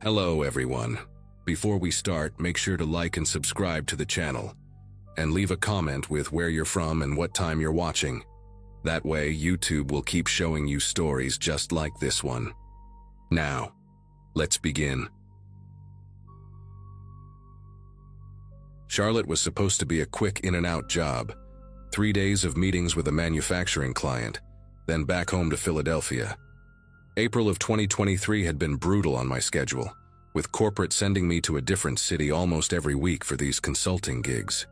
Hello everyone. Before we start, make sure to like and subscribe to the channel, and leave a comment with where you're from and what time you're watching. That way, YouTube will keep showing you stories just like this one. Now, let's begin. Charlotte was supposed to be a quick in-and-out job. 3 days of meetings with a manufacturing client, then back home to Philadelphia. April of 2023 had been brutal on my schedule, with corporate sending me to a different city almost every week for these consulting gigs.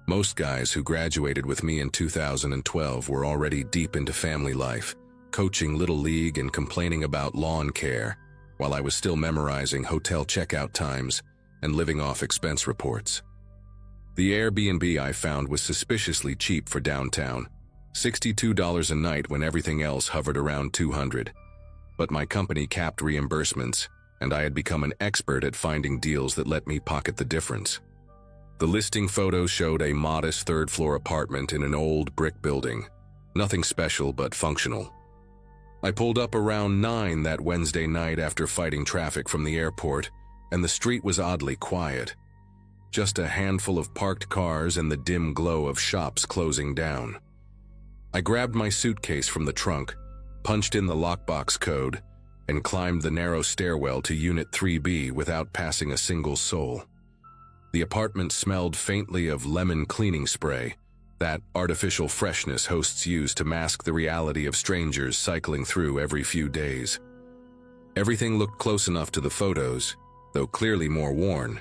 Most guys who graduated with me in 2012 were already deep into family life, coaching Little League and complaining about lawn care, while I was still memorizing hotel checkout times and living off expense reports. The Airbnb I found was suspiciously cheap for downtown, $62 a night when everything else hovered around $200. But my company capped reimbursements, and I had become an expert at finding deals that let me pocket the difference. The listing photos showed a modest third-floor apartment in an old brick building. Nothing special but functional. I pulled up around 9 that Wednesday night after fighting traffic from the airport, and the street was oddly quiet. Just a handful of parked cars and the dim glow of shops closing down. I grabbed my suitcase from the trunk, punched in the lockbox code, and climbed the narrow stairwell to Unit 3B without passing a single soul. The apartment smelled faintly of lemon cleaning spray, that artificial freshness hosts use to mask the reality of strangers cycling through every few days. Everything looked close enough to the photos, though clearly more worn.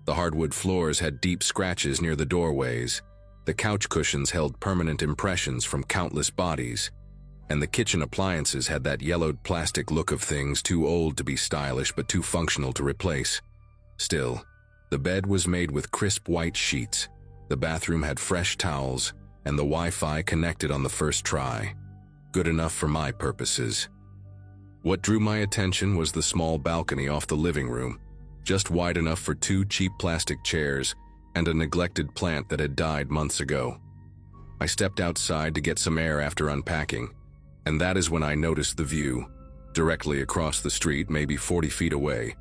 The hardwood floors had deep scratches near the doorways, the couch cushions held permanent impressions from countless bodies, and the kitchen appliances had that yellowed plastic look of things too old to be stylish but too functional to replace. Still, the bed was made with crisp white sheets, the bathroom had fresh towels, and the Wi-Fi connected on the first try. Good enough for my purposes. What drew my attention was the small balcony off the living room, just wide enough for 2 cheap plastic chairs and a neglected plant that had died months ago. I stepped outside to get some air after unpacking, and that is when I noticed the view. Directly across the street, maybe 40 feet away,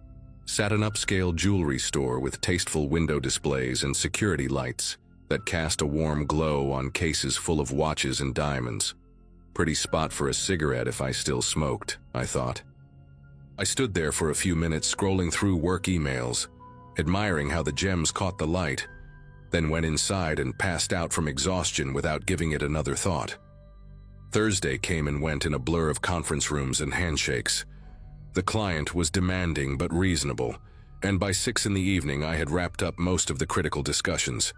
sat an upscale jewelry store with tasteful window displays and security lights that cast a warm glow on cases full of watches and diamonds. Pretty spot for a cigarette if I still smoked, I thought. I stood there for a few minutes scrolling through work emails, admiring how the gems caught the light, then went inside and passed out from exhaustion without giving it another thought. Thursday came and went in a blur of conference rooms and handshakes. The client was demanding but reasonable, and by 6 in the evening I had wrapped up most of the critical discussions.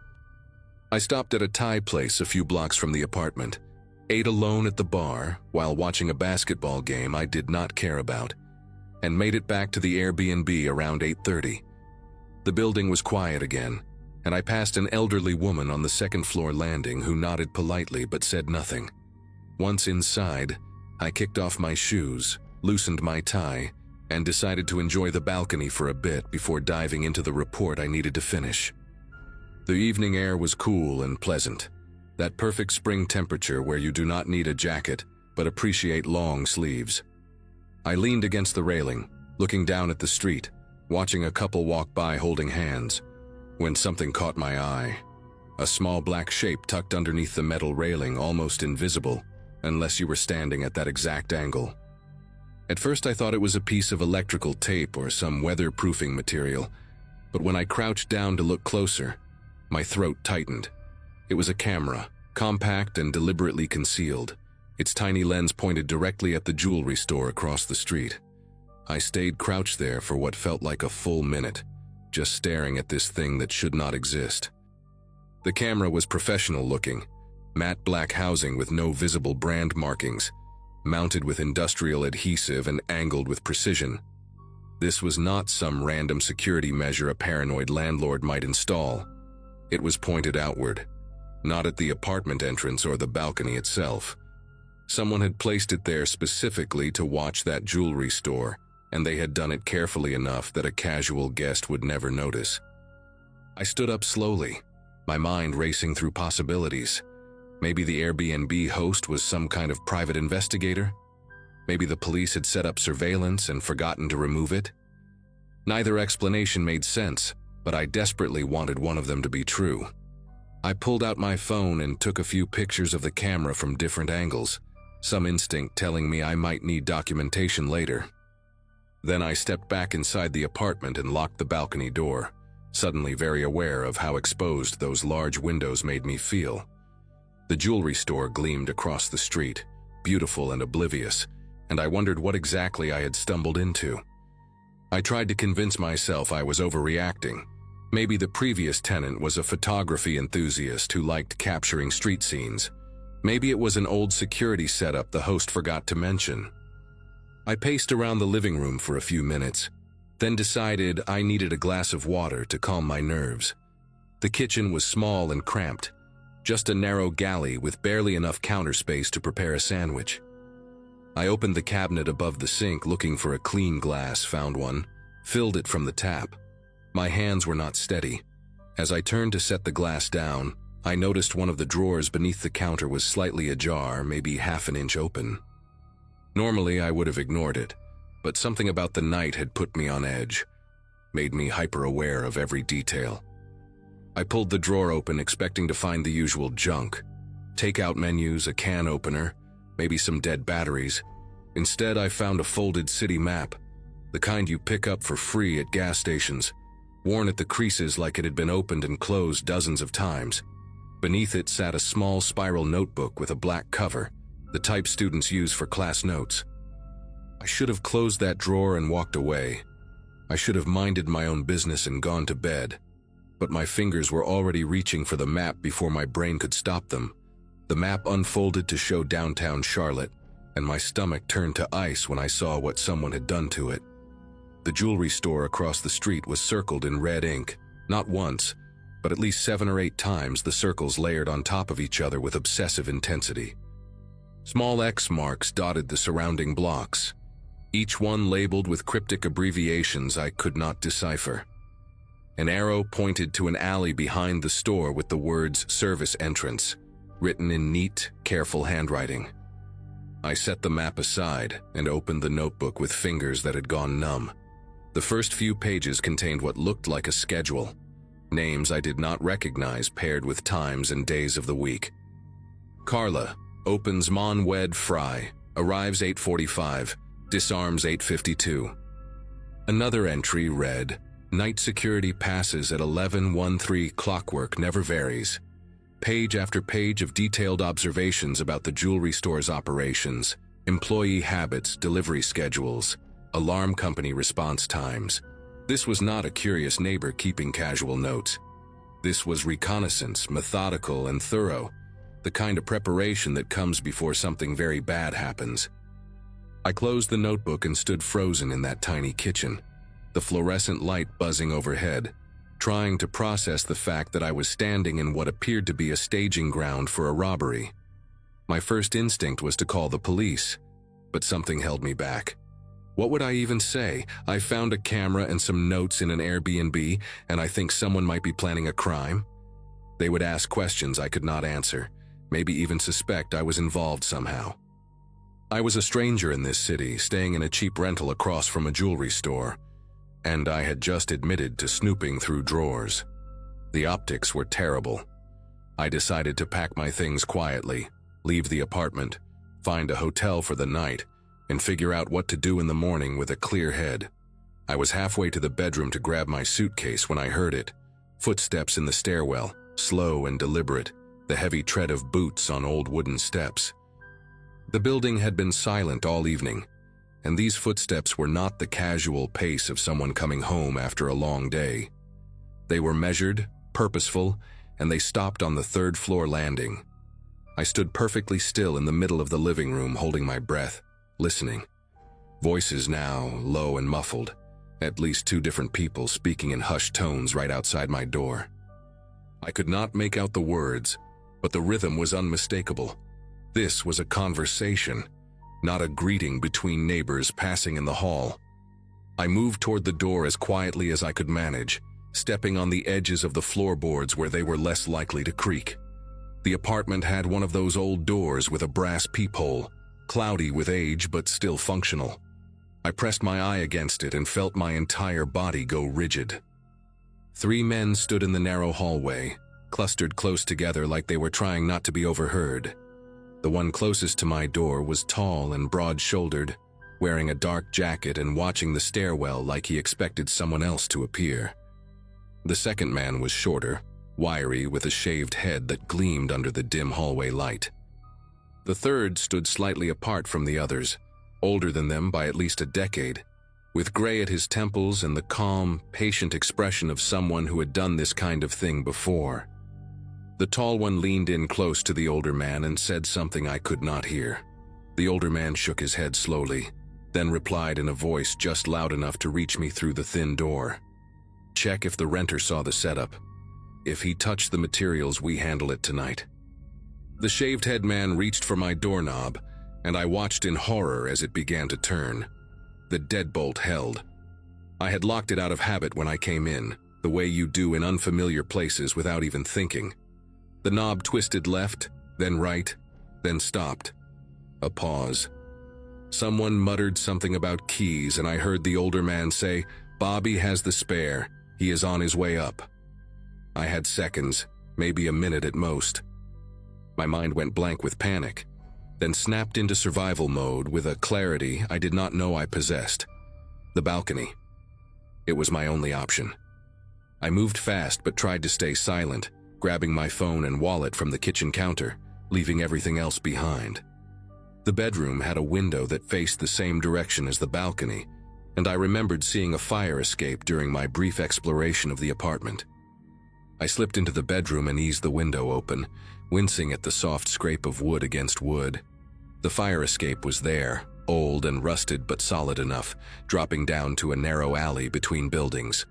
I stopped at a Thai place a few blocks from the apartment, ate alone at the bar while watching a basketball game I did not care about, and made it back to the Airbnb around 8:30. The building was quiet again, and I passed an elderly woman on the second-floor landing who nodded politely but said nothing. Once inside, I kicked off my shoes, loosened my tie, and decided to enjoy the balcony for a bit before diving into the report I needed to finish. The evening air was cool and pleasant, that perfect spring temperature where you do not need a jacket but appreciate long sleeves. I leaned against the railing, looking down at the street, watching a couple walk by holding hands, when something caught my eye. A small black shape tucked underneath the metal railing, almost invisible, unless you were standing at that exact angle. At first I thought it was a piece of electrical tape or some weatherproofing material, but when I crouched down to look closer, my throat tightened. It was a camera, compact and deliberately concealed, its tiny lens pointed directly at the jewelry store across the street. I stayed crouched there for what felt like a full minute, just staring at this thing that should not exist. The camera was professional looking, matte black housing with no visible brand markings, mounted with industrial adhesive and angled with precision. This was not some random security measure a paranoid landlord might install. It was pointed outward, not at the apartment entrance or the balcony itself. Someone had placed it there specifically to watch that jewelry store, and they had done it carefully enough that a casual guest would never notice. I stood up slowly, my mind racing through possibilities. Maybe the Airbnb host was some kind of private investigator? Maybe the police had set up surveillance and forgotten to remove it? Neither explanation made sense, but I desperately wanted one of them to be true. I pulled out my phone and took a few pictures of the camera from different angles, some instinct telling me I might need documentation later. Then I stepped back inside the apartment and locked the balcony door, suddenly very aware of how exposed those large windows made me feel. The jewelry store gleamed across the street, beautiful and oblivious, and I wondered what exactly I had stumbled into. I tried to convince myself I was overreacting. Maybe the previous tenant was a photography enthusiast who liked capturing street scenes. Maybe it was an old security setup the host forgot to mention. I paced around the living room for a few minutes, then decided I needed a glass of water to calm my nerves. The kitchen was small and cramped, just a narrow galley with barely enough counter space to prepare a sandwich. I opened the cabinet above the sink looking for a clean glass, found one, filled it from the tap. My hands were not steady. As I turned to set the glass down, I noticed one of the drawers beneath the counter was slightly ajar, maybe half an inch open. Normally, I would have ignored it, but something about the night had put me on edge, made me hyper-aware of every detail. I pulled the drawer open, expecting to find the usual junk. Takeout menus, a can opener, maybe some dead batteries. Instead, I found a folded city map, the kind you pick up for free at gas stations, worn at the creases like it had been opened and closed dozens of times. Beneath it sat a small spiral notebook with a black cover, the type students use for class notes. I should have closed that drawer and walked away. I should have minded my own business and gone to bed. But my fingers were already reaching for the map before my brain could stop them. The map unfolded to show downtown Charlotte, and my stomach turned to ice when I saw what someone had done to it. The jewelry store across the street was circled in red ink, not once, but at least 7 or 8 times, the circles layered on top of each other with obsessive intensity. Small X marks dotted the surrounding blocks, each one labeled with cryptic abbreviations I could not decipher. An arrow pointed to an alley behind the store with the words "Service Entrance," written in neat, careful handwriting. I set the map aside and opened the notebook with fingers that had gone numb. The first few pages contained what looked like a schedule, names I did not recognize paired with times and days of the week. Carla opens Mon Wed Fry, arrives 8:45, disarms 8:52. Another entry read, "Night security passes at 11:13, clockwork never varies." Page after page of detailed observations about the jewelry store's operations, employee habits, delivery schedules, alarm company response times. This was not a curious neighbor keeping casual notes. This was reconnaissance, methodical and thorough, the kind of preparation that comes before something very bad happens. I closed the notebook and stood frozen in that tiny kitchen, the fluorescent light buzzing overhead, trying to process the fact that I was standing in what appeared to be a staging ground for a robbery. My first instinct was to call the police, but something held me back. What would I even say? I found a camera and some notes in an Airbnb, and I think someone might be planning a crime? They would ask questions I could not answer, maybe even suspect I was involved somehow. I was a stranger in this city, staying in a cheap rental across from a jewelry store, and I had just admitted to snooping through drawers. The optics were terrible. I decided to pack my things quietly, leave the apartment, find a hotel for the night, and figure out what to do in the morning with a clear head. I was halfway to the bedroom to grab my suitcase when I heard it. Footsteps in the stairwell, slow and deliberate, the heavy tread of boots on old wooden steps. The building had been silent all evening, and these footsteps were not the casual pace of someone coming home after a long day. They were measured, purposeful, and they stopped on the 3rd floor landing. I stood perfectly still in the middle of the living room, holding my breath, listening. Voices now, low and muffled, at least 2 different people speaking in hushed tones right outside my door. I could not make out the words, but the rhythm was unmistakable. This was a conversation, not a greeting between neighbors passing in the hall. I moved toward the door as quietly as I could manage, stepping on the edges of the floorboards where they were less likely to creak. The apartment had one of those old doors with a brass peephole, cloudy with age but still functional. I pressed my eye against it and felt my entire body go rigid. 3 men stood in the narrow hallway, clustered close together like they were trying not to be overheard. The one closest to my door was tall and broad-shouldered, wearing a dark jacket and watching the stairwell like he expected someone else to appear. The second man was shorter, wiry, with a shaved head that gleamed under the dim hallway light. The third stood slightly apart from the others, older than them by at least a decade, with gray at his temples and the calm, patient expression of someone who had done this kind of thing before. The tall one leaned in close to the older man and said something I could not hear. The older man shook his head slowly, then replied in a voice just loud enough to reach me through the thin door. "Check if the renter saw the setup. If he touched the materials, we handle it tonight." The shaved head man reached for my doorknob, and I watched in horror as it began to turn. The deadbolt held. I had locked it out of habit when I came in, the way you do in unfamiliar places without even thinking. The knob twisted left, then right, then stopped. A pause. Someone muttered something about keys, and I heard the older man say, "Bobby has the spare. He is on his way up." I had seconds, maybe a minute at most. My mind went blank with panic, then snapped into survival mode with a clarity I did not know I possessed. The balcony. It was my only option. I moved fast but tried to stay silent, grabbing my phone and wallet from the kitchen counter, leaving everything else behind. The bedroom had a window that faced the same direction as the balcony, and I remembered seeing a fire escape during my brief exploration of the apartment. I slipped into the bedroom and eased the window open, wincing at the soft scrape of wood against wood. The fire escape was there, old and rusted but solid enough, dropping down to a narrow alley between buildings.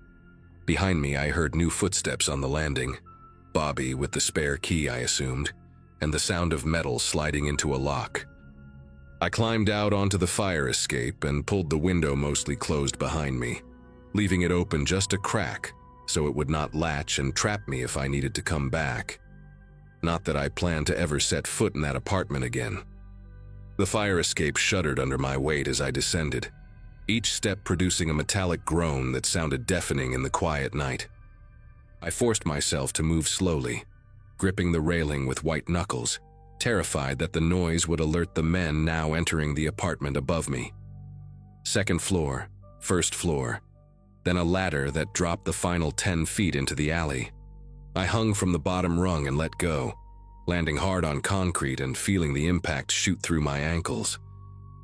Behind me, I heard new footsteps on the landing. Bobby with the spare key, I assumed, and the sound of metal sliding into a lock. I climbed out onto the fire escape and pulled the window mostly closed behind me, leaving it open just a crack so it would not latch and trap me if I needed to come back. Not that I planned to ever set foot in that apartment again. The fire escape shuddered under my weight as I descended, each step producing a metallic groan that sounded deafening in the quiet night. I forced myself to move slowly, gripping the railing with white knuckles, terrified that the noise would alert the men now entering the apartment above me. Second floor, first floor, then a ladder that dropped the final 10 feet into the alley. I hung from the bottom rung and let go, landing hard on concrete and feeling the impact shoot through my ankles.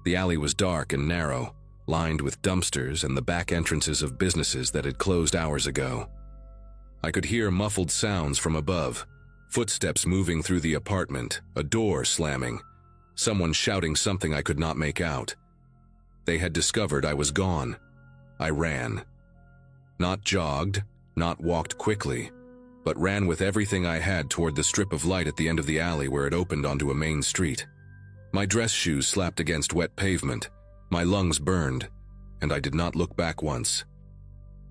The alley was dark and narrow, lined with dumpsters and the back entrances of businesses that had closed hours ago. I could hear muffled sounds from above, footsteps moving through the apartment, a door slamming, someone shouting something I could not make out. They had discovered I was gone. I ran. Not jogged, not walked quickly, but ran with everything I had toward the strip of light at the end of the alley where it opened onto a main street. My dress shoes slapped against wet pavement, my lungs burned, and I did not look back once.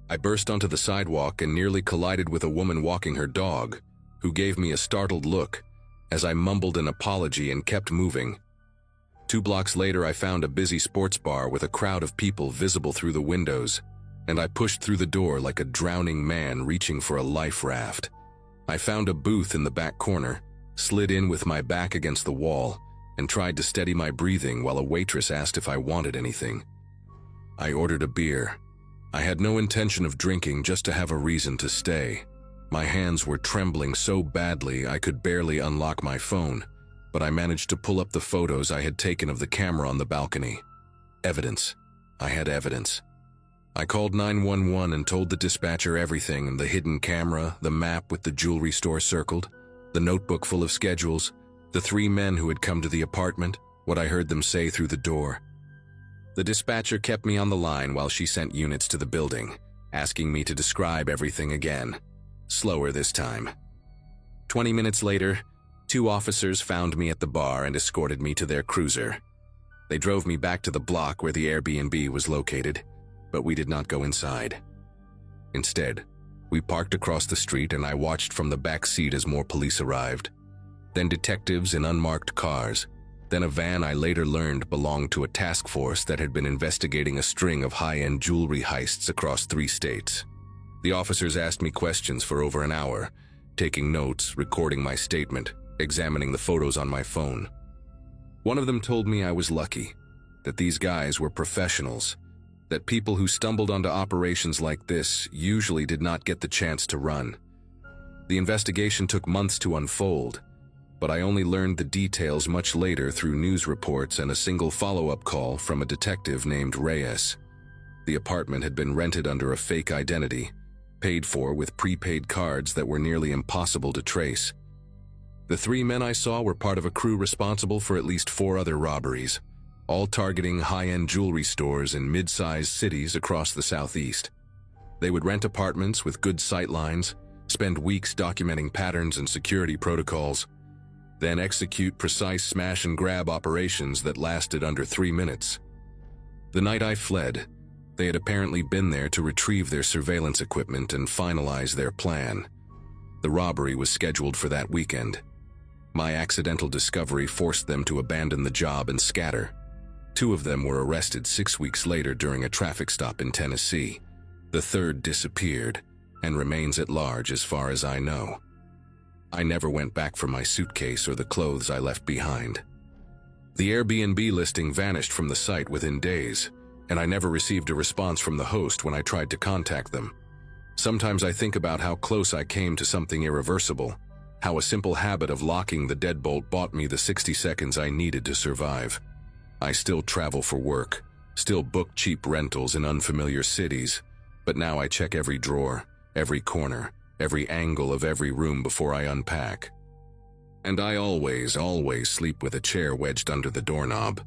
I burst onto the sidewalk and nearly collided with a woman walking her dog, who gave me a startled look as I mumbled an apology and kept moving. 2 blocks later, I found a busy sports bar with a crowd of people visible through the windows, and I pushed through the door like a drowning man reaching for a life raft. I found a booth in the back corner, slid in with my back against the wall, and tried to steady my breathing while a waitress asked if I wanted anything. I ordered a beer. I had no intention of drinking, just to have a reason to stay. My hands were trembling so badly I could barely unlock my phone, but I managed to pull up the photos I had taken of the camera on the balcony. Evidence. I had evidence. I called 911 and told the dispatcher everything: the hidden camera, the map with the jewelry store circled, the notebook full of schedules, the 3 men who had come to the apartment, what I heard them say through the door. The dispatcher kept me on the line while she sent units to the building, asking me to describe everything again. Slower this time. 20 minutes later, 2 officers found me at the bar and escorted me to their cruiser. They drove me back to the block where the Airbnb was located, but we did not go inside. Instead, we parked across the street and I watched from the back seat as more police arrived. Then detectives in unmarked cars, Then a van I later learned belonged to a task force that had been investigating a string of high-end jewelry heists across 3 states. The officers asked me questions for over an hour, taking notes, recording my statement, examining the photos on my phone. One of them told me I was lucky, that these guys were professionals, that people who stumbled onto operations like this usually did not get the chance to run. The investigation took months to unfold, but I only learned the details much later through news reports and a single follow-up call from a detective named Reyes. The apartment had been rented under a fake identity, paid for with prepaid cards that were nearly impossible to trace. The 3 men I saw were part of a crew responsible for at least 4 other robberies, all targeting high-end jewelry stores in mid-sized cities across the Southeast. They would rent apartments with good sight lines, spend weeks documenting patterns and security protocols, then execute precise smash-and-grab operations that lasted under 3 minutes. The night I fled, they had apparently been there to retrieve their surveillance equipment and finalize their plan. The robbery was scheduled for that weekend. My accidental discovery forced them to abandon the job and scatter. 2 of them were arrested 6 weeks later during a traffic stop in Tennessee. The 3rd disappeared and remains at large as far as I know. I never went back for my suitcase or the clothes I left behind. The Airbnb listing vanished from the site within days, and I never received a response from the host when I tried to contact them. Sometimes I think about how close I came to something irreversible, how a simple habit of locking the deadbolt bought me the 60 seconds I needed to survive. I still travel for work, still book cheap rentals in unfamiliar cities, but now I check every drawer, every corner, every angle of every room before I unpack. And I always sleep with a chair wedged under the doorknob.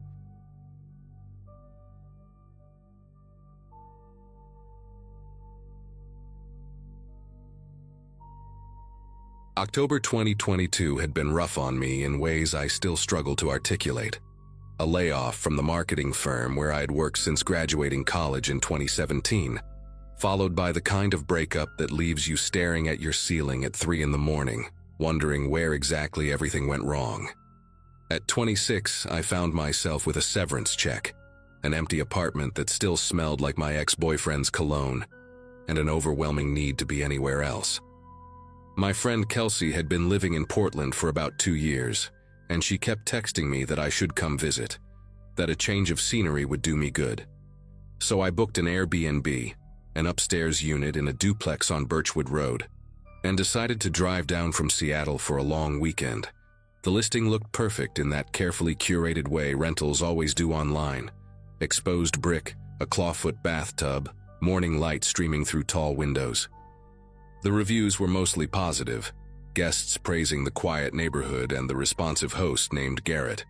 October 2022 had been rough on me in ways I still struggle to articulate. A layoff from the marketing firm where I had worked since graduating college in 2017, followed by the kind of breakup that leaves you staring at your ceiling at 3 in the morning, wondering where exactly everything went wrong. At 26, I found myself with a severance check, an empty apartment that still smelled like my ex-boyfriend's cologne, and an overwhelming need to be anywhere else. My friend Kelsey had been living in Portland for about 2 years, and she kept texting me that I should come visit, that a change of scenery would do me good. So I booked an Airbnb, an upstairs unit in a duplex on Birchwood Road, and decided to drive down from Seattle for a long weekend. The listing looked perfect in that carefully curated way rentals always do online. Exposed brick, a clawfoot bathtub, morning light streaming through tall windows. The reviews were mostly positive, guests praising the quiet neighborhood and the responsive host named Garrett.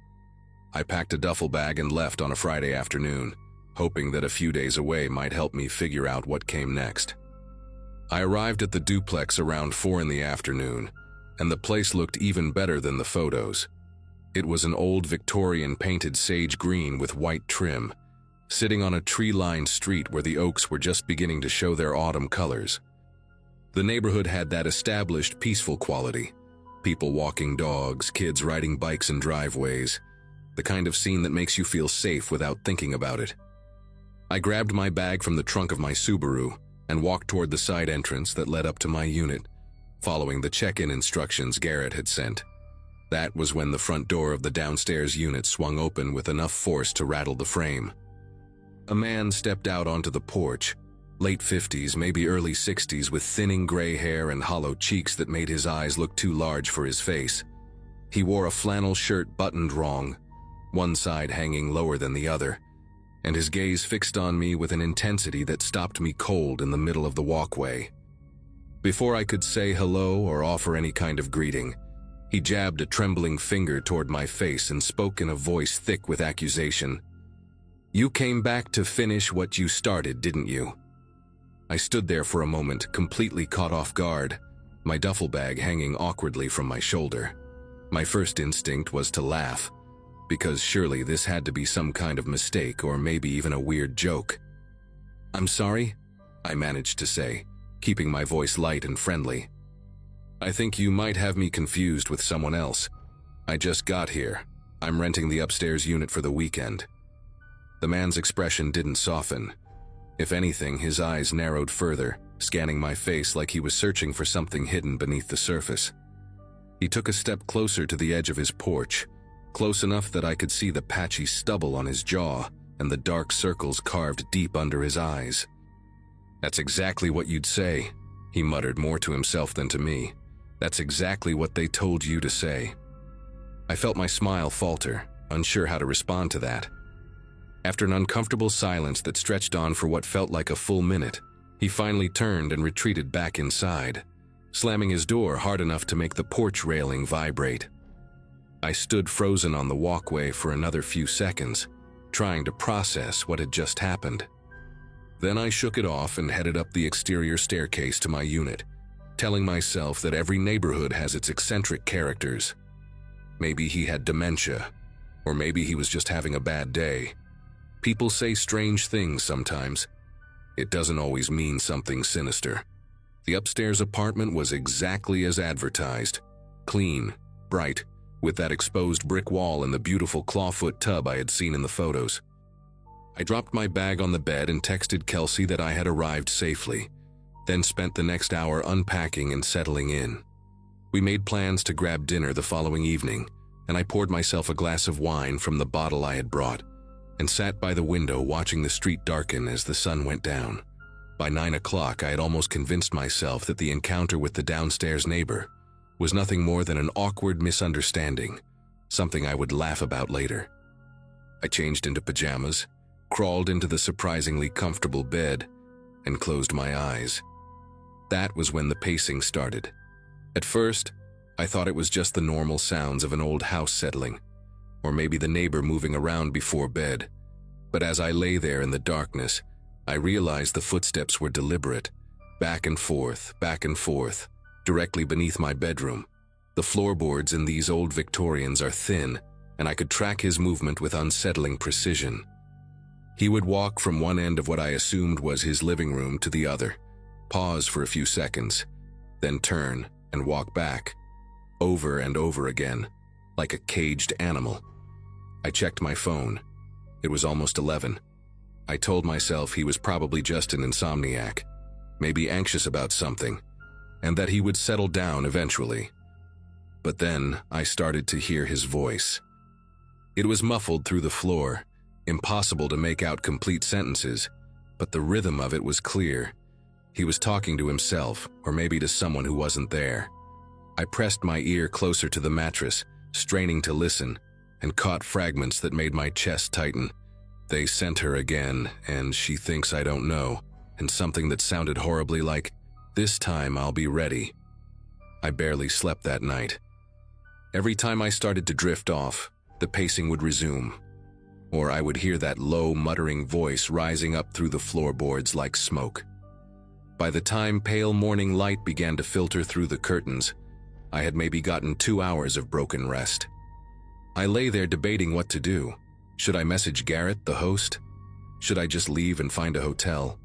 I packed a duffel bag and left on a Friday afternoon, hoping that a few days away might help me figure out what came next. I arrived at the duplex around 4 in the afternoon, and the place looked even better than the photos. It was an old Victorian painted sage green with white trim, sitting on a tree-lined street where the oaks were just beginning to show their autumn colors. The neighborhood had that established, peaceful quality. People walking dogs, kids riding bikes in driveways, the kind of scene that makes you feel safe without thinking about it. I grabbed my bag from the trunk of my Subaru and walked toward the side entrance that led up to my unit, following the check-in instructions Garrett had sent. That was when the front door of the downstairs unit swung open with enough force to rattle the frame. A man stepped out onto the porch, late 50s, maybe early 60s, with thinning gray hair and hollow cheeks that made his eyes look too large for his face. He wore a flannel shirt buttoned wrong, one side hanging lower than the other, and his gaze fixed on me with an intensity that stopped me cold in the middle of the walkway. Before I could say hello or offer any kind of greeting, he jabbed a trembling finger toward my face and spoke in a voice thick with accusation. "You came back to finish what you started, didn't you?" I stood there for a moment, completely caught off guard, my duffel bag hanging awkwardly from my shoulder. My first instinct was to laugh, because surely this had to be some kind of mistake or maybe even a weird joke. "I'm sorry," I managed to say, keeping my voice light and friendly. "I think you might have me confused with someone else. I just got here. I'm renting the upstairs unit for the weekend." The man's expression didn't soften. If anything, his eyes narrowed further, scanning my face like he was searching for something hidden beneath the surface. He took a step closer to the edge of his porch, close enough that I could see the patchy stubble on his jaw and the dark circles carved deep under his eyes. "That's exactly what you'd say," he muttered, more to himself than to me. "That's exactly what they told you to say." I felt my smile falter, unsure how to respond to that. After an uncomfortable silence that stretched on for what felt like a full minute, he finally turned and retreated back inside, slamming his door hard enough to make the porch railing vibrate. I stood frozen on the walkway for another few seconds, trying to process what had just happened. Then I shook it off and headed up the exterior staircase to my unit, telling myself that every neighborhood has its eccentric characters. Maybe he had dementia, or maybe he was just having a bad day. People say strange things sometimes. It doesn't always mean something sinister. The upstairs apartment was exactly as advertised. Clean, bright, with that exposed brick wall and the beautiful clawfoot tub I had seen in the photos. I dropped my bag on the bed and texted Kelsey that I had arrived safely, then spent the next hour unpacking and settling in. We made plans to grab dinner the following evening, and I poured myself a glass of wine from the bottle I had brought and sat by the window watching the street darken as the sun went down. By 9 o'clock, I had almost convinced myself that the encounter with the downstairs neighbor was nothing more than an awkward misunderstanding, something I would laugh about later. I changed into pajamas, crawled into the surprisingly comfortable bed, and closed my eyes. That was when the pacing started. At first, I thought it was just the normal sounds of an old house settling, or maybe the neighbor moving around before bed. But as I lay there in the darkness, I realized the footsteps were deliberate, back and forth, directly beneath my bedroom. The floorboards in these old Victorians are thin, and I could track his movement with unsettling precision. He would walk from one end of what I assumed was his living room to the other, pause for a few seconds, then turn and walk back, over and over again, like a caged animal. I checked my phone. It was almost 11. I told myself he was probably just an insomniac, maybe anxious about something, and that he would settle down eventually. But then I started to hear his voice. It was muffled through the floor, impossible to make out complete sentences, but the rhythm of it was clear. He was talking to himself, or maybe to someone who wasn't there. I pressed my ear closer to the mattress, straining to listen, and caught fragments that made my chest tighten. "They sent her again, and she thinks I don't know," and something that sounded horribly like, "This time I'll be ready." I barely slept that night. Every time I started to drift off, the pacing would resume, or I would hear that low, muttering voice rising up through the floorboards like smoke. By the time pale morning light began to filter through the curtains, I had maybe gotten 2 hours of broken rest. I lay there debating what to do. Should I message Garrett, the host? Should I just leave and find a hotel?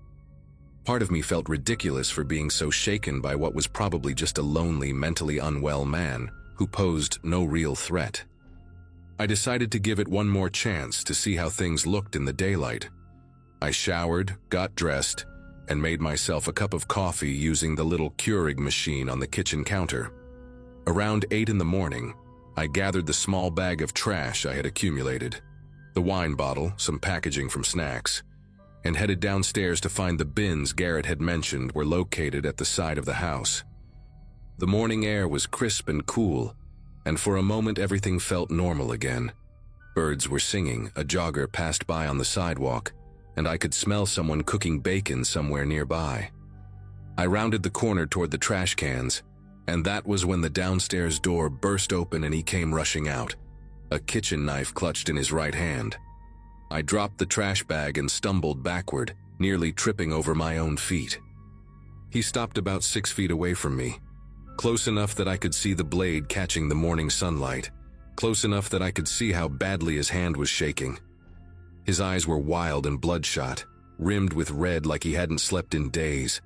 Part of me felt ridiculous for being so shaken by what was probably just a lonely, mentally unwell man who posed no real threat. I decided to give it one more chance to see how things looked in the daylight. I showered, got dressed, and made myself a cup of coffee using the little Keurig machine on the kitchen counter. Around 8 in the morning, I gathered the small bag of trash I had accumulated, the wine bottle, some packaging from snacks, and headed downstairs to find the bins Garrett had mentioned were located at the side of the house. The morning air was crisp and cool, and for a moment everything felt normal again. Birds were singing, a jogger passed by on the sidewalk, and I could smell someone cooking bacon somewhere nearby. I rounded the corner toward the trash cans, and that was when the downstairs door burst open and he came rushing out, a kitchen knife clutched in his right hand. I dropped the trash bag and stumbled backward, nearly tripping over my own feet. He stopped about 6 feet away from me, close enough that I could see the blade catching the morning sunlight, close enough that I could see how badly his hand was shaking. His eyes were wild and bloodshot, rimmed with red like he hadn't slept in days,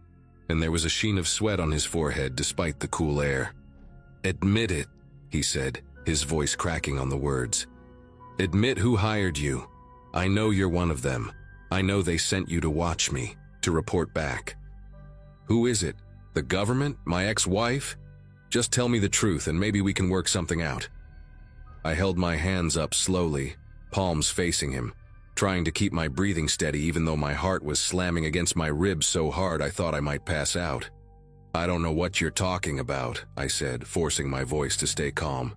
and there was a sheen of sweat on his forehead despite the cool air. "Admit it," he said, his voice cracking on the words. Admit who hired you. I know you're one of them. I know they sent you to watch me, to report back. Who is it? The government? My ex-wife? Just tell me the truth and maybe we can work something out. I held my hands up slowly, palms facing him, trying to keep my breathing steady even though my heart was slamming against my ribs so hard I thought I might pass out. I don't know what you're talking about, I said, forcing my voice to stay calm.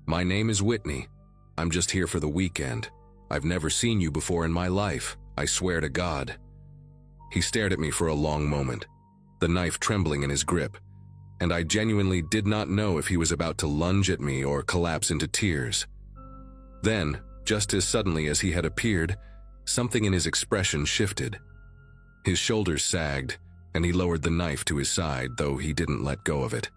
My name is Whitney. I'm just here for the weekend. I've never seen you before in my life, I swear to God. He stared at me for a long moment, the knife trembling in his grip, and I genuinely did not know if he was about to lunge at me or collapse into tears. Then, just as suddenly as he had appeared, something in his expression shifted. His shoulders sagged, and he lowered the knife to his side, though he didn't let go of it.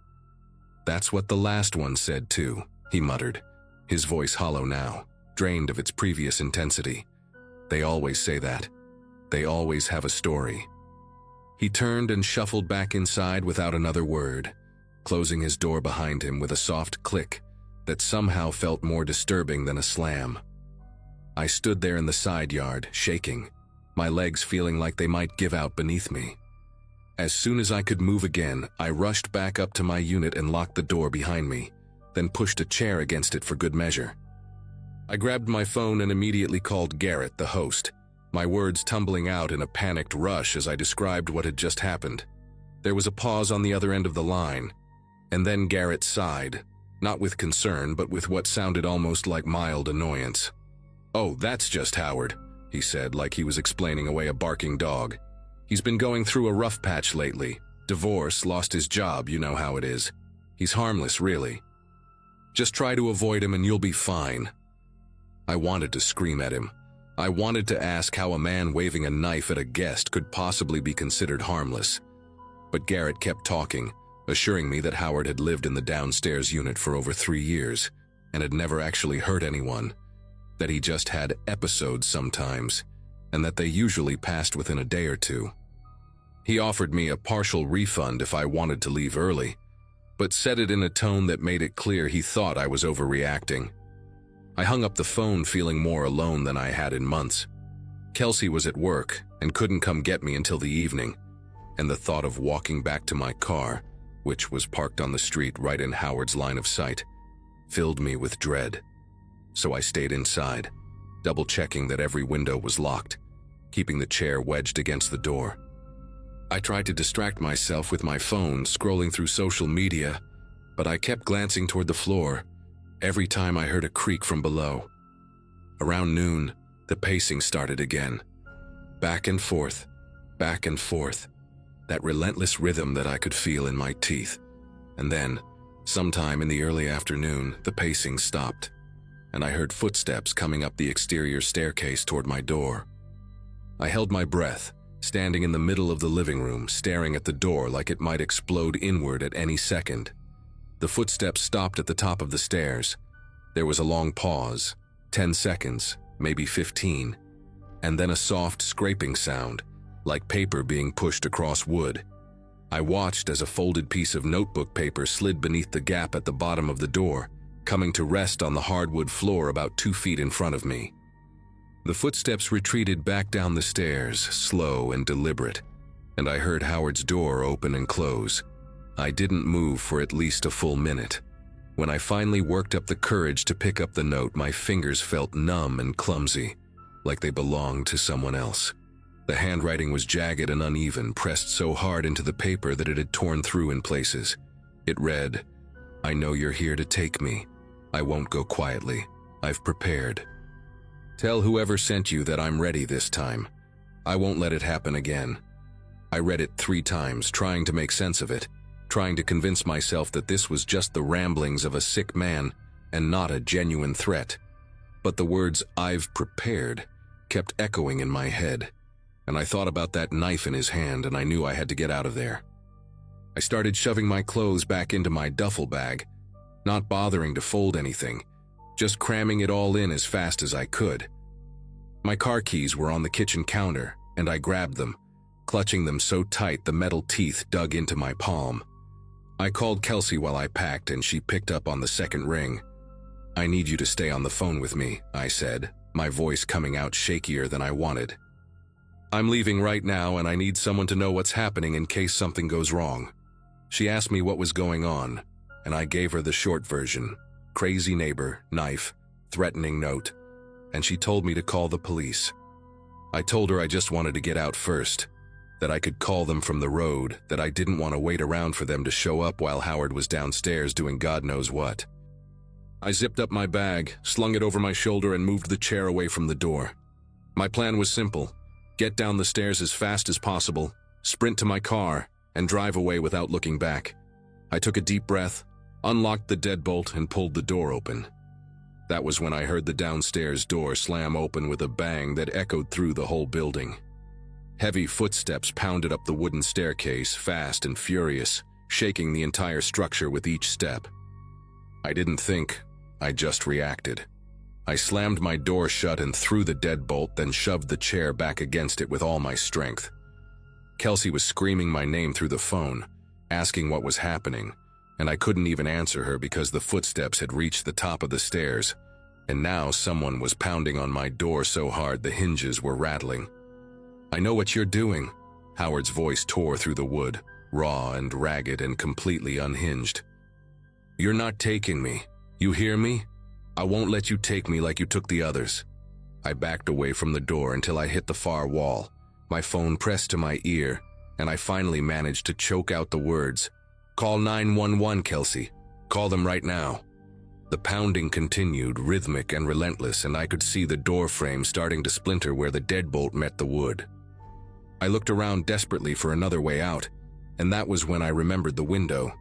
That's what the last one said too, he muttered, his voice hollow now, drained of its previous intensity. They always say that. They always have a story. He turned and shuffled back inside without another word, closing his door behind him with a soft click that somehow felt more disturbing than a slam. I stood there in the side yard, shaking, my legs feeling like they might give out beneath me. As soon as I could move again, I rushed back up to my unit and locked the door behind me, then pushed a chair against it for good measure. I grabbed my phone and immediately called Garrett, the host, my words tumbling out in a panicked rush as I described what had just happened. There was a pause on the other end of the line, and then Garrett sighed, not with concern but with what sounded almost like mild annoyance. "Oh, that's just Howard," he said, like he was explaining away a barking dog. "He's been going through a rough patch lately. Divorce, lost his job, you know how it is. He's harmless, really. Just try to avoid him and you'll be fine." I wanted to scream at him. I wanted to ask how a man waving a knife at a guest could possibly be considered harmless. But Garrett kept talking, assuring me that Howard had lived in the downstairs unit for over 3 years and had never actually hurt anyone, that he just had episodes sometimes, and that they usually passed within a day or two. He offered me a partial refund if I wanted to leave early, but said it in a tone that made it clear he thought I was overreacting. I hung up the phone feeling more alone than I had in months. Kelsey was at work and couldn't come get me until the evening, and the thought of walking back to my car, which was parked on the street right in Howard's line of sight, filled me with dread. So I stayed inside, double-checking that every window was locked, keeping the chair wedged against the door. I tried to distract myself with my phone, scrolling through social media, but I kept glancing toward the floor every time I heard a creak from below. Around noon, the pacing started again. Back and forth, that relentless rhythm that I could feel in my teeth. And then, sometime in the early afternoon, the pacing stopped, and I heard footsteps coming up the exterior staircase toward my door. I held my breath, standing in the middle of the living room, staring at the door like it might explode inward at any second. The footsteps stopped at the top of the stairs. There was a long pause, 10 seconds, maybe 15, and then a soft scraping sound, like paper being pushed across wood. I watched as a folded piece of notebook paper slid beneath the gap at the bottom of the door, coming to rest on the hardwood floor about 2 feet in front of me. The footsteps retreated back down the stairs, slow and deliberate, and I heard Howard's door open and close. I didn't move for at least a full minute. When I finally worked up the courage to pick up the note, my fingers felt numb and clumsy, like they belonged to someone else. The handwriting was jagged and uneven, pressed so hard into the paper that it had torn through in places. It read, "I know you're here to take me. I won't go quietly. I've prepared. Tell whoever sent you that I'm ready this time. I won't let it happen again." I read it 3 times, trying to make sense of it, trying to convince myself that this was just the ramblings of a sick man and not a genuine threat. But the words "I've prepared" kept echoing in my head, and I thought about that knife in his hand and I knew I had to get out of there. I started shoving my clothes back into my duffel bag, not bothering to fold anything, just cramming it all in as fast as I could. My car keys were on the kitchen counter, and I grabbed them, clutching them so tight the metal teeth dug into my palm. I called Kelsey while I packed, and she picked up on the second ring. "I need you to stay on the phone with me," I said, my voice coming out shakier than I wanted. "I'm leaving right now and I need someone to know what's happening in case something goes wrong." She asked me what was going on, and I gave her the short version: crazy neighbor, knife, threatening note, and she told me to call the police. I told her I just wanted to get out first, that I could call them from the road, that I didn't want to wait around for them to show up while Howard was downstairs doing God knows what. I zipped up my bag, slung it over my shoulder, and moved the chair away from the door. My plan was simple: get down the stairs as fast as possible, sprint to my car, and drive away without looking back. I took a deep breath, unlocked the deadbolt, and pulled the door open. That was when I heard the downstairs door slam open with a bang that echoed through the whole building. Heavy footsteps pounded up the wooden staircase, fast and furious, shaking the entire structure with each step. I didn't think, I just reacted. I slammed my door shut and threw the deadbolt, then shoved the chair back against it with all my strength. Kelsey was screaming my name through the phone, asking what was happening, and I couldn't even answer her because the footsteps had reached the top of the stairs, and now someone was pounding on my door so hard the hinges were rattling. "I know what you're doing." Howard's voice tore through the wood, raw and ragged and completely unhinged. "You're not taking me. You hear me? I won't let you take me like you took the others." I backed away from the door until I hit the far wall, my phone pressed to my ear, and I finally managed to choke out the words, "Call 911, Kelsey. Call them right now." The pounding continued, rhythmic and relentless, and I could see the door frame starting to splinter where the deadbolt met the wood. I looked around desperately for another way out, and that was when I remembered the window,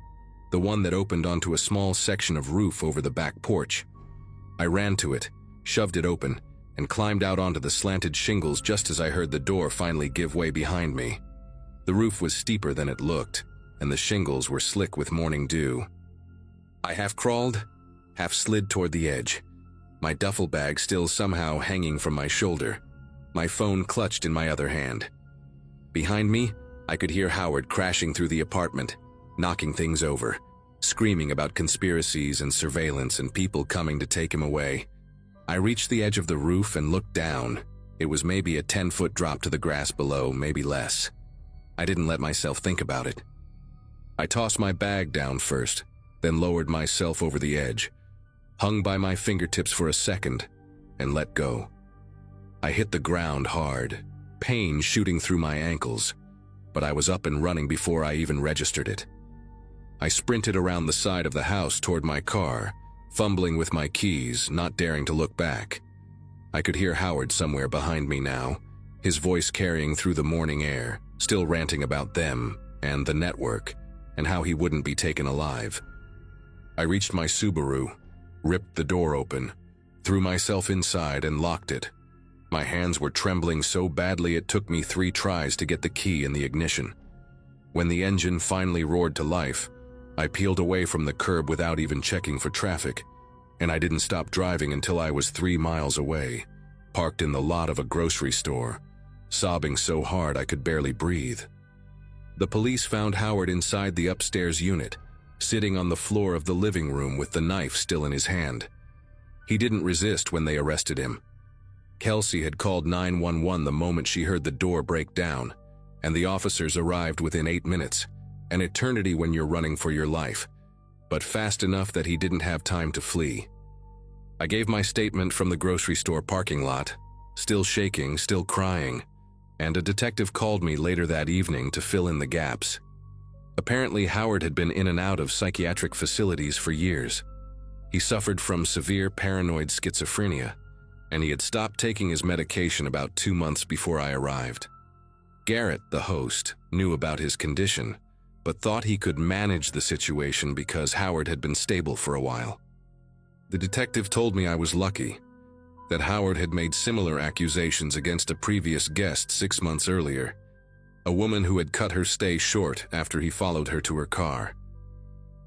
the one that opened onto a small section of roof over the back porch. I ran to it, shoved it open, and climbed out onto the slanted shingles just as I heard the door finally give way behind me. The roof was steeper than it looked, and the shingles were slick with morning dew. I half crawled, half slid toward the edge, my duffel bag still somehow hanging from my shoulder, my phone clutched in my other hand. Behind me, I could hear Howard crashing through the apartment, knocking things over, screaming about conspiracies and surveillance and people coming to take him away. I reached the edge of the roof and looked down. It was maybe a 10-foot drop to the grass below, maybe less. I didn't let myself think about it. I tossed my bag down first, then lowered myself over the edge, hung by my fingertips for a second, and let go. I hit the ground hard, pain shooting through my ankles, but I was up and running before I even registered it. I sprinted around the side of the house toward my car, fumbling with my keys, not daring to look back. I could hear Howard somewhere behind me now, his voice carrying through the morning air, still ranting about them and the network, and how he wouldn't be taken alive. I reached my Subaru, ripped the door open, threw myself inside and locked it. My hands were trembling so badly it took me 3 tries to get the key in the ignition. When the engine finally roared to life, I peeled away from the curb without even checking for traffic, and I didn't stop driving until I was 3 miles away, parked in the lot of a grocery store, sobbing so hard I could barely breathe. The police found Howard inside the upstairs unit, sitting on the floor of the living room with the knife still in his hand. He didn't resist when they arrested him. Kelsey had called 911 the moment she heard the door break down, and the officers arrived within 8 minutes, an eternity when you're running for your life, but fast enough that he didn't have time to flee. I gave my statement from the grocery store parking lot, still shaking, still crying, and a detective called me later that evening to fill in the gaps. Apparently, Howard had been in and out of psychiatric facilities for years. He suffered from severe paranoid schizophrenia, and he had stopped taking his medication about 2 months before I arrived. Garrett, the host, knew about his condition, but thought he could manage the situation because Howard had been stable for a while. The detective told me I was lucky, that Howard had made similar accusations against a previous guest 6 months earlier, a woman who had cut her stay short after he followed her to her car.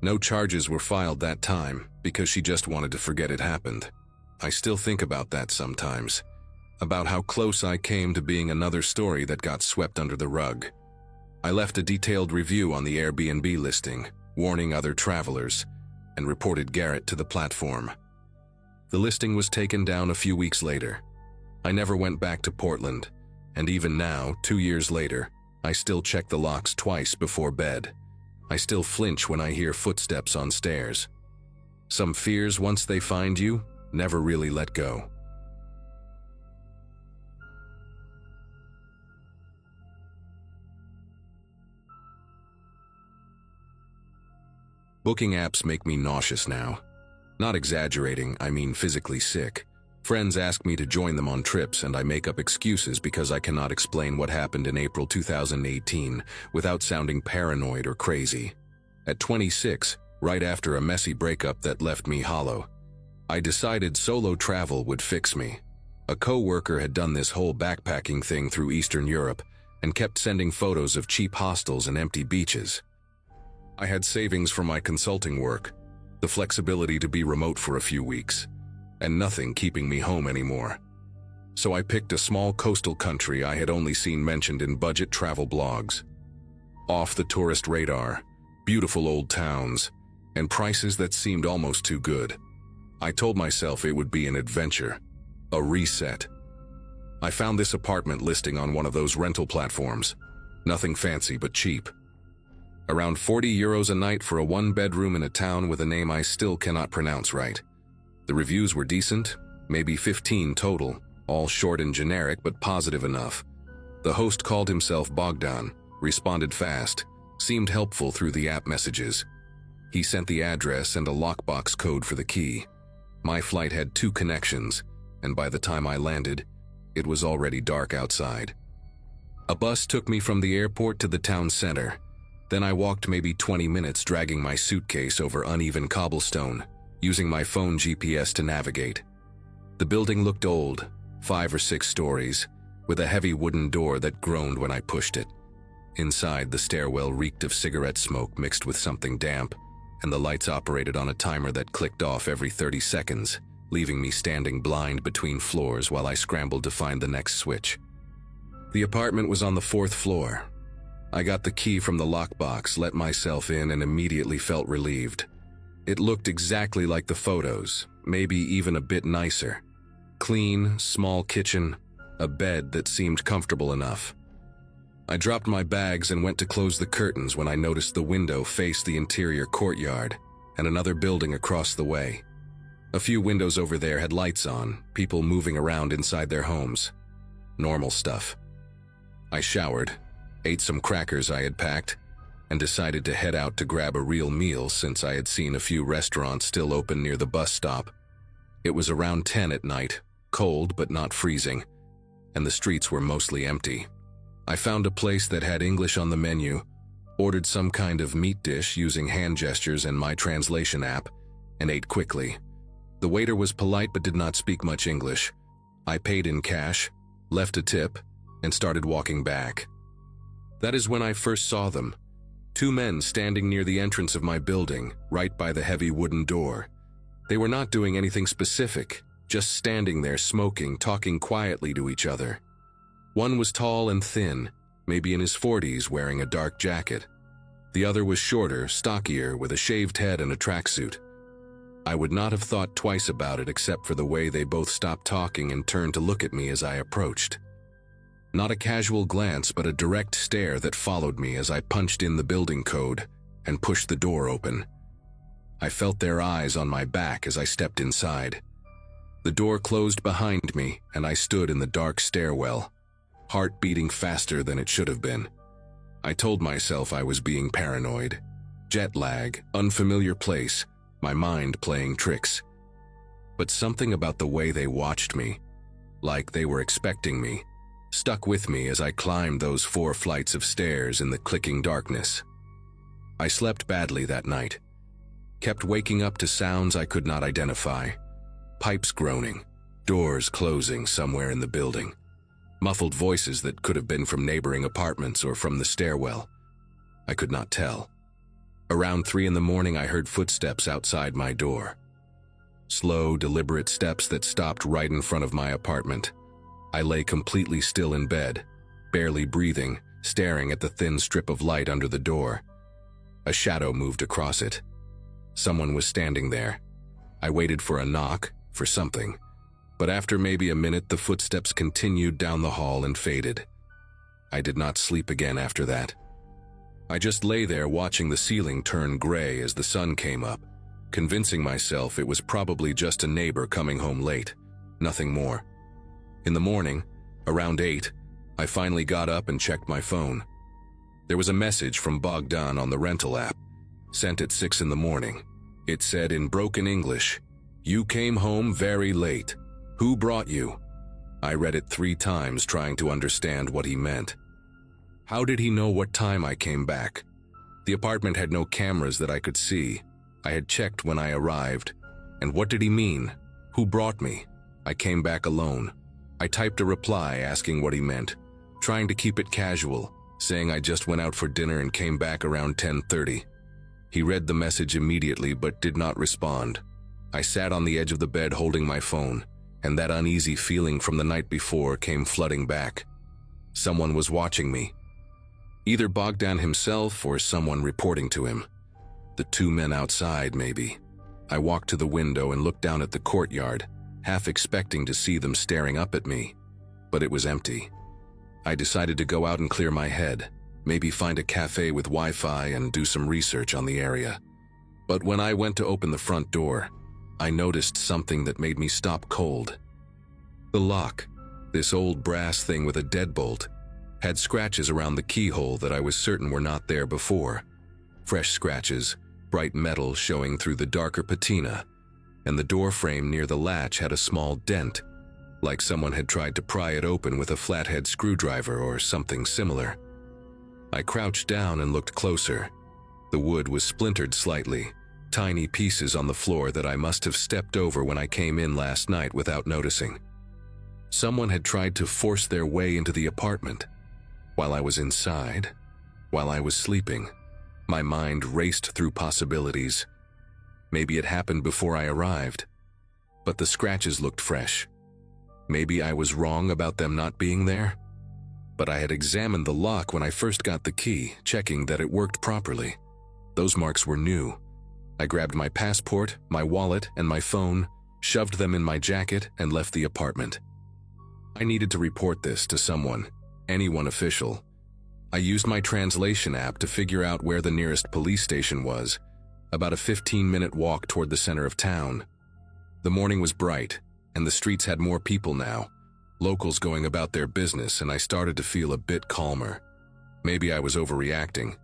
No charges were filed that time because she just wanted to forget it happened. I still think about that sometimes, about how close I came to being another story that got swept under the rug. I left a detailed review on the Airbnb listing, warning other travelers, and reported Garrett to the platform. The listing was taken down a few weeks later. I never went back to Portland, and even now, 2 years later, I still check the locks twice before bed. I still flinch when I hear footsteps on stairs. Some fears, once they find you, never really let go. Booking apps make me nauseous now. Not exaggerating, I mean physically sick. Friends ask me to join them on trips, and I make up excuses because I cannot explain what happened in April 2018 without sounding paranoid or crazy. At 26, right after a messy breakup that left me hollow, I decided solo travel would fix me. A co-worker had done this whole backpacking thing through Eastern Europe and kept sending photos of cheap hostels and empty beaches. I had savings from my consulting work, the flexibility to be remote for a few weeks, and nothing keeping me home anymore. So I picked a small coastal country I had only seen mentioned in budget travel blogs. Off the tourist radar, beautiful old towns, and prices that seemed almost too good. I told myself it would be an adventure, a reset. I found this apartment listing on one of those rental platforms. Nothing fancy but cheap. Around €40 a night for a one-bedroom in a town with a name I still cannot pronounce right. The reviews were decent, maybe 15 total, all short and generic but positive enough. The host called himself Bogdan, responded fast, seemed helpful through the app messages. He sent the address and a lockbox code for the key. My flight had 2 connections, and by the time I landed, it was already dark outside. A bus took me from the airport to the town center. Then I walked maybe 20 minutes dragging my suitcase over uneven cobblestone, using my phone GPS to navigate. The building looked old, 5 or 6 stories, with a heavy wooden door that groaned when I pushed it. Inside, the stairwell reeked of cigarette smoke mixed with something damp, and the lights operated on a timer that clicked off every 30 seconds, leaving me standing blind between floors while I scrambled to find the next switch. The apartment was on the 4th floor. I got the key from the lockbox, let myself in, and immediately felt relieved. It looked exactly like the photos, maybe even a bit nicer. Clean, small kitchen, a bed that seemed comfortable enough. I dropped my bags and went to close the curtains when I noticed the window faced the interior courtyard and another building across the way. A few windows over there had lights on, people moving around inside their homes. Normal stuff. I showered, ate some crackers I had packed, and decided to head out to grab a real meal since I had seen a few restaurants still open near the bus stop. It was around 10 at night, cold but not freezing, and the streets were mostly empty. I found a place that had English on the menu, ordered some kind of meat dish using hand gestures and my translation app, and ate quickly. The waiter was polite but did not speak much English. I paid in cash, left a tip, and started walking back. That is when I first saw them. 2 men standing near the entrance of my building, right by the heavy wooden door. They were not doing anything specific, just standing there smoking, talking quietly to each other. One was tall and thin, maybe in his 40s, wearing a dark jacket. The other was shorter, stockier, with a shaved head and a tracksuit. I would not have thought twice about it except for the way they both stopped talking and turned to look at me as I approached. Not a casual glance, but a direct stare that followed me as I punched in the building code and pushed the door open. I felt their eyes on my back as I stepped inside. The door closed behind me, and I stood in the dark stairwell, heart beating faster than it should have been. I told myself I was being paranoid. Jet lag, unfamiliar place, my mind playing tricks. But something about the way they watched me, like they were expecting me, stuck with me as I climbed those 4 flights of stairs in the clicking darkness. I slept badly that night, kept waking up to sounds I could not identify. Pipes groaning, doors closing somewhere in the building, muffled voices that could have been from neighboring apartments or from the stairwell. I could not tell. Around 3 in the morning, I heard footsteps outside my door. Slow, deliberate steps that stopped right in front of my apartment. I lay completely still in bed, barely breathing, staring at the thin strip of light under the door. A shadow moved across it. Someone was standing there. I waited for a knock, for something. But after maybe a minute, the footsteps continued down the hall and faded. I did not sleep again after that. I just lay there watching the ceiling turn gray as the sun came up, convincing myself it was probably just a neighbor coming home late, nothing more. In the morning, around 8, I finally got up and checked my phone. There was a message from Bogdan on the rental app, sent at 6 in the morning. It said in broken English, "You came home very late. Who brought you?" I read it 3 times trying to understand what he meant. How did he know what time I came back? The apartment had no cameras that I could see. I had checked when I arrived. And what did he mean? Who brought me? I came back alone. I typed a reply asking what he meant, trying to keep it casual, saying I just went out for dinner and came back around 10:30. He read the message immediately but did not respond. I sat on the edge of the bed holding my phone, and that uneasy feeling from the night before came flooding back. Someone was watching me. Either Bogdan himself or someone reporting to him. The 2 men outside, maybe. I walked to the window and looked down at the courtyard, half expecting to see them staring up at me, but it was empty. I decided to go out and clear my head, maybe find a cafe with Wi-Fi and do some research on the area. But when I went to open the front door, I noticed something that made me stop cold. The lock, this old brass thing with a deadbolt, had scratches around the keyhole that I was certain were not there before. Fresh scratches, bright metal showing through the darker patina, and the door frame near the latch had a small dent, like someone had tried to pry it open with a flathead screwdriver or something similar. I crouched down and looked closer. The wood was splintered slightly, tiny pieces on the floor that I must have stepped over when I came in last night without noticing. Someone had tried to force their way into the apartment. While I was inside, while I was sleeping, my mind raced through possibilities. Maybe it happened before I arrived, but the scratches looked fresh. Maybe I was wrong about them not being there, but I had examined the lock when I first got the key, checking that it worked properly. Those marks were new. I grabbed my passport, my wallet, and my phone, shoved them in my jacket, and left the apartment. I needed to report this to someone, anyone official. I used my translation app to figure out where the nearest police station was, about a 15-minute walk toward the center of town. The morning was bright, and the streets had more people now, locals going about their business, and I started to feel a bit calmer. Maybe I was overreacting.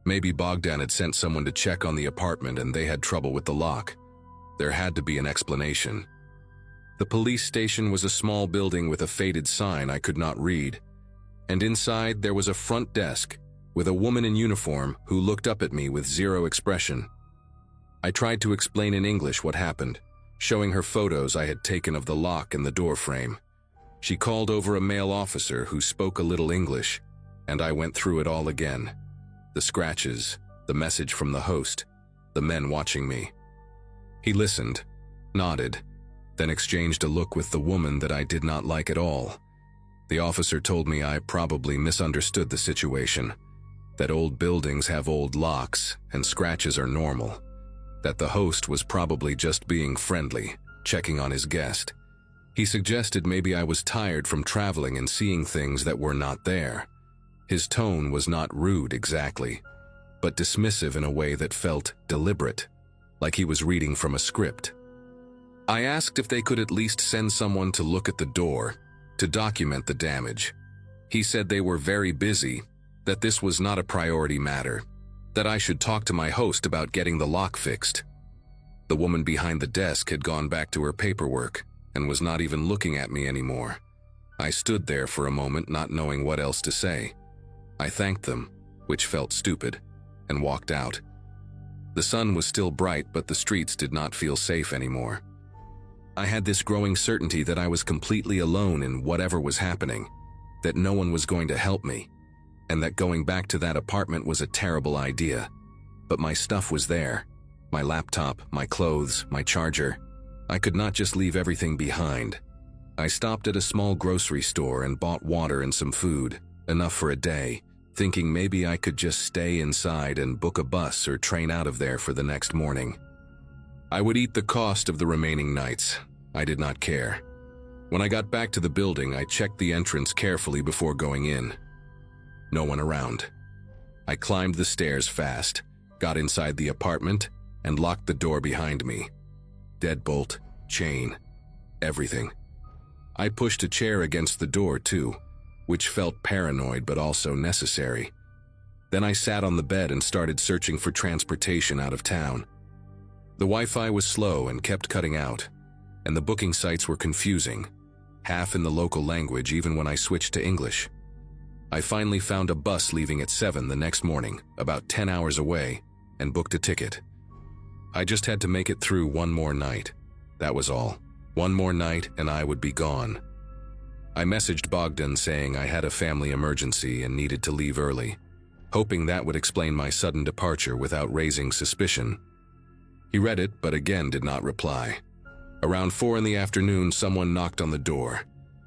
Maybe Bogdan had sent someone to check on the apartment and they had trouble with the lock. There had to be an explanation. The police station was a small building with a faded sign I could not read, and inside there was a front desk with a woman in uniform who looked up at me with zero expression. I tried to explain in English what happened, showing her photos I had taken of the lock and the door frame. She called over a male officer who spoke a little English, and I went through it all again. The scratches, the message from the host, the men watching me. He listened, nodded, then exchanged a look with the woman that I did not like at all. The officer told me I probably misunderstood the situation, that old buildings have old locks and scratches are normal, that the host was probably just being friendly, checking on his guest. He suggested maybe I was tired from traveling and seeing things that were not there. His tone was not rude exactly, but dismissive in a way that felt deliberate, like he was reading from a script. I asked if they could at least send someone to look at the door, to document the damage. He said they were very busy, that this was not a priority matter, that I should talk to my host about getting the lock fixed. The woman behind the desk had gone back to her paperwork and was not even looking at me anymore. I stood there for a moment not knowing what else to say. I thanked them, which felt stupid, and walked out. The sun was still bright, but the streets did not feel safe anymore. I had this growing certainty that I was completely alone in whatever was happening, that no one was going to help me, and that going back to that apartment was a terrible idea. But my stuff was there. My laptop, my clothes, my charger. I could not just leave everything behind. I stopped at a small grocery store and bought water and some food, enough for a day, thinking maybe I could just stay inside and book a bus or train out of there for the next morning. I would eat the cost of the remaining nights. I did not care. When I got back to the building, I checked the entrance carefully before going in. No one around. I climbed the stairs fast, got inside the apartment, and locked the door behind me. Deadbolt, chain, everything. I pushed a chair against the door too, which felt paranoid but also necessary. Then I sat on the bed and started searching for transportation out of town. The Wi-Fi was slow and kept cutting out, and the booking sites were confusing, half in the local language even when I switched to English. I finally found a bus leaving at 7 the next morning, about 10 hours away, and booked a ticket. I just had to make it through one more night. That was all. One more night and I would be gone. I messaged Bogdan saying I had a family emergency and needed to leave early, hoping that would explain my sudden departure without raising suspicion. He read it, but again did not reply. Around 4 in the afternoon, someone knocked on the door.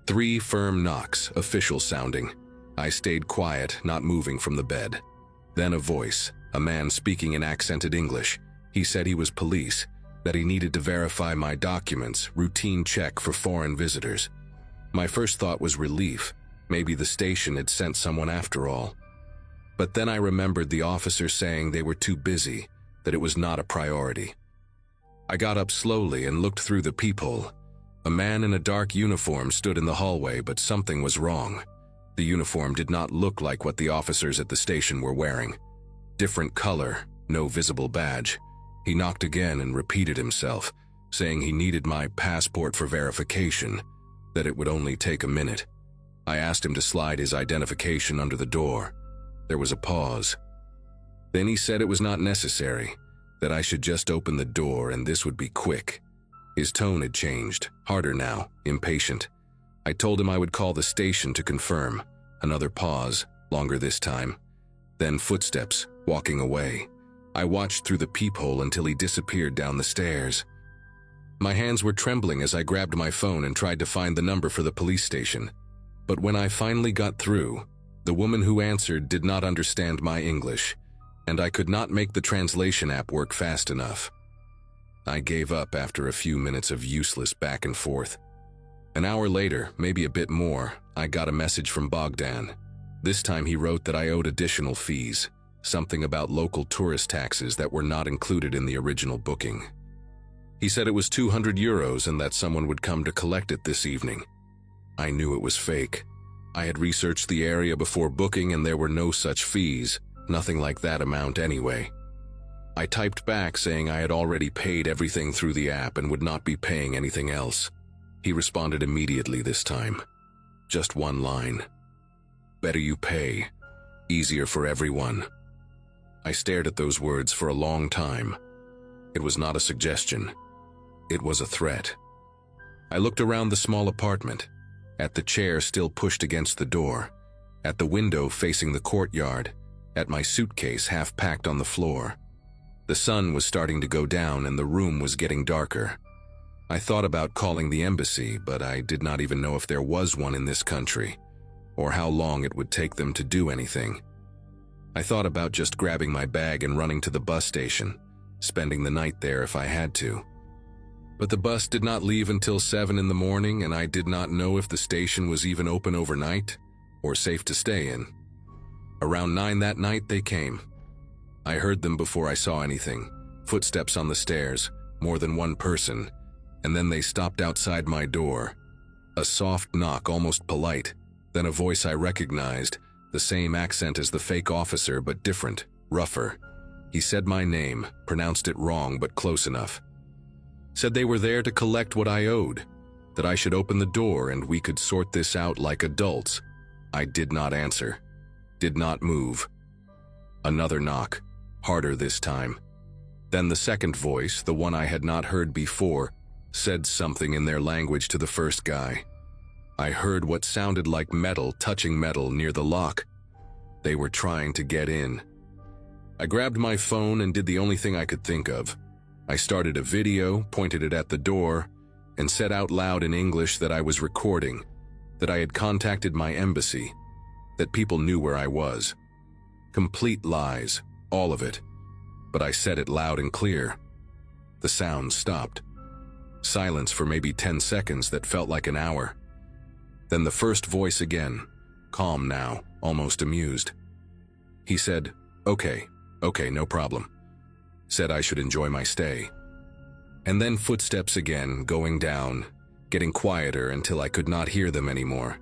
3 firm knocks, official sounding. I stayed quiet, not moving from the bed. Then a voice, a man speaking in accented English. He said he was police, that he needed to verify my documents, routine check for foreign visitors. My first thought was relief. Maybe the station had sent someone after all. But then I remembered the officer saying they were too busy, that it was not a priority. I got up slowly and looked through the peephole. A man in a dark uniform stood in the hallway, but something was wrong. The uniform did not look like what the officers at the station were wearing. Different color, no visible badge. He knocked again and repeated himself, saying he needed my passport for verification, that it would only take a minute. I asked him to slide his identification under the door. There was a pause. Then he said it was not necessary, that I should just open the door and this would be quick. His tone had changed, harder now, impatient. I told him I would call the station to confirm. Another pause, longer this time. Then footsteps, walking away. I watched through the peephole until he disappeared down the stairs. My hands were trembling as I grabbed my phone and tried to find the number for the police station. But when I finally got through, the woman who answered did not understand my English, and I could not make the translation app work fast enough. I gave up after a few minutes of useless back and forth. An hour later, maybe a bit more, I got a message from Bogdan. This time he wrote that I owed additional fees, something about local tourist taxes that were not included in the original booking. He said it was €200 and that someone would come to collect it this evening. I knew it was fake. I had researched the area before booking and there were no such fees, nothing like that amount anyway. I typed back saying I had already paid everything through the app and would not be paying anything else. He responded immediately this time. Just one line. Better you pay. Easier for everyone. I stared at those words for a long time. It was not a suggestion. It was a threat. I looked around the small apartment, at the chair still pushed against the door, at the window facing the courtyard, at my suitcase half packed on the floor. The sun was starting to go down and the room was getting darker. I thought about calling the embassy, but I did not even know if there was one in this country, or how long it would take them to do anything. I thought about just grabbing my bag and running to the bus station, spending the night there if I had to. But the bus did not leave until 7 in the morning, and I did not know if the station was even open overnight or safe to stay in. Around 9 that night they came. I heard them before I saw anything, footsteps on the stairs, more than one person, and then they stopped outside my door. A soft knock, almost polite, then a voice I recognized, the same accent as the fake officer but different, rougher. He said my name, pronounced it wrong but close enough. Said they were there to collect what I owed, that I should open the door and we could sort this out like adults. I did not answer, did not move. Another knock, harder this time. Then the second voice, the one I had not heard before, said something in their language to the first guy. I heard what sounded like metal touching metal near the lock. They were trying to get in. I grabbed my phone and did the only thing I could think of. I started a video, pointed it at the door, and said out loud in English that I was recording, that I had contacted my embassy, that people knew where I was. Complete lies, all of it. But I said it loud and clear. The sound stopped. Silence for maybe 10 seconds that felt like an hour. Then the first voice again, calm now, almost amused. He said, okay, no problem. Said I should enjoy my stay. And then footsteps again, going down, getting quieter until I could not hear them anymore.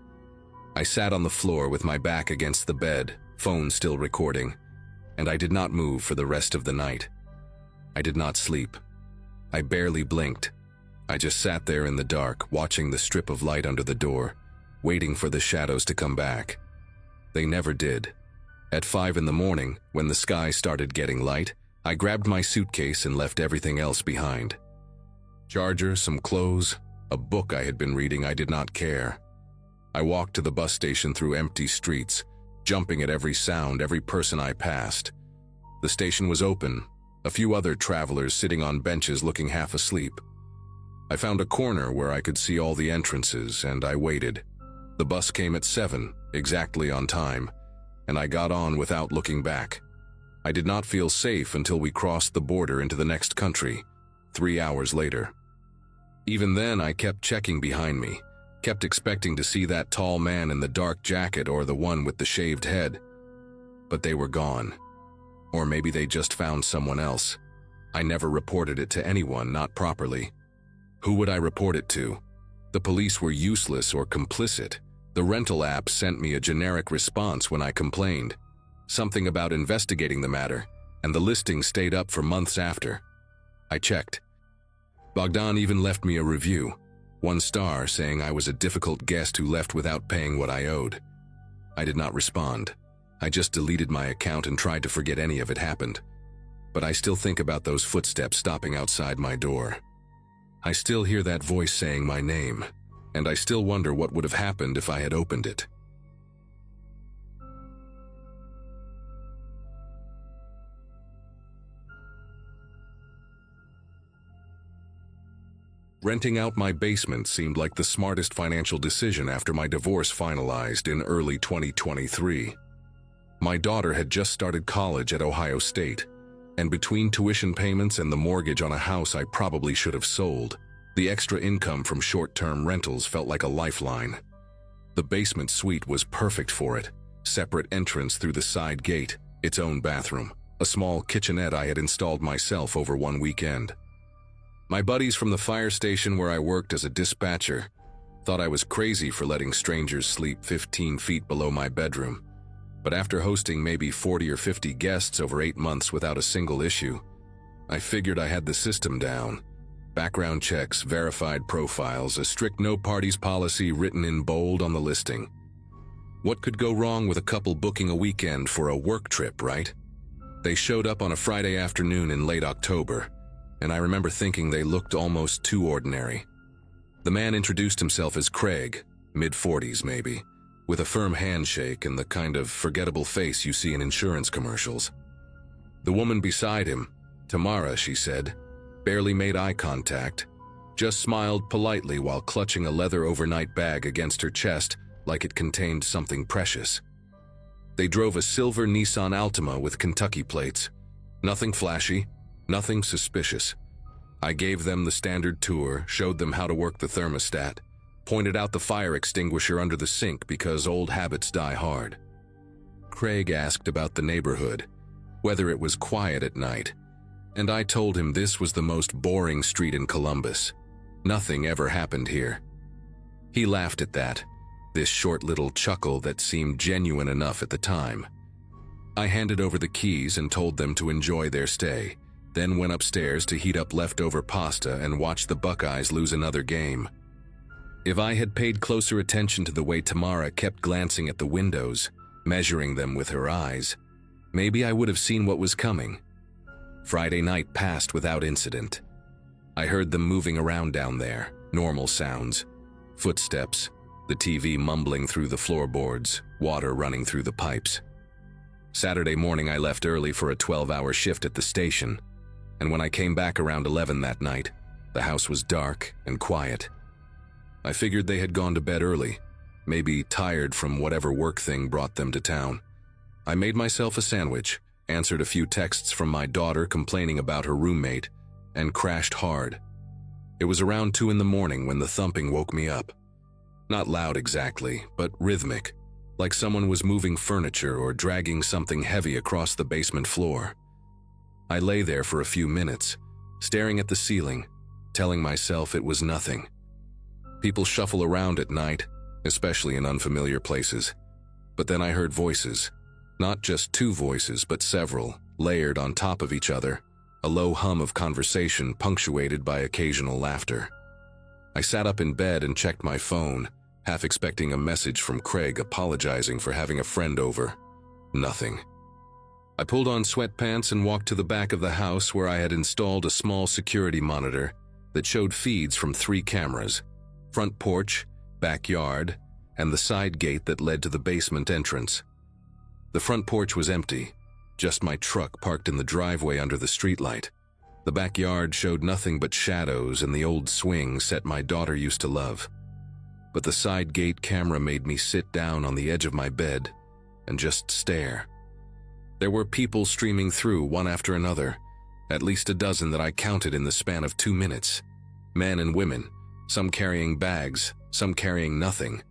I sat on the floor with my back against the bed, phone still recording, and I did not move for the rest of the night. I did not sleep. I barely blinked. I just sat there in the dark, watching the strip of light under the door, waiting for the shadows to come back. They never did. At 5 in the morning, when the sky started getting light, I grabbed my suitcase and left everything else behind. Charger, some clothes, a book I had been reading. I did not care. I walked to the bus station through empty streets, jumping at every sound, every person I passed. The station was open, a few other travelers sitting on benches looking half asleep. I found a corner where I could see all the entrances, and I waited. The bus came at 7, exactly on time, and I got on without looking back. I did not feel safe until we crossed the border into the next country, 3 hours later. Even then, I kept checking behind me, kept expecting to see that tall man in the dark jacket or the one with the shaved head. But they were gone. Or maybe they just found someone else. I never reported it to anyone, not properly. Who would I report it to? The police were useless or complicit. The rental app sent me a generic response when I complained. Something about investigating the matter, and the listing stayed up for months after. I checked. Bogdan even left me a review, 1 star, saying I was a difficult guest who left without paying what I owed. I did not respond. I just deleted my account and tried to forget any of it happened. But I still think about those footsteps stopping outside my door. I still hear that voice saying my name, and I still wonder what would have happened if I had opened it. Renting out my basement seemed like the smartest financial decision after my divorce finalized in early 2023. My daughter had just started college at Ohio State, and between tuition payments and the mortgage on a house I probably should have sold, the extra income from short-term rentals felt like a lifeline. The basement suite was perfect for it. Separate entrance through the side gate, its own bathroom, a small kitchenette I had installed myself over one weekend. My buddies from the fire station where I worked as a dispatcher thought I was crazy for letting strangers sleep 15 feet below my bedroom. But after hosting maybe 40 or 50 guests over 8 months without a single issue, I figured I had the system down. Background checks, verified profiles, a strict no parties policy written in bold on the listing. What could go wrong with a couple booking a weekend for a work trip, right? They showed up on a Friday afternoon in late October, and I remember thinking they looked almost too ordinary. The man introduced himself as Craig, mid-40s maybe, with a firm handshake and the kind of forgettable face you see in insurance commercials. The woman beside him, Tamara, she said, barely made eye contact, just smiled politely while clutching a leather overnight bag against her chest like it contained something precious. They drove a silver Nissan Altima with Kentucky plates. Nothing flashy, nothing suspicious. I gave them the standard tour, showed them how to work the thermostat, pointed out the fire extinguisher under the sink because old habits die hard. Craig asked about the neighborhood, whether it was quiet at night, and I told him this was the most boring street in Columbus. Nothing ever happened here. He laughed at that, this short little chuckle that seemed genuine enough at the time. I handed over the keys and told them to enjoy their stay, then went upstairs to heat up leftover pasta and watch the Buckeyes lose another game. If I had paid closer attention to the way Tamara kept glancing at the windows, measuring them with her eyes, maybe I would have seen what was coming. Friday night passed without incident. I heard them moving around down there, normal sounds, footsteps, the TV mumbling through the floorboards, water running through the pipes. Saturday morning I left early for a 12-hour shift at the station, and when I came back around 11 that night, the house was dark and quiet. I figured they had gone to bed early, maybe tired from whatever work thing brought them to town. I made myself a sandwich, answered a few texts from my daughter complaining about her roommate, and crashed hard. It was around 2 in the morning when the thumping woke me up. Not loud exactly, but rhythmic, like someone was moving furniture or dragging something heavy across the basement floor. I lay there for a few minutes, staring at the ceiling, telling myself it was nothing. People shuffle around at night, especially in unfamiliar places. But then I heard voices. Not just 2 voices, but several, layered on top of each other, a low hum of conversation punctuated by occasional laughter. I sat up in bed and checked my phone, half expecting a message from Craig apologizing for having a friend over. Nothing. I pulled on sweatpants and walked to the back of the house where I had installed a small security monitor that showed feeds from 3 cameras: front porch, backyard, and the side gate that led to the basement entrance. The front porch was empty, just my truck parked in the driveway under the streetlight. The backyard showed nothing but shadows and the old swing set my daughter used to love. But the side gate camera made me sit down on the edge of my bed and just stare. There were people streaming through one after another, at least a dozen that I counted in the span of 2 minutes. Men and women, some carrying bags, some carrying nothing,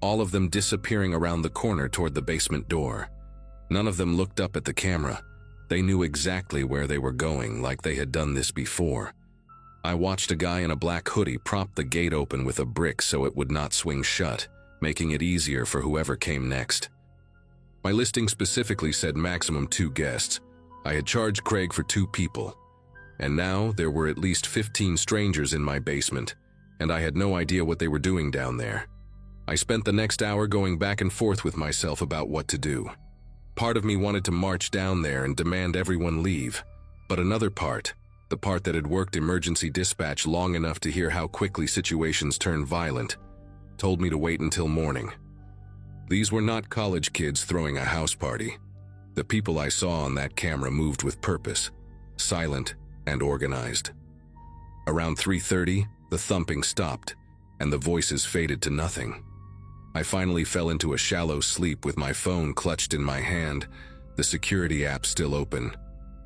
all of them disappearing around the corner toward the basement door. None of them looked up at the camera. They knew exactly where they were going, like they had done this before. I watched a guy in a black hoodie prop the gate open with a brick so it would not swing shut, making it easier for whoever came next. My listing specifically said maximum 2 guests. I had charged Craig for 2 people. And now there were at least 15 strangers in my basement, and I had no idea what they were doing down there. I spent the next hour going back and forth with myself about what to do. Part of me wanted to march down there and demand everyone leave, but another part, the part that had worked emergency dispatch long enough to hear how quickly situations turn violent, told me to wait until morning. These were not college kids throwing a house party. The people I saw on that camera moved with purpose, silent and organized. Around 3:30, the thumping stopped, and the voices faded to nothing. I finally fell into a shallow sleep with my phone clutched in my hand, the security app still open.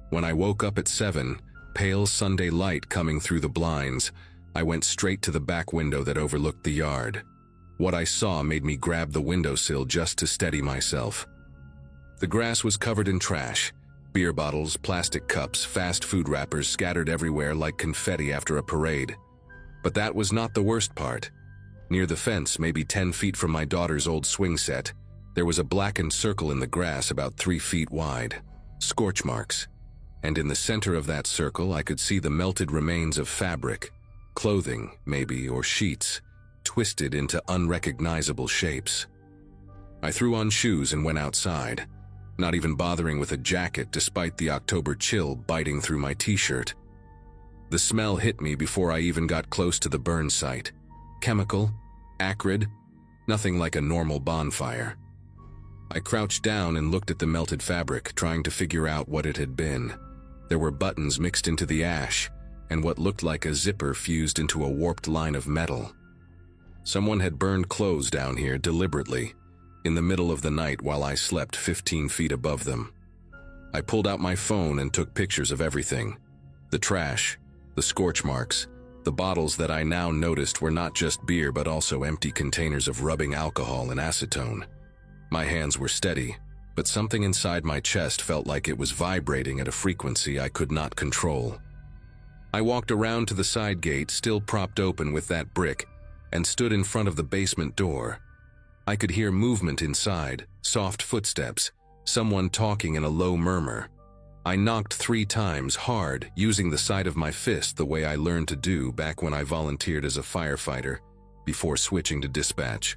When I woke up at 7, pale Sunday light coming through the blinds, I went straight to the back window that overlooked the yard. What I saw made me grab the windowsill just to steady myself. The grass was covered in trash. Beer bottles, plastic cups, fast food wrappers scattered everywhere like confetti after a parade. But that was not the worst part. Near the fence, maybe 10 feet from my daughter's old swing set, there was a blackened circle in the grass about 3 feet wide. Scorch marks. And in the center of that circle, I could see the melted remains of fabric, clothing, maybe, or sheets, twisted into unrecognizable shapes. I threw on shoes and went outside, not even bothering with a jacket despite the October chill biting through my t-shirt. The smell hit me before I even got close to the burn site. Chemical, acrid, nothing like a normal bonfire. I crouched down and looked at the melted fabric, trying to figure out what it had been. There were buttons mixed into the ash, and what looked like a zipper fused into a warped line of metal. Someone had burned clothes down here deliberately, in the middle of the night while I slept 15 feet above them. I pulled out my phone and took pictures of everything. The trash, the scorch marks, the bottles that I now noticed were not just beer but also empty containers of rubbing alcohol and acetone. My hands were steady, but something inside my chest felt like it was vibrating at a frequency I could not control. I walked around to the side gate, still propped open with that brick, and stood in front of the basement door. I could hear movement inside, soft footsteps, someone talking in a low murmur. I knocked 3 times hard, using the side of my fist the way I learned to do back when I volunteered as a firefighter, before switching to dispatch.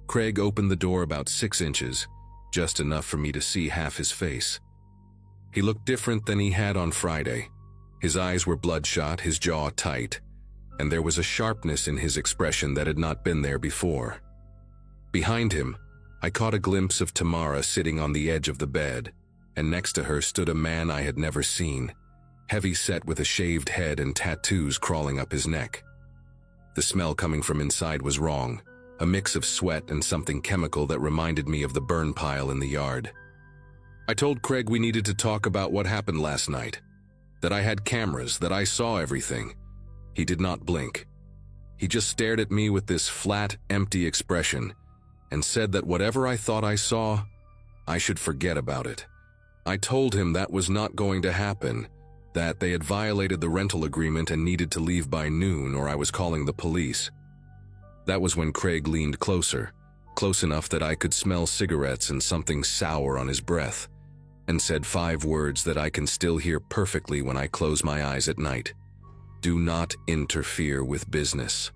Craig opened the door about 6 inches, just enough for me to see half his face. He looked different than he had on Friday. His eyes were bloodshot, his jaw tight, and there was a sharpness in his expression that had not been there before. Behind him, I caught a glimpse of Tamara sitting on the edge of the bed, and next to her stood a man I had never seen, heavy-set with a shaved head and tattoos crawling up his neck. The smell coming from inside was wrong, a mix of sweat and something chemical that reminded me of the burn pile in the yard. I told Craig we needed to talk about what happened last night, that I had cameras, that I saw everything, He did not blink. He just stared at me with this flat, empty expression and said that whatever I thought I saw, I should forget about it. I told him that was not going to happen, that they had violated the rental agreement and needed to leave by noon or I was calling the police. That was when Craig leaned closer, close enough that I could smell cigarettes and something sour on his breath, and said 5 words that I can still hear perfectly when I close my eyes at night. Do not interfere with business.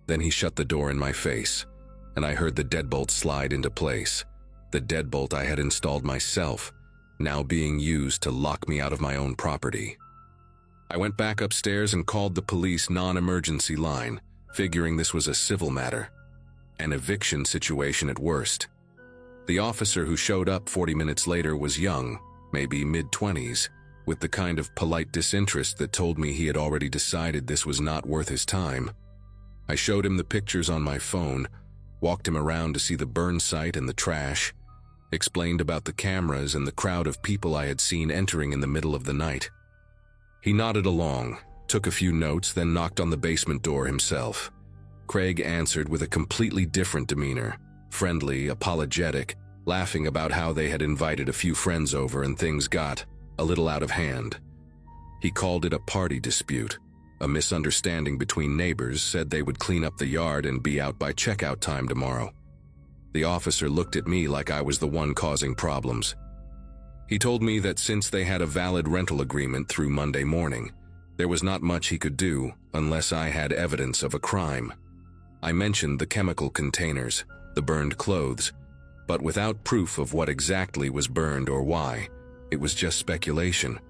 Then he shut the door in my face, and I heard the deadbolt slide into place. The deadbolt I had installed myself, now being used to lock me out of my own property. I went back upstairs and called the police non-emergency line, figuring this was a civil matter, an eviction situation at worst. The officer who showed up 40 minutes later was young, maybe mid-20s, with the kind of polite disinterest that told me he had already decided this was not worth his time. I showed him the pictures on my phone, walked him around to see the burn site and the trash, explained about the cameras and the crowd of people I had seen entering in the middle of the night. He nodded along, took a few notes, then knocked on the basement door himself. Craig answered with a completely different demeanor, friendly, apologetic, laughing about how they had invited a few friends over and things got a little out of hand. He called it a party dispute, a misunderstanding between neighbors, said they would clean up the yard and be out by checkout time tomorrow. The officer looked at me like I was the one causing problems. He told me that since they had a valid rental agreement through Monday morning, there was not much he could do unless I had evidence of a crime. I mentioned the chemical containers, the burned clothes, but without proof of what exactly was burned or why. It was just speculation.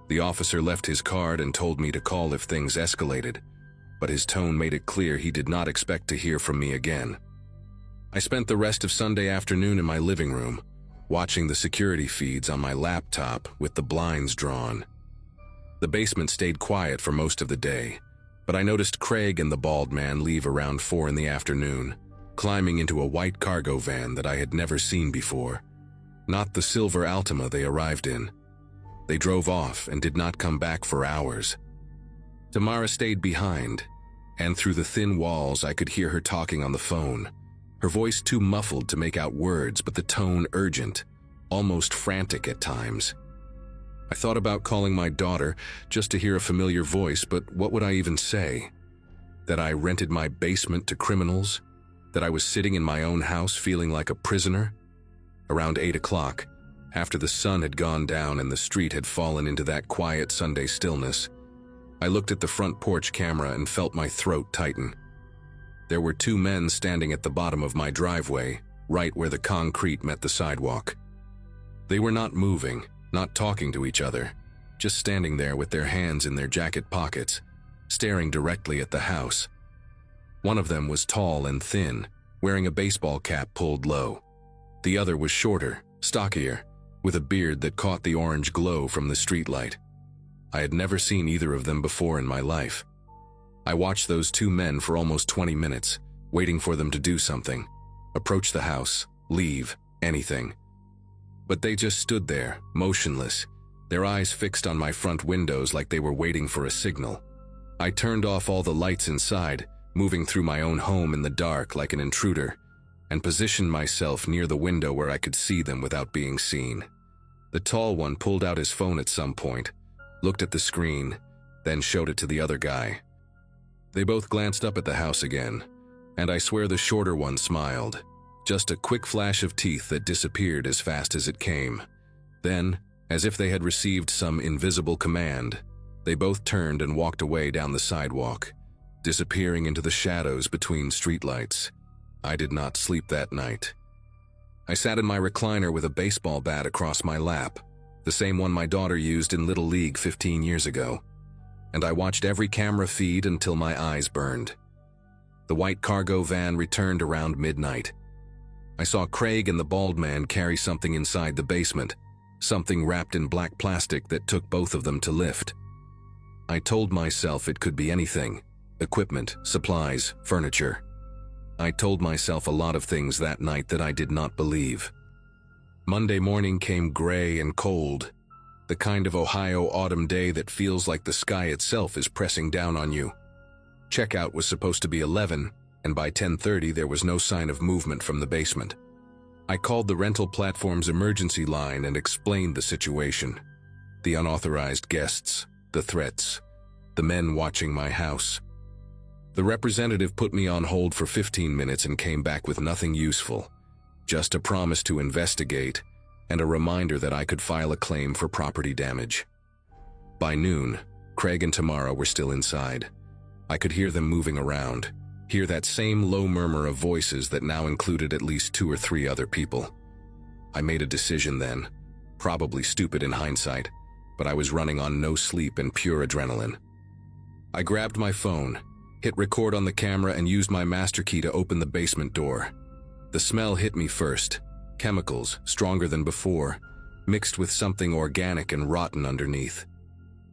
The officer left his card and told me to call if things escalated, but his tone made it clear he did not expect to hear from me again. I spent the rest of Sunday afternoon in my living room, watching the security feeds on my laptop with the blinds drawn. The basement stayed quiet for most of the day, but I noticed Craig and the bald man leave around 4 in the afternoon, climbing into a white cargo van that I had never seen before. Not the silver Altima they arrived in. They drove off and did not come back for hours. Tamara stayed behind, and through the thin walls I could hear her talking on the phone, her voice too muffled to make out words, but the tone urgent, almost frantic at times. I thought about calling my daughter just to hear a familiar voice, but what would I even say? That I rented my basement to criminals? That I was sitting in my own house feeling like a prisoner? Around 8 o'clock, after the sun had gone down and the street had fallen into that quiet Sunday stillness, I looked at the front porch camera and felt my throat tighten. There were 2 men standing at the bottom of my driveway, right where the concrete met the sidewalk. They were not moving, not talking to each other, just standing there with their hands in their jacket pockets, staring directly at the house. One of them was tall and thin, wearing a baseball cap pulled low. The other was shorter, stockier, with a beard that caught the orange glow from the streetlight. I had never seen either of them before in my life. I watched those 2 men for almost 20 minutes, waiting for them to do something, approach the house, leave, anything. But they just stood there, motionless, their eyes fixed on my front windows like they were waiting for a signal. I turned off all the lights inside, moving through my own home in the dark like an intruder, and positioned myself near the window where I could see them without being seen. The tall one pulled out his phone at some point, looked at the screen, then showed it to the other guy. They both glanced up at the house again, and I swear the shorter one smiled. Just a quick flash of teeth that disappeared as fast as it came. Then, as if they had received some invisible command, they both turned and walked away down the sidewalk, disappearing into the shadows between streetlights. I did not sleep that night. I sat in my recliner with a baseball bat across my lap, the same one my daughter used in Little League 15 years ago, and I watched every camera feed until my eyes burned. The white cargo van returned around midnight. I saw Craig and the bald man carry something inside the basement, something wrapped in black plastic that took both of them to lift. I told myself it could be anything: equipment, supplies, furniture. I told myself a lot of things that night that I did not believe. Monday morning came gray and cold, the kind of Ohio autumn day that feels like the sky itself is pressing down on you. Checkout was supposed to be 11, and by 10:30 there was no sign of movement from the basement. I called the rental platform's emergency line and explained the situation. The unauthorized guests, the threats, the men watching my house. The representative put me on hold for 15 minutes and came back with nothing useful, just a promise to investigate and a reminder that I could file a claim for property damage. By noon, Craig and Tamara were still inside. I could hear them moving around, hear that same low murmur of voices that now included at least 2 or 3 other people. I made a decision then, probably stupid in hindsight, but I was running on no sleep and pure adrenaline. I grabbed my phone, hit record on the camera, and used my master key to open the basement door. The smell hit me first, chemicals, stronger than before, mixed with something organic and rotten underneath.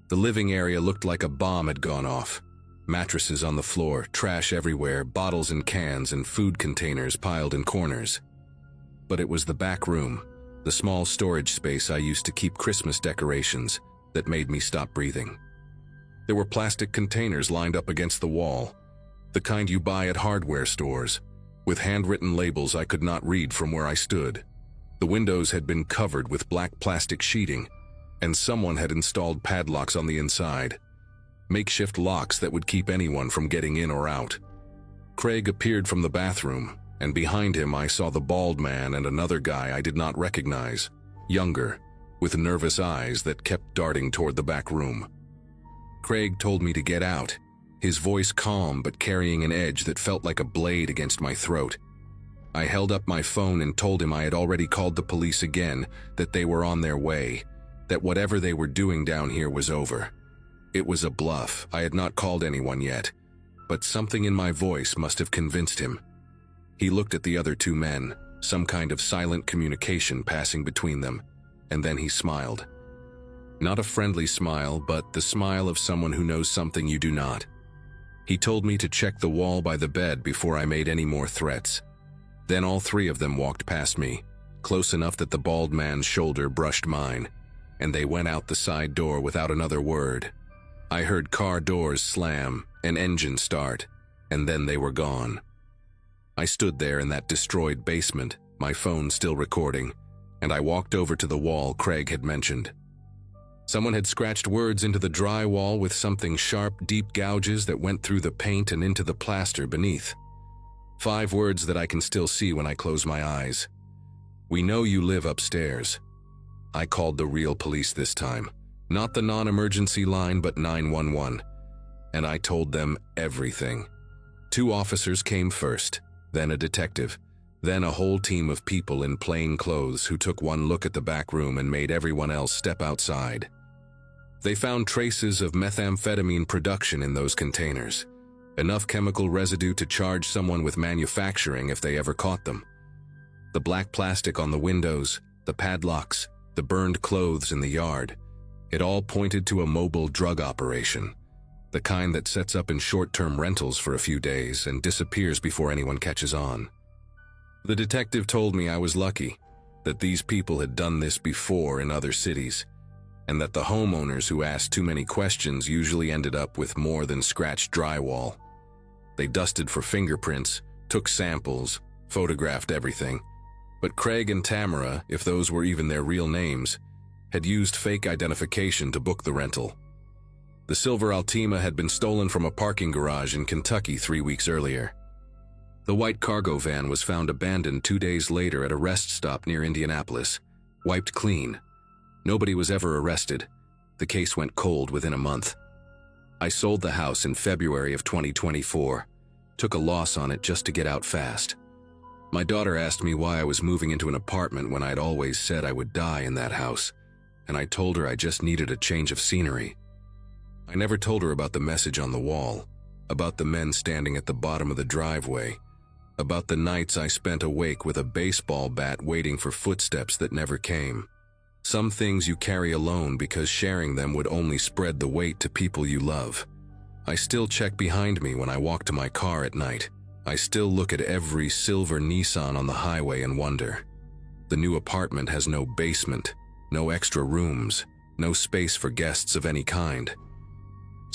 The living area looked like a bomb had gone off. Mattresses on the floor, trash everywhere, bottles and cans and food containers piled in corners. But it was the back room, the small storage space I used to keep Christmas decorations, that made me stop breathing. There were plastic containers lined up against the wall, the kind you buy at hardware stores, with handwritten labels I could not read from where I stood. The windows had been covered with black plastic sheeting, and someone had installed padlocks on the inside, makeshift locks that would keep anyone from getting in or out. Craig appeared from the bathroom, and behind him I saw the bald man and another guy I did not recognize, younger, with nervous eyes that kept darting toward the back room. Craig told me to get out, his voice calm but carrying an edge that felt like a blade against my throat. I held up my phone and told him I had already called the police again, that they were on their way, that whatever they were doing down here was over. It was a bluff, I had not called anyone yet, but something in my voice must have convinced him. He looked at the other 2 men, some kind of silent communication passing between them, and then he smiled. Not a friendly smile, but the smile of someone who knows something you do not. He told me to check the wall by the bed before I made any more threats. Then all 3 of them walked past me, close enough that the bald man's shoulder brushed mine, and they went out the side door without another word. I heard car doors slam, an engine start, and then they were gone. I stood there in that destroyed basement, my phone still recording, and I walked over to the wall Craig had mentioned. Someone had scratched words into the drywall with something sharp, deep gouges that went through the paint and into the plaster beneath. 5 words that I can still see when I close my eyes. "We know you live upstairs." I called the real police this time, not the non-emergency line but 911, and I told them everything. 2 officers came first, then a detective, then a whole team of people in plain clothes who took one look at the back room and made everyone else step outside. They found traces of methamphetamine production in those containers, enough chemical residue to charge someone with manufacturing if they ever caught them. The black plastic on the windows, the padlocks, the burned clothes in the yard, it all pointed to a mobile drug operation, the kind that sets up in short-term rentals for a few days and disappears before anyone catches on. The detective told me I was lucky, that these people had done this before in other cities, and that the homeowners who asked too many questions usually ended up with more than scratched drywall. They dusted for fingerprints, took samples, photographed everything, but Craig and Tamara, if those were even their real names, had used fake identification to book the rental. The silver Altima had been stolen from a parking garage in Kentucky 3 weeks earlier. The white cargo van was found abandoned 2 days later at a rest stop near Indianapolis, wiped clean. Nobody was ever arrested. The case went cold within a month. I sold the house in February of 2024, took a loss on it just to get out fast. My daughter asked me why I was moving into an apartment when I'd always said I would die in that house, and I told her I just needed a change of scenery. I never told her about the message on the wall, about the men standing at the bottom of the driveway, about the nights I spent awake with a baseball bat waiting for footsteps that never came. Some things you carry alone because sharing them would only spread the weight to people you love. I still check behind me when I walk to my car at night. I still look at every silver Nissan on the highway and wonder. The new apartment has no basement, no extra rooms, no space for guests of any kind.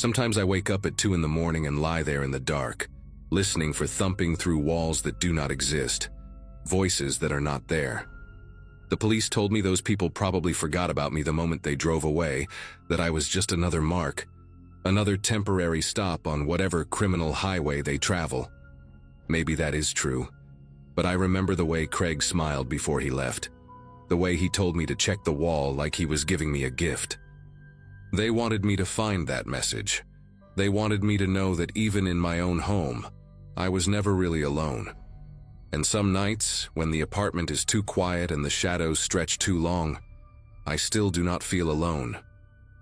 Sometimes I wake up at 2 in the morning and lie there in the dark, listening for thumping through walls that do not exist, voices that are not there. The police told me those people probably forgot about me the moment they drove away, that I was just another mark, another temporary stop on whatever criminal highway they travel. Maybe that is true, but I remember the way Craig smiled before he left, the way he told me to check the wall like he was giving me a gift. They wanted me to find that message. They wanted me to know that even in my own home, I was never really alone. And some nights, when the apartment is too quiet and the shadows stretch too long, I still do not feel alone.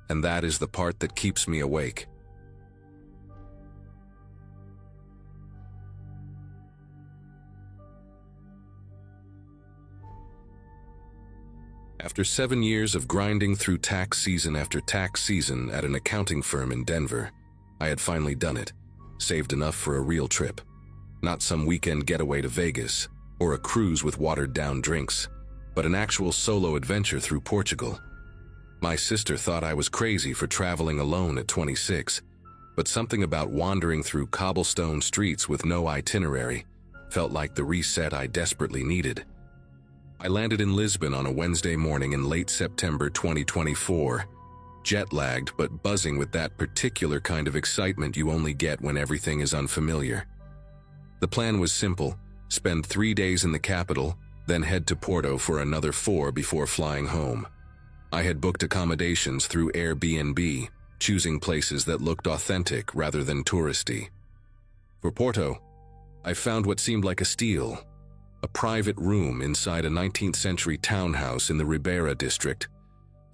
And that is the part that keeps me awake. After 7 years of grinding through tax season after tax season at an accounting firm in Denver, I had finally done it, saved enough for a real trip. Not some weekend getaway to Vegas, or a cruise with watered-down drinks, but an actual solo adventure through Portugal. My sister thought I was crazy for traveling alone at 26, but something about wandering through cobblestone streets with no itinerary felt like the reset I desperately needed. I landed in Lisbon on a Wednesday morning in late September 2024, jet-lagged but buzzing with that particular kind of excitement you only get when everything is unfamiliar. The plan was simple: spend 3 days in the capital, then head to Porto for another 4 before flying home. I had booked accommodations through Airbnb, choosing places that looked authentic rather than touristy. For Porto, I found what seemed like a steal: a private room inside a 19th century townhouse in the Ribeira district,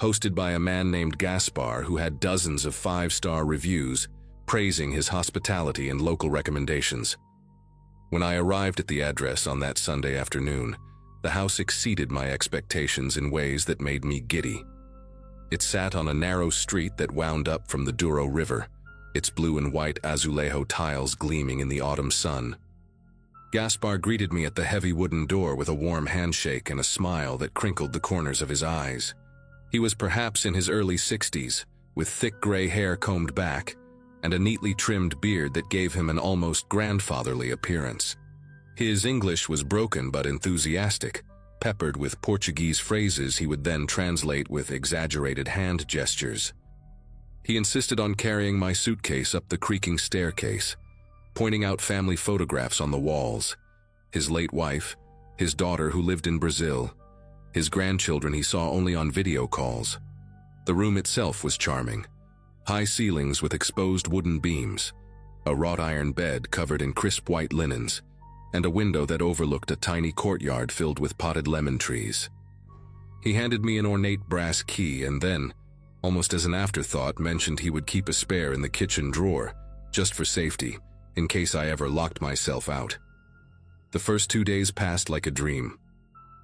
hosted by a man named Gaspar who had dozens of 5-star reviews praising his hospitality and local recommendations. When I arrived at the address on that Sunday afternoon, the house exceeded my expectations in ways that made me giddy. It sat on a narrow street that wound up from the Douro River, its blue and white azulejo tiles gleaming in the autumn sun. Gaspar greeted me at the heavy wooden door with a warm handshake and a smile that crinkled the corners of his eyes. He was perhaps in his early 60s, with thick gray hair combed back, and a neatly trimmed beard that gave him an almost grandfatherly appearance. His English was broken but enthusiastic, peppered with Portuguese phrases he would then translate with exaggerated hand gestures. He insisted on carrying my suitcase up the creaking staircase, pointing out family photographs on the walls: his late wife, his daughter who lived in Brazil, his grandchildren he saw only on video calls. The room itself was charming: high ceilings with exposed wooden beams, a wrought iron bed covered in crisp white linens, and a window that overlooked a tiny courtyard filled with potted lemon trees. He handed me an ornate brass key and then, almost as an afterthought, mentioned he would keep a spare in the kitchen drawer, just for safety, in case I ever locked myself out. The first 2 days passed like a dream.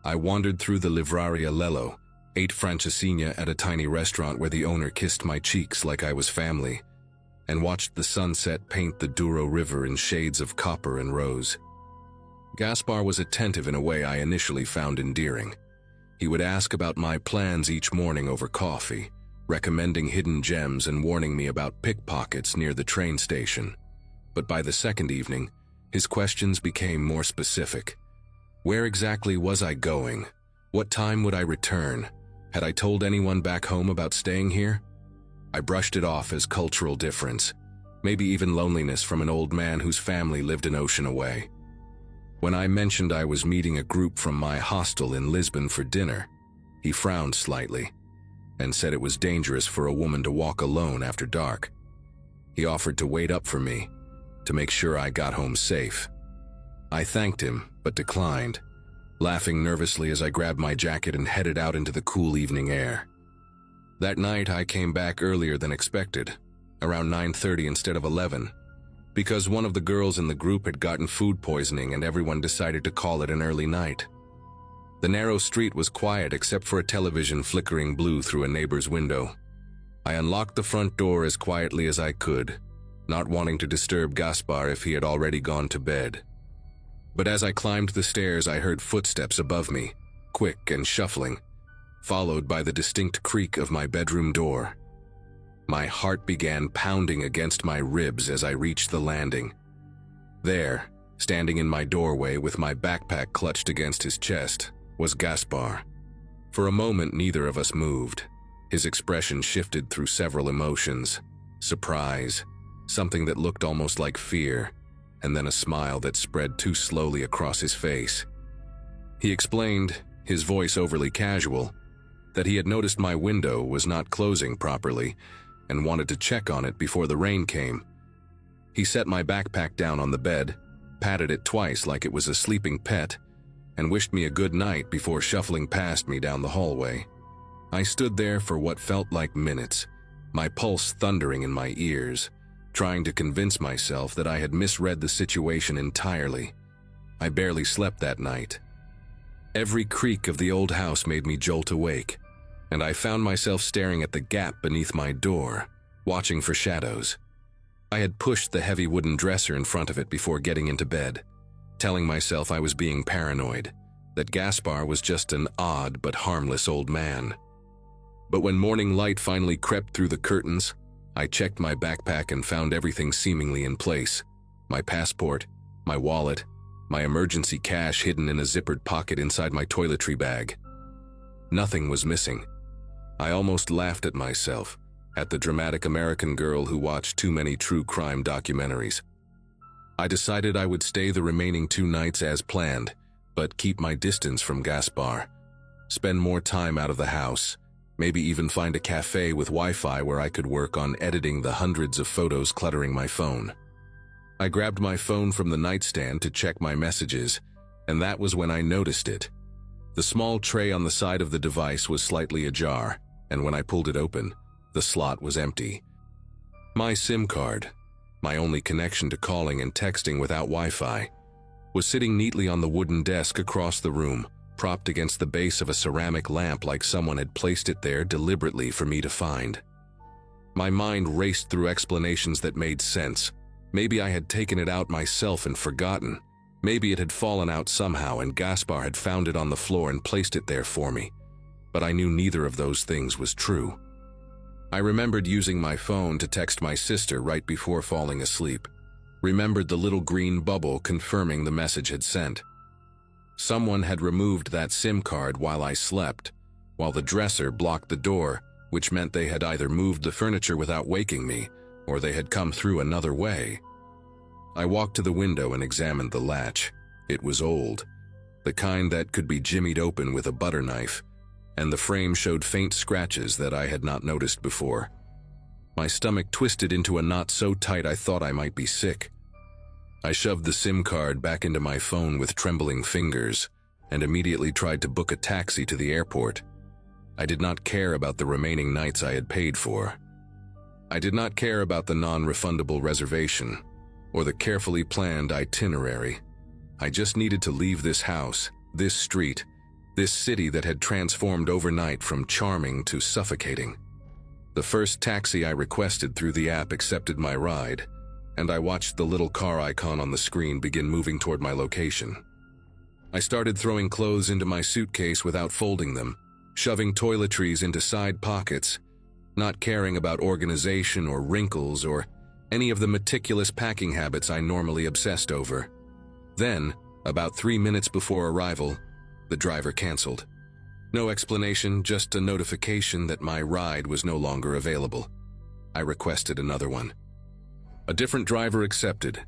I wandered through the Livraria Lello, ate francesinha at a tiny restaurant where the owner kissed my cheeks like I was family, and watched the sunset paint the Douro River in shades of copper and rose. Gaspar was attentive in a way I initially found endearing. He would ask about my plans each morning over coffee, recommending hidden gems and warning me about pickpockets near the train station. But by the second evening, his questions became more specific. Where exactly was I going? What time would I return? Had I told anyone back home about staying here? I brushed it off as cultural difference, maybe even loneliness from an old man whose family lived an ocean away. When I mentioned I was meeting a group from my hostel in Lisbon for dinner, he frowned slightly and said it was dangerous for a woman to walk alone after dark. He offered to wait up for me, to make sure I got home safe. I thanked him, but declined, laughing nervously as I grabbed my jacket and headed out into the cool evening air. That night I came back earlier than expected, around 9:30 instead of 11, because one of the girls in the group had gotten food poisoning and everyone decided to call it an early night. The narrow street was quiet except for a television flickering blue through a neighbor's window. I unlocked the front door as quietly as I could, not wanting to disturb Gaspar if he had already gone to bed. But as I climbed the stairs, I heard footsteps above me, quick and shuffling, followed by the distinct creak of my bedroom door. My heart began pounding against my ribs as I reached the landing. There, standing in my doorway with my backpack clutched against his chest, was Gaspar. For a moment, neither of us moved. His expression shifted through several emotions: surprise, something that looked almost like fear, and then a smile that spread too slowly across his face. He explained, his voice overly casual, that he had noticed my window was not closing properly and wanted to check on it before the rain came. He set my backpack down on the bed, patted it twice like it was a sleeping pet, and wished me a good night before shuffling past me down the hallway. I stood there for what felt like minutes, my pulse thundering in my ears, trying to convince myself that I had misread the situation entirely. I barely slept that night. Every creak of the old house made me jolt awake, and I found myself staring at the gap beneath my door, watching for shadows. I had pushed the heavy wooden dresser in front of it before getting into bed, telling myself I was being paranoid, that Gaspar was just an odd but harmless old man. But when morning light finally crept through the curtains, I checked my backpack and found everything seemingly in place: my passport, my wallet, my emergency cash hidden in a zippered pocket inside my toiletry bag. Nothing was missing. I almost laughed at myself, at the dramatic American girl who watched too many true crime documentaries. I decided I would stay the remaining 2 nights as planned, but keep my distance from Gaspar, spend more time out of the house, maybe even find a cafe with Wi-Fi where I could work on editing the hundreds of photos cluttering my phone. I grabbed my phone from the nightstand to check my messages, and that was when I noticed it. The small tray on the side of the device was slightly ajar, and when I pulled it open, the slot was empty. My SIM card, my only connection to calling and texting without Wi-Fi, was sitting neatly on the wooden desk across the room, propped against the base of a ceramic lamp like someone had placed it there deliberately for me to find. My mind raced through explanations that made sense. Maybe I had taken it out myself and forgotten. Maybe it had fallen out somehow and Gaspar had found it on the floor and placed it there for me. But I knew neither of those things was true. I remembered using my phone to text my sister right before falling asleep. Remembered the little green bubble confirming the message had sent. Someone had removed that SIM card while I slept, while the dresser blocked the door, which meant they had either moved the furniture without waking me, or they had come through another way. I walked to the window and examined the latch. It was old, the kind that could be jimmied open with a butter knife, and the frame showed faint scratches that I had not noticed before. My stomach twisted into a knot so tight I thought I might be sick. I shoved the SIM card back into my phone with trembling fingers and immediately tried to book a taxi to the airport. I did not care about the remaining nights I had paid for. I did not care about the non-refundable reservation or the carefully planned itinerary. I just needed to leave this house, this street, this city that had transformed overnight from charming to suffocating. The first taxi I requested through the app accepted my ride, and I watched the little car icon on the screen begin moving toward my location. I started throwing clothes into my suitcase without folding them, shoving toiletries into side pockets, not caring about organization or wrinkles or any of the meticulous packing habits I normally obsessed over. Then, about 3 minutes before arrival, the driver canceled. No explanation, just a notification that my ride was no longer available. I requested another one. A different driver accepted,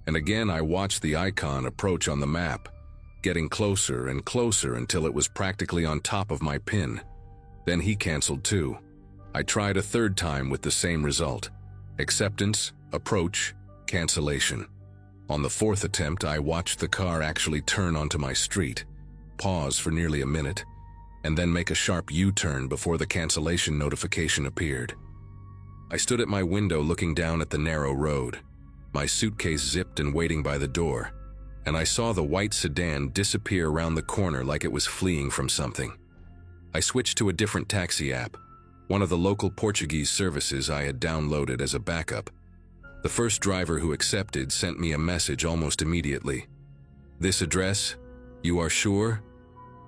and again I watched the icon approach on the map, getting closer and closer until it was practically on top of my pin. Then he canceled too. I tried a third time with the same result. Acceptance, approach, cancellation. On the fourth attempt, I watched the car actually turn onto my street, pause for nearly a minute, and then make a sharp U-turn before the cancellation notification appeared. I stood at my window looking down at the narrow road, my suitcase zipped and waiting by the door, and I saw the white sedan disappear around the corner like it was fleeing from something. I switched to a different taxi app, one of the local Portuguese services I had downloaded as a backup. The first driver who accepted sent me a message almost immediately. "This address? You are sure?"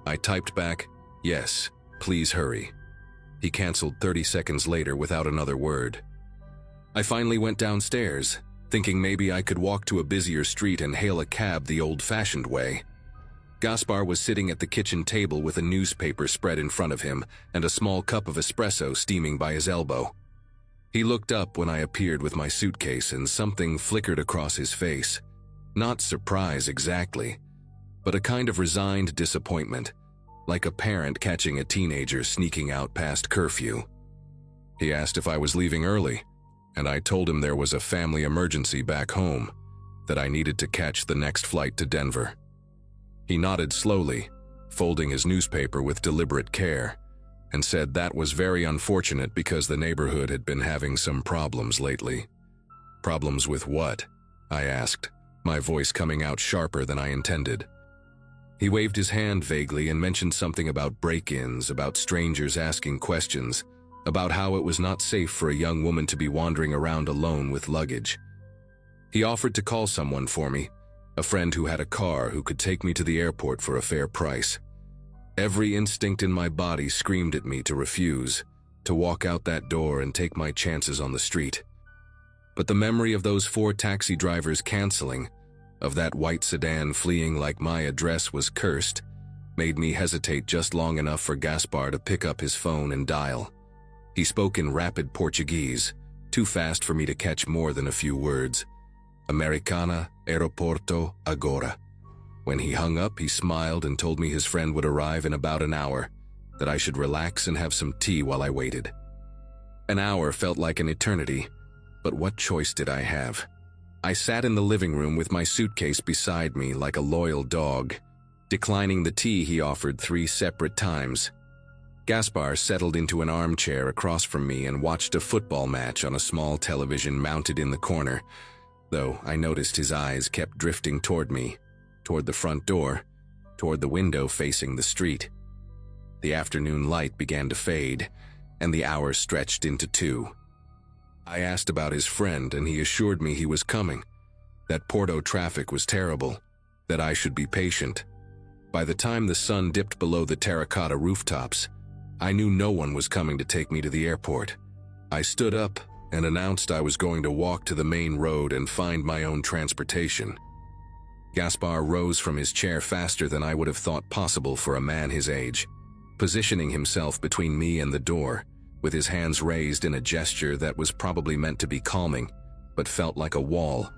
I typed back, "Yes, please hurry." He canceled 30 seconds later without another word. I finally went downstairs, thinking maybe I could walk to a busier street and hail a cab the old-fashioned way. Gaspar was sitting at the kitchen table with a newspaper spread in front of him and a small cup of espresso steaming by his elbow. He looked up when I appeared with my suitcase and something flickered across his face. Not surprise exactly, but a kind of resigned disappointment, like a parent catching a teenager sneaking out past curfew. He asked if I was leaving early, and I told him there was a family emergency back home, that I needed to catch the next flight to Denver. He nodded slowly, folding his newspaper with deliberate care, and said that was very unfortunate because the neighborhood had been having some problems lately. Problems with what? I asked, my voice coming out sharper than I intended. He waved his hand vaguely and mentioned something about break-ins, about strangers asking questions, about how it was not safe for a young woman to be wandering around alone with luggage. He offered to call someone for me, a friend who had a car who could take me to the airport for a fair price. Every instinct in my body screamed at me to refuse, to walk out that door and take my chances on the street. But the memory of those 4 taxi drivers canceling, of that white sedan fleeing like my address was cursed, made me hesitate just long enough for Gaspar to pick up his phone and dial. He spoke in rapid Portuguese, too fast for me to catch more than a few words. Americana, aeroporto, agora. When he hung up, he smiled and told me his friend would arrive in about an hour, that I should relax and have some tea while I waited. An hour felt like an eternity, but what choice did I have? I sat in the living room with my suitcase beside me like a loyal dog, declining the tea he offered 3 separate times. Gaspar settled into an armchair across from me and watched a football match on a small television mounted in the corner, though I noticed his eyes kept drifting toward me, toward the front door, toward the window facing the street. The afternoon light began to fade, and the hours stretched into 2. I asked about his friend, and he assured me he was coming, that Porto traffic was terrible, that I should be patient. By the time the sun dipped below the terracotta rooftops, I knew no one was coming to take me to the airport. I stood up and announced I was going to walk to the main road and find my own transportation. Gaspar rose from his chair faster than I would have thought possible for a man his age, positioning himself between me and the door, with his hands raised in a gesture that was probably meant to be calming, but felt like a wall.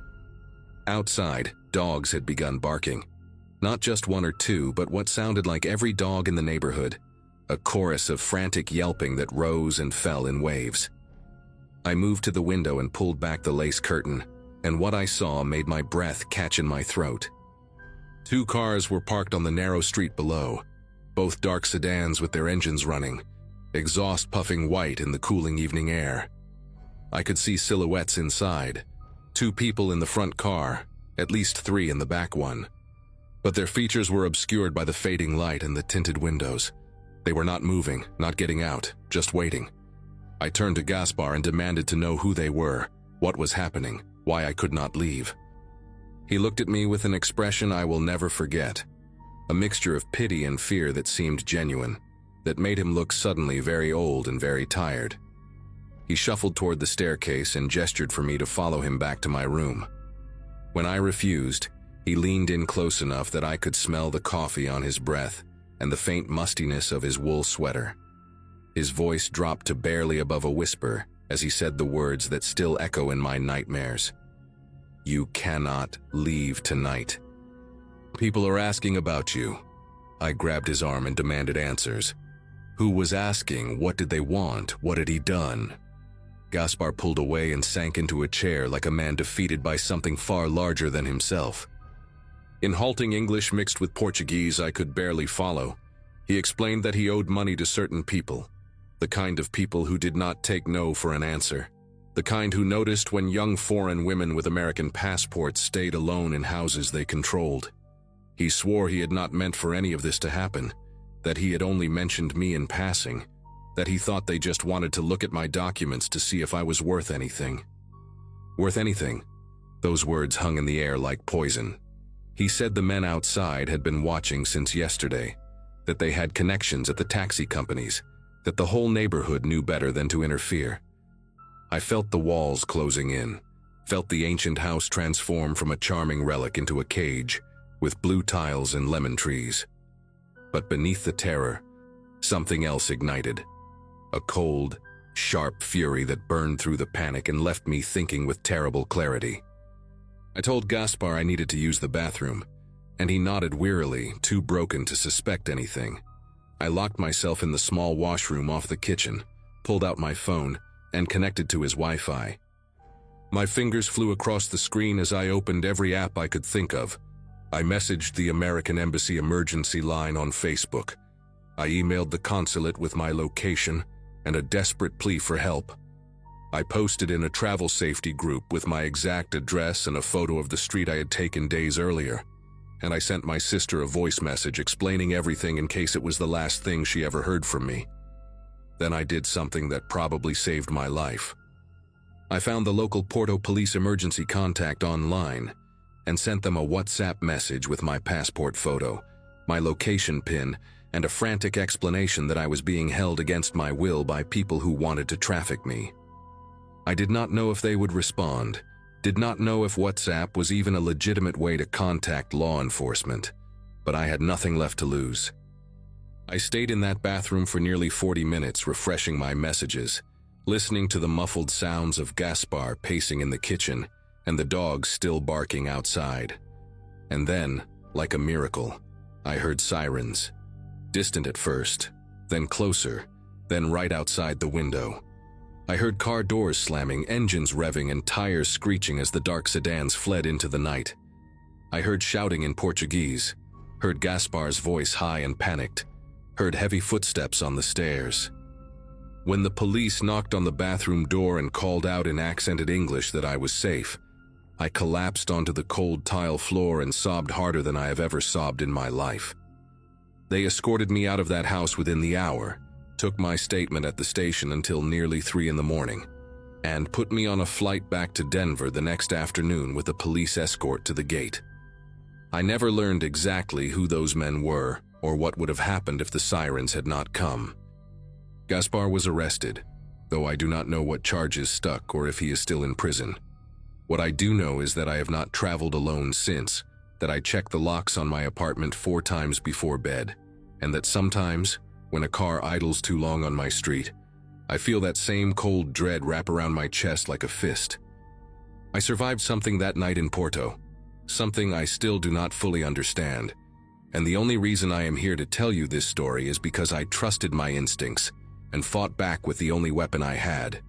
Outside, dogs had begun barking. Not just 1 or 2, but what sounded like every dog in the neighborhood, a chorus of frantic yelping that rose and fell in waves. I moved to the window and pulled back the lace curtain, and what I saw made my breath catch in my throat. 2 cars were parked on the narrow street below, both dark sedans with their engines running, exhaust puffing white in the cooling evening air. I could see silhouettes inside, 2 people in the front car, at least 3 in the back one. But their features were obscured by the fading light and the tinted windows. They were not moving, not getting out, just waiting. I turned to Gaspar and demanded to know who they were, what was happening, why I could not leave. He looked at me with an expression I will never forget, a mixture of pity and fear that seemed genuine, that made him look suddenly very old and very tired. He shuffled toward the staircase and gestured for me to follow him back to my room. When I refused, he leaned in close enough that I could smell the coffee on his breath and the faint mustiness of his wool sweater. His voice dropped to barely above a whisper as he said the words that still echo in my nightmares. You cannot leave tonight. People are asking about you. I grabbed his arm and demanded answers. Who was asking? What did they want? What had he done? Gaspar pulled away and sank into a chair like a man defeated by something far larger than himself. In halting English mixed with Portuguese I could barely follow, he explained that he owed money to certain people, the kind of people who did not take no for an answer, the kind who noticed when young foreign women with American passports stayed alone in houses they controlled. He swore he had not meant for any of this to happen, that he had only mentioned me in passing, that he thought they just wanted to look at my documents to see if I was worth anything. Worth anything? Those words hung in the air like poison. He said the men outside had been watching since yesterday, that they had connections at the taxi companies, that the whole neighborhood knew better than to interfere. I felt the walls closing in, felt the ancient house transform from a charming relic into a cage with blue tiles and lemon trees. But beneath the terror, something else ignited. A cold, sharp fury that burned through the panic and left me thinking with terrible clarity. I told Gaspar I needed to use the bathroom, and he nodded wearily, too broken to suspect anything. I locked myself in the small washroom off the kitchen, pulled out my phone, and connected to his Wi-Fi. My fingers flew across the screen as I opened every app I could think of. I messaged the American Embassy emergency line on Facebook. I emailed the consulate with my location and a desperate plea for help. I posted in a travel safety group with my exact address and a photo of the street I had taken days earlier. And I sent my sister a voice message explaining everything in case it was the last thing she ever heard from me. Then I did something that probably saved my life. I found the local Porto police emergency contact online and sent them a WhatsApp message with my passport photo, my location pin, and a frantic explanation that I was being held against my will by people who wanted to traffic me. I did not know if they would respond, did not know if WhatsApp was even a legitimate way to contact law enforcement, but I had nothing left to lose. I stayed in that bathroom for nearly 40 minutes, refreshing my messages, listening to the muffled sounds of Gaspar pacing in the kitchen and the dogs still barking outside. And then, like a miracle, I heard sirens. Distant at first, then closer, then right outside the window. I heard car doors slamming, engines revving, and tires screeching as the dark sedans fled into the night. I heard shouting in Portuguese, heard Gaspar's voice high and panicked, heard heavy footsteps on the stairs. When the police knocked on the bathroom door and called out in accented English that I was safe, I collapsed onto the cold tile floor and sobbed harder than I have ever sobbed in my life. They escorted me out of that house within the hour, took my statement at the station until nearly 3 in the morning, and put me on a flight back to Denver the next afternoon with a police escort to the gate. I never learned exactly who those men were or what would have happened if the sirens had not come. Gaspar was arrested, though I do not know what charges stuck or if he is still in prison. What I do know is that I have not traveled alone since, that I check the locks on my apartment 4 times before bed, and that sometimes, when a car idles too long on my street, I feel that same cold dread wrap around my chest like a fist. I survived something that night in Porto, something I still do not fully understand, and the only reason I am here to tell you this story is because I trusted my instincts and fought back with the only weapon I had,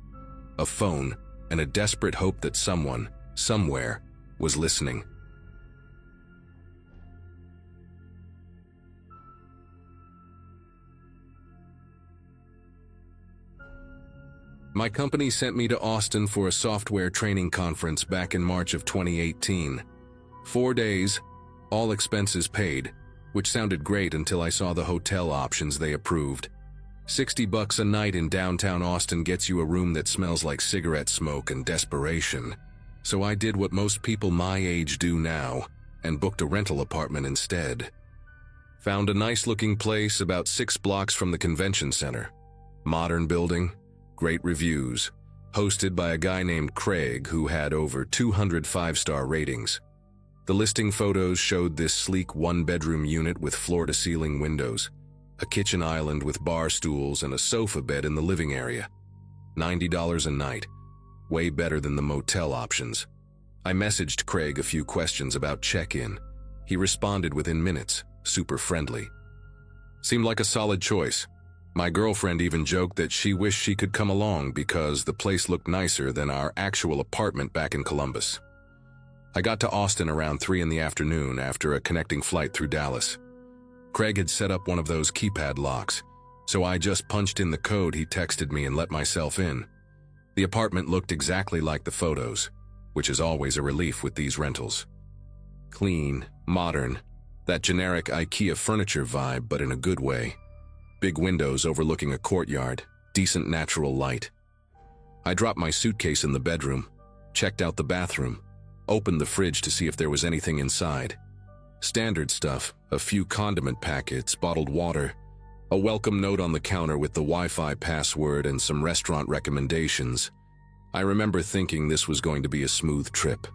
a phone and a desperate hope that someone, somewhere, was listening. My company sent me to Austin for a software training conference back in March of 2018. 4 days, all expenses paid, which sounded great until I saw the hotel options they approved. $60 a night in downtown Austin gets you a room that smells like cigarette smoke and desperation. So I did what most people my age do now, and booked a rental apartment instead. Found a nice-looking place about 6 blocks from the convention center. Modern building, great reviews, hosted by a guy named Craig who had over 200 5-star ratings. The listing photos showed this sleek 1-bedroom unit with floor-to-ceiling windows, a kitchen island with bar stools and a sofa bed in the living area. $90 a night, way better than the motel options. I messaged Craig a few questions about check-in. He responded within minutes, super friendly. Seemed like a solid choice. My girlfriend even joked that she wished she could come along because the place looked nicer than our actual apartment back in Columbus. I got to Austin around 3 in the afternoon after a connecting flight through Dallas. Craig had set up one of those keypad locks, so I just punched in the code he texted me and let myself in. The apartment looked exactly like the photos, which is always a relief with these rentals. Clean, modern, that generic IKEA furniture vibe, but in a good way. Big windows overlooking a courtyard, decent natural light. I dropped my suitcase in the bedroom, checked out the bathroom, opened the fridge to see if there was anything inside. Standard stuff, a few condiment packets, bottled water, A welcome note on the counter with the Wi-Fi password and some restaurant recommendations. I remember thinking this was going to be a smooth trip.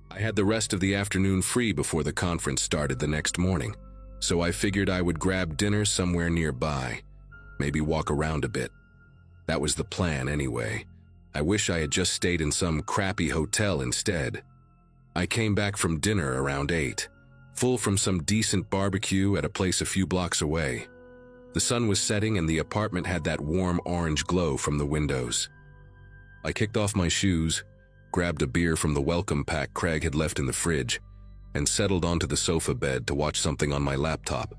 I had the rest of the afternoon free before the conference started the next morning, so I figured I would grab dinner somewhere nearby, maybe walk around a bit. That was the plan anyway. I wish I had just stayed in some crappy hotel instead. I came back from dinner around 8, full from some decent barbecue at a place a few blocks away. The sun was setting and the apartment had that warm orange glow from the windows. I kicked off my shoes, grabbed a beer from the welcome pack Craig had left in the fridge, and settled onto the sofa bed to watch something on my laptop.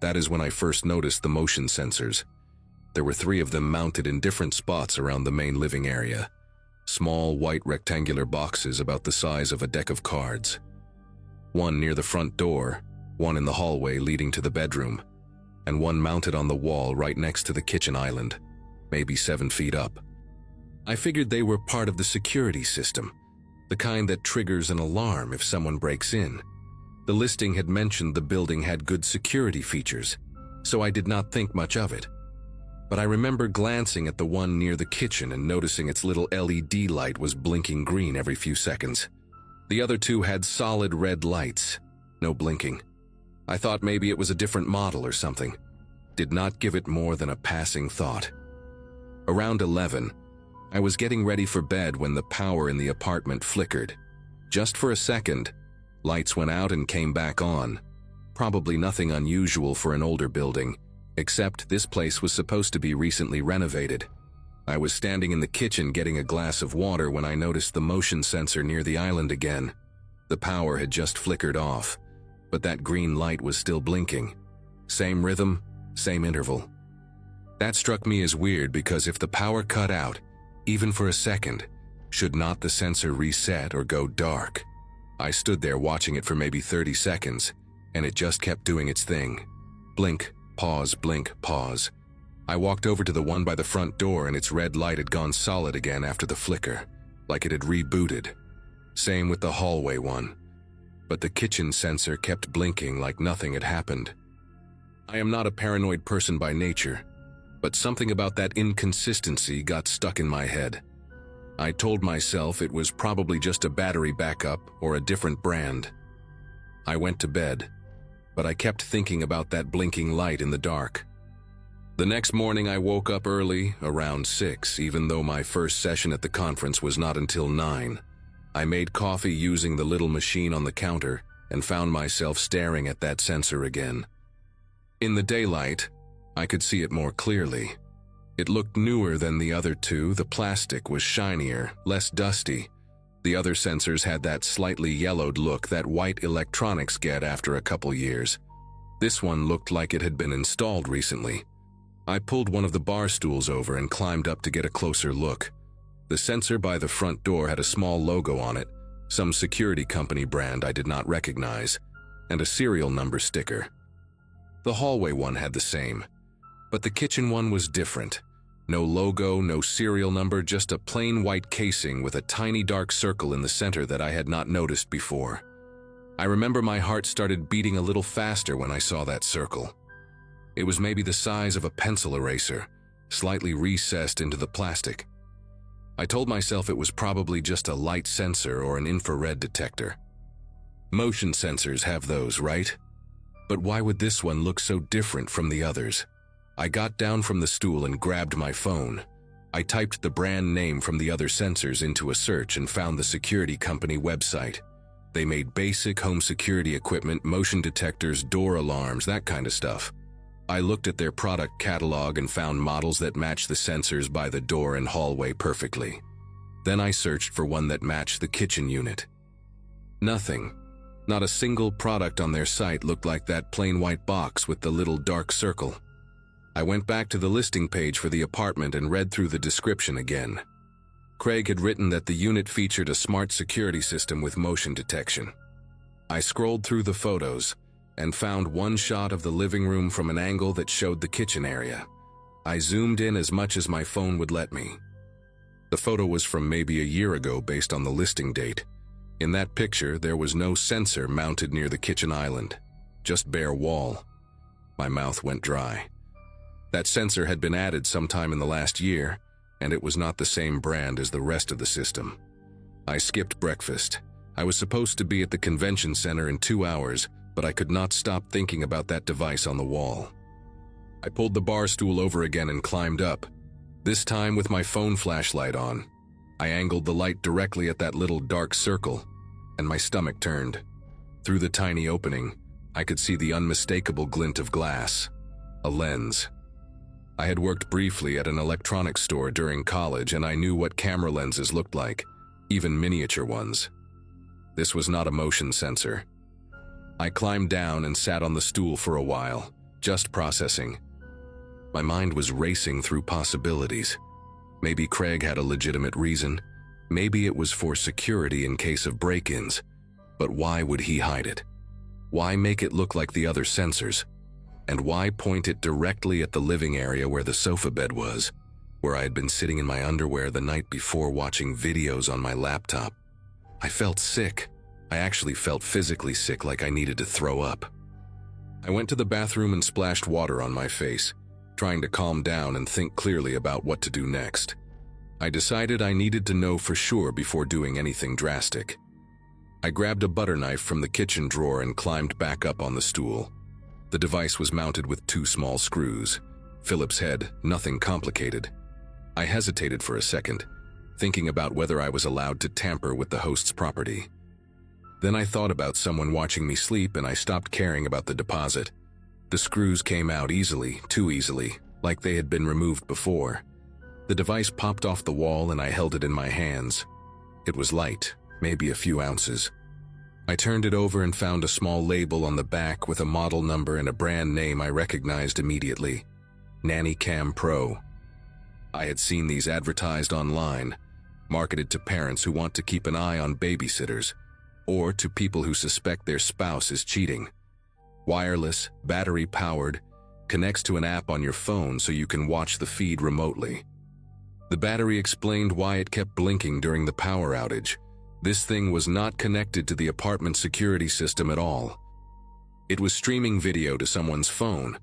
That is when I first noticed the motion sensors. There were 3 of them mounted in different spots around the main living area. Small, white rectangular boxes about the size of a deck of cards. One near the front door, one in the hallway leading to the bedroom, and one mounted on the wall right next to the kitchen island, maybe 7 feet up. I figured they were part of the security system, the kind that triggers an alarm if someone breaks in. The listing had mentioned the building had good security features, so I did not think much of it. But I remember glancing at the one near the kitchen and noticing its little LED light was blinking green every few seconds. The other 2 had solid red lights, no blinking. I thought maybe it was a different model or something. Did not give it more than a passing thought. Around 11, I was getting ready for bed when the power in the apartment flickered. Just for a second, lights went out and came back on. Probably nothing unusual for an older building, except this place was supposed to be recently renovated. I was standing in the kitchen getting a glass of water when I noticed the motion sensor near the island again. The power had just flickered off, but that green light was still blinking. Same rhythm, same interval. That struck me as weird because if the power cut out, even for a second, should not the sensor reset or go dark? I stood there watching it for maybe 30 seconds, and it just kept doing its thing. Blink, pause, blink, pause. I walked over to the one by the front door and its red light had gone solid again after the flicker, like it had rebooted. Same with the hallway one. But the kitchen sensor kept blinking like nothing had happened. I am not a paranoid person by nature, but something about that inconsistency got stuck in my head. I told myself it was probably just a battery backup or a different brand. I went to bed, but I kept thinking about that blinking light in the dark. The next morning I woke up early, around 6, even though my first session at the conference was not until 9. I made coffee using the little machine on the counter and found myself staring at that sensor again. In the daylight, I could see it more clearly. It looked newer than the other 2. The plastic was shinier, less dusty. The other sensors had that slightly yellowed look that white electronics get after a couple years. This one looked like it had been installed recently. I pulled one of the bar stools over and climbed up to get a closer look. The sensor by the front door had a small logo on it, some security company brand I did not recognize, and a serial number sticker. The hallway one had the same, but the kitchen one was different. No logo, no serial number, just a plain white casing with a tiny dark circle in the center that I had not noticed before. I remember my heart started beating a little faster when I saw that circle. It was maybe the size of a pencil eraser, slightly recessed into the plastic. I told myself it was probably just a light sensor or an infrared detector. Motion sensors have those, right? But why would this one look so different from the others? I got down from the stool and grabbed my phone. I typed the brand name from the other sensors into a search and found the security company website. They made basic home security equipment, motion detectors, door alarms, that kind of stuff. I looked at their product catalog and found models that matched the sensors by the door and hallway perfectly. Then I searched for one that matched the kitchen unit. Nothing. Not a single product on their site looked like that plain white box with the little dark circle. I went back to the listing page for the apartment and read through the description again. Craig had written that the unit featured a smart security system with motion detection. I scrolled through the photos and found one shot of the living room from an angle that showed the kitchen area. I zoomed in as much as my phone would let me. The photo was from maybe a year ago based on the listing date. In that picture, there was no sensor mounted near the kitchen island, just bare wall. My mouth went dry. That sensor had been added sometime in the last year, and it was not the same brand as the rest of the system. I skipped breakfast. I was supposed to be at the convention center in 2 hours, but I could not stop thinking about that device on the wall. I pulled the bar stool over again and climbed up, this time with my phone flashlight on. I angled the light directly at that little dark circle, and my stomach turned. Through the tiny opening, I could see the unmistakable glint of glass, a lens. I had worked briefly at an electronics store during college, and I knew what camera lenses looked like, even miniature ones. This was not a motion sensor. I climbed down and sat on the stool for a while, just processing. My mind was racing through possibilities. Maybe Craig had a legitimate reason. Maybe it was for security in case of break-ins. But why would he hide it? Why make it look like the other sensors? And why point it directly at the living area where the sofa bed was, where I had been sitting in my underwear the night before watching videos on my laptop? I felt sick. I actually felt physically sick, like I needed to throw up. I went to the bathroom and splashed water on my face, trying to calm down and think clearly about what to do next. I decided I needed to know for sure before doing anything drastic. I grabbed a butter knife from the kitchen drawer and climbed back up on the stool. The device was mounted with 2 small screws. Phillips head, nothing complicated. I hesitated for a second, thinking about whether I was allowed to tamper with the host's property. Then I thought about someone watching me sleep, and I stopped caring about the deposit. The screws came out easily, too easily, like they had been removed before. The device popped off the wall and I held it in my hands. It was light, maybe a few ounces. I turned it over and found a small label on the back with a model number and a brand name I recognized immediately: Nanny Cam Pro. I had seen these advertised online, marketed to parents who want to keep an eye on babysitters, or to people who suspect their spouse is cheating. Wireless, battery-powered, connects to an app on your phone so you can watch the feed remotely. The battery explained why it kept blinking during the power outage. This thing was not connected to the apartment security system at all. It was streaming video to someone's phone,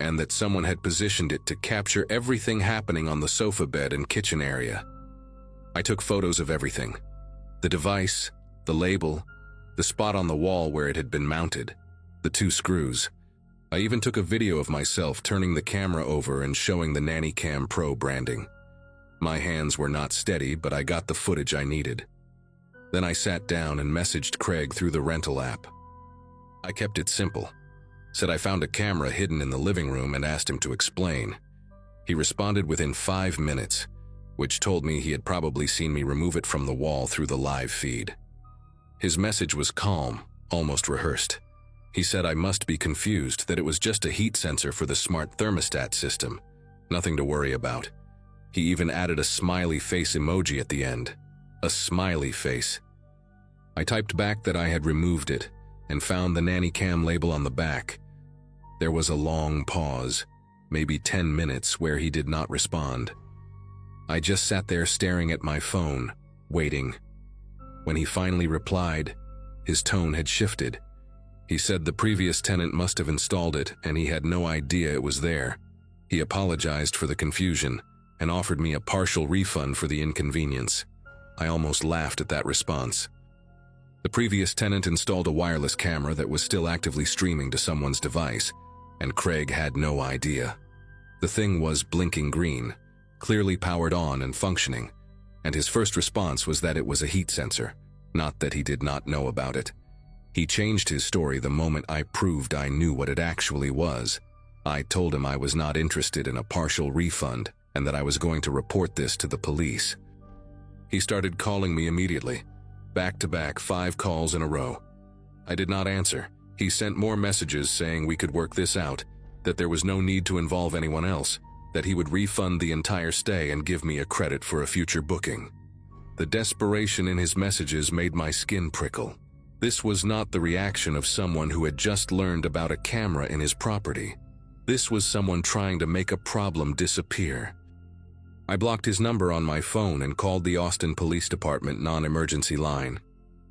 and that someone had positioned it to capture everything happening on the sofa bed and kitchen area. I took photos of everything: the device, the label, the spot on the wall where it had been mounted, the 2 screws. I even took a video of myself turning the camera over and showing the Nanny Cam Pro branding. My hands were not steady, but I got the footage I needed. Then I sat down and messaged Craig through the rental app. I kept it simple. Said I found a camera hidden in the living room and asked him to explain. He responded within 5 minutes, which told me he had probably seen me remove it from the wall through the live feed. His message was calm, almost rehearsed. He said I must be confused, that it was just a heat sensor for the smart thermostat system. Nothing to worry about. He even added a smiley face emoji at the end. A smiley face. I typed back that I had removed it and found the Nanny Cam label on the back. There was a long pause, maybe 10 minutes, where he did not respond. I just sat there staring at my phone, waiting. When he finally replied, his tone had shifted. He said the previous tenant must have installed it and he had no idea it was there. He apologized for the confusion and offered me a partial refund for the inconvenience. I almost laughed at that response. The previous tenant installed a wireless camera that was still actively streaming to someone's device, and Craig had no idea. The thing was blinking green, clearly powered on and functioning, and his first response was that it was a heat sensor, not that he did not know about it. He changed his story the moment I proved I knew what it actually was. I told him I was not interested in a partial refund and that I was going to report this to the police. He started calling me immediately, back-to-back 5 calls in a row. I did not answer. He sent more messages saying we could work this out, that there was no need to involve anyone else, that he would refund the entire stay and give me a credit for a future booking. The desperation in his messages made my skin prickle. This was not the reaction of someone who had just learned about a camera in his property. This was someone trying to make a problem disappear. I blocked his number on my phone and called the Austin Police Department non-emergency line.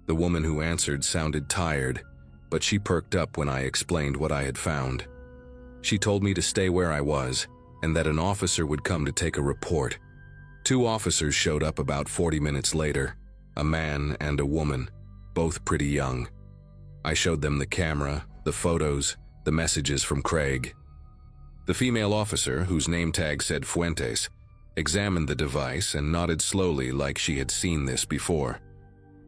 The woman who answered sounded tired, but she perked up when I explained what I had found. She told me to stay where I was, and that an officer would come to take a report. 2 officers showed up about 40 minutes later, a man and a woman, both pretty young. I showed them the camera, the photos, the messages from Craig. The female officer, whose name tag said Fuentes, examined the device and nodded slowly like she had seen this before.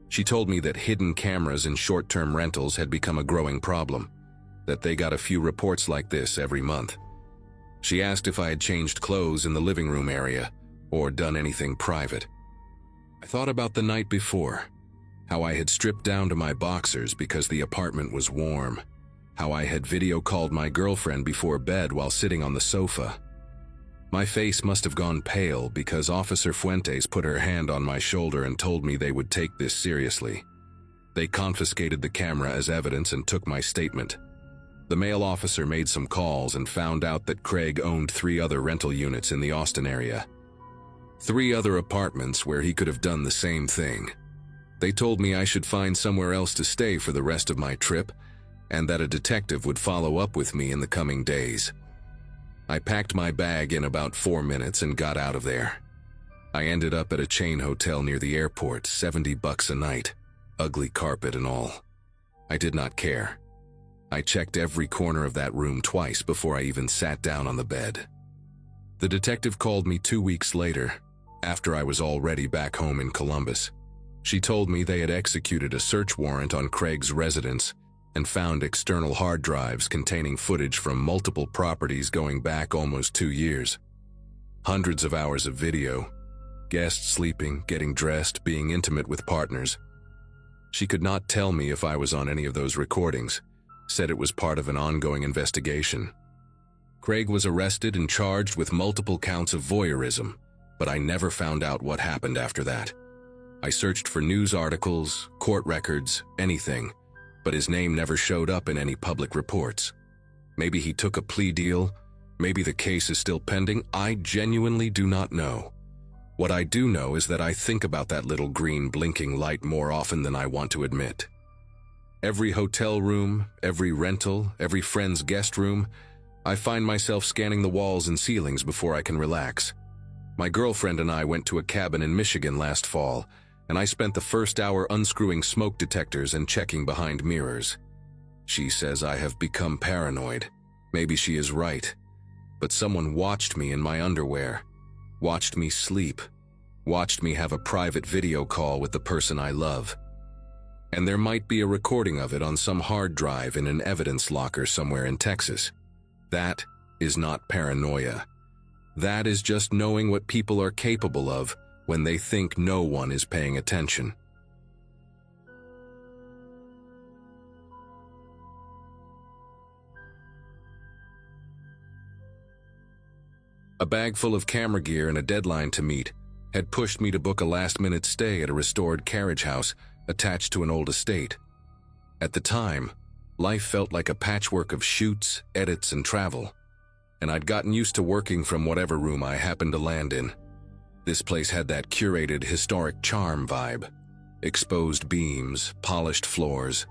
She told me that hidden cameras in short-term rentals had become a growing problem, that they got a few reports like this every month. She asked if I had changed clothes in the living room area or done anything private. I thought about the night before, how I had stripped down to my boxers because the apartment was warm, how I had video called my girlfriend before bed while sitting on the sofa. My face must have gone pale because Officer Fuentes put her hand on my shoulder and told me they would take this seriously. They confiscated the camera as evidence and took my statement. The male officer made some calls and found out that Craig owned 3 other rental units in the Austin area. 3 other apartments where he could have done the same thing. They told me I should find somewhere else to stay for the rest of my trip and that a detective would follow up with me in the coming days. I packed my bag in about 4 minutes and got out of there. I ended up at a chain hotel near the airport, $70 a night, ugly carpet and all. I did not care. I checked every corner of that room twice before I even sat down on the bed. The detective called me 2 weeks later, after I was already back home in Columbus. She told me they had executed a search warrant on Craig's residence and found external hard drives containing footage from multiple properties going back almost 2 years. Hundreds of hours of video, guests sleeping, getting dressed, being intimate with partners. She could not tell me if I was on any of those recordings, said it was part of an ongoing investigation. Craig was arrested and charged with multiple counts of voyeurism, but I never found out what happened after that. I searched for news articles, court records, anything, but his name never showed up in any public reports. Maybe he took a plea deal, maybe the case is still pending. I genuinely do not know. What I do know is that I think about that little green blinking light more often than I want to admit. Every hotel room, every rental, every friend's guest room, I find myself scanning the walls and ceilings before I can relax. My girlfriend and I went to a cabin in Michigan last fall, and I spent the first hour unscrewing smoke detectors and checking behind mirrors. She says I have become paranoid. Maybe she is right. But someone watched me in my underwear, watched me sleep, watched me have a private video call with the person I love. And there might be a recording of it on some hard drive in an evidence locker somewhere in Texas. That is not paranoia. That is just knowing what people are capable of when they think no one is paying attention. A bag full of camera gear and a deadline to meet had pushed me to book a last-minute stay at a restored carriage house attached to an old estate. At the time, life felt like a patchwork of shoots, edits, and travel, and I'd gotten used to working from whatever room I happened to land in. This place had that curated historic charm vibe. Exposed beams, polished floors,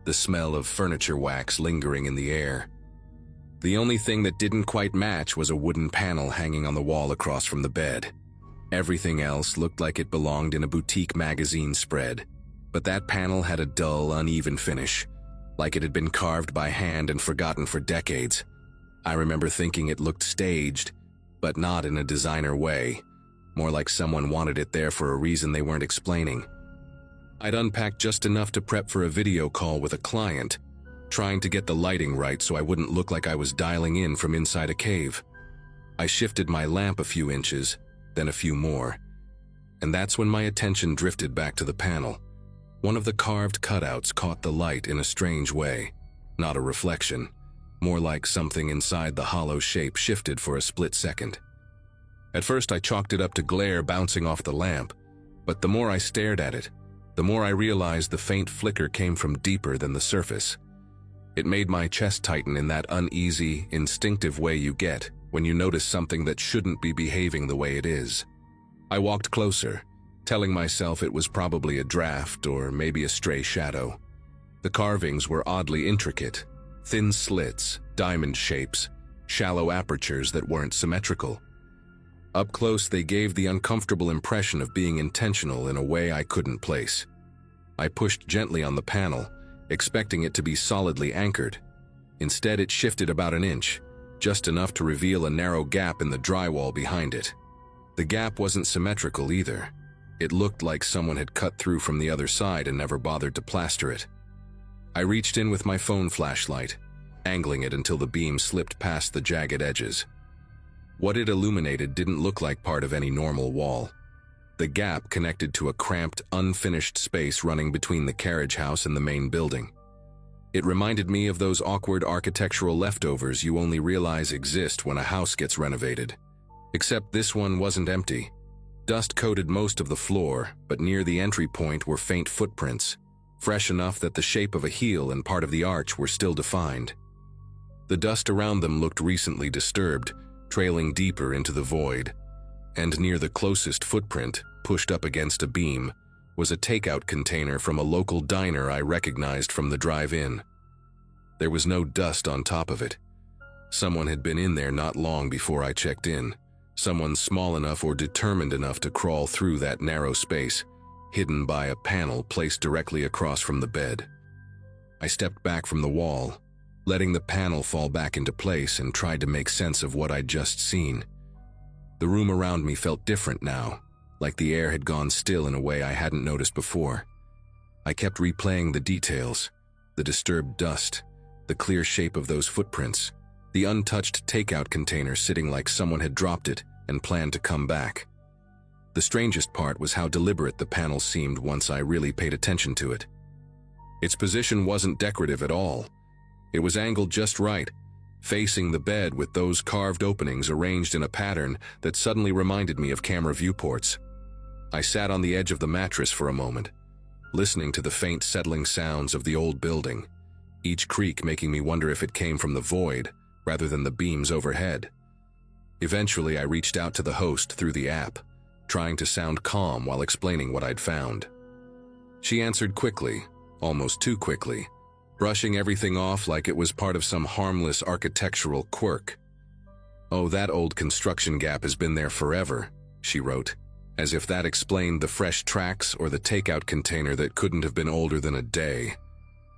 the smell of furniture wax lingering in the air. The only thing that didn't quite match was a wooden panel hanging on the wall across from the bed. Everything else looked like it belonged in a boutique magazine spread, but that panel had a dull, uneven finish, like it had been carved by hand and forgotten for decades. I remember thinking it looked staged, but not in a designer way, more like someone wanted it there for a reason they weren't explaining. I'd unpacked just enough to prep for a video call with a client, trying to get the lighting right so I wouldn't look like I was dialing in from inside a cave. I shifted my lamp a few inches, then a few more, and that's when my attention drifted back to the panel. One of the carved cutouts caught the light in a strange way, not a reflection, more like something inside the hollow shape shifted for a split second. At first I chalked it up to glare bouncing off the lamp, but the more I stared at it, the more I realized the faint flicker came from deeper than the surface. It made my chest tighten in that uneasy, instinctive way you get when you notice something that shouldn't be behaving the way it is. I walked closer, telling myself it was probably a draft or maybe a stray shadow. The carvings were oddly intricate, thin slits, diamond shapes, shallow apertures that weren't symmetrical. Up close, they gave the uncomfortable impression of being intentional in a way I couldn't place. I pushed gently on the panel, expecting it to be solidly anchored. Instead, it shifted about an inch, just enough to reveal a narrow gap in the drywall behind it. The gap wasn't symmetrical either. It looked like someone had cut through from the other side and never bothered to plaster it. I reached in with my phone flashlight, angling it until the beam slipped past the jagged edges. What it illuminated didn't look like part of any normal wall. The gap connected to a cramped, unfinished space running between the carriage house and the main building. It reminded me of those awkward architectural leftovers you only realize exist when a house gets renovated. Except this one wasn't empty. Dust coated most of the floor, but near the entry point were faint footprints, fresh enough that the shape of a heel and part of the arch were still defined. The dust around them looked recently disturbed, trailing deeper into the void. And near the closest footprint, pushed up against a beam, was a takeout container from a local diner I recognized from the drive-in. There was no dust on top of it. Someone had been in there not long before I checked in. Someone small enough or determined enough to crawl through that narrow space, hidden by a panel placed directly across from the bed. I stepped back from the wall, letting the panel fall back into place, and tried to make sense of what I'd just seen. The room around me felt different now, like the air had gone still in a way I hadn't noticed before. I kept replaying the details, the disturbed dust, the clear shape of those footprints, the untouched takeout container sitting like someone had dropped it and planned to come back. The strangest part was how deliberate the panel seemed once I really paid attention to it. Its position wasn't decorative at all. It was angled just right, facing the bed with those carved openings arranged in a pattern that suddenly reminded me of camera viewports. I sat on the edge of the mattress for a moment, listening to the faint settling sounds of the old building, each creak making me wonder if it came from the void rather than the beams overhead. Eventually, I reached out to the host through the app, trying to sound calm while explaining what I'd found. She answered quickly, almost too quickly, brushing everything off like it was part of some harmless architectural quirk. "Oh, that old construction gap has been there forever," she wrote, as if that explained the fresh tracks or the takeout container that couldn't have been older than a day.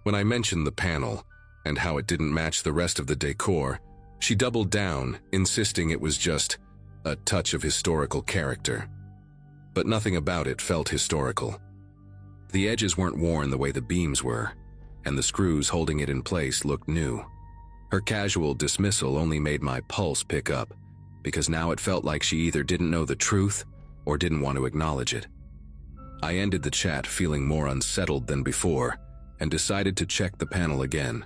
When I mentioned the panel and how it didn't match the rest of the decor, she doubled down, insisting it was just a touch of historical character. But nothing about it felt historical. The edges weren't worn the way the beams were, and the screws holding it in place looked new. Her casual dismissal only made my pulse pick up, because now it felt like she either didn't know the truth or didn't want to acknowledge it. I ended the chat feeling more unsettled than before, and decided to check the panel again,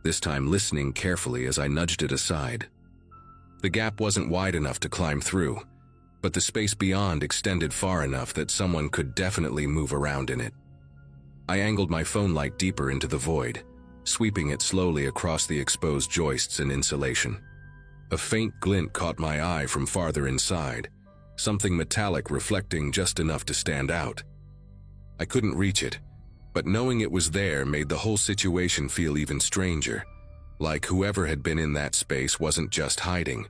this time listening carefully as I nudged it aside. The gap wasn't wide enough to climb through, but the space beyond extended far enough that someone could definitely move around in it. I angled my phone light deeper into the void, sweeping it slowly across the exposed joists and insulation. A faint glint caught my eye from farther inside, something metallic reflecting just enough to stand out. I couldn't reach it, but knowing it was there made the whole situation feel even stranger, like whoever had been in that space wasn't just hiding,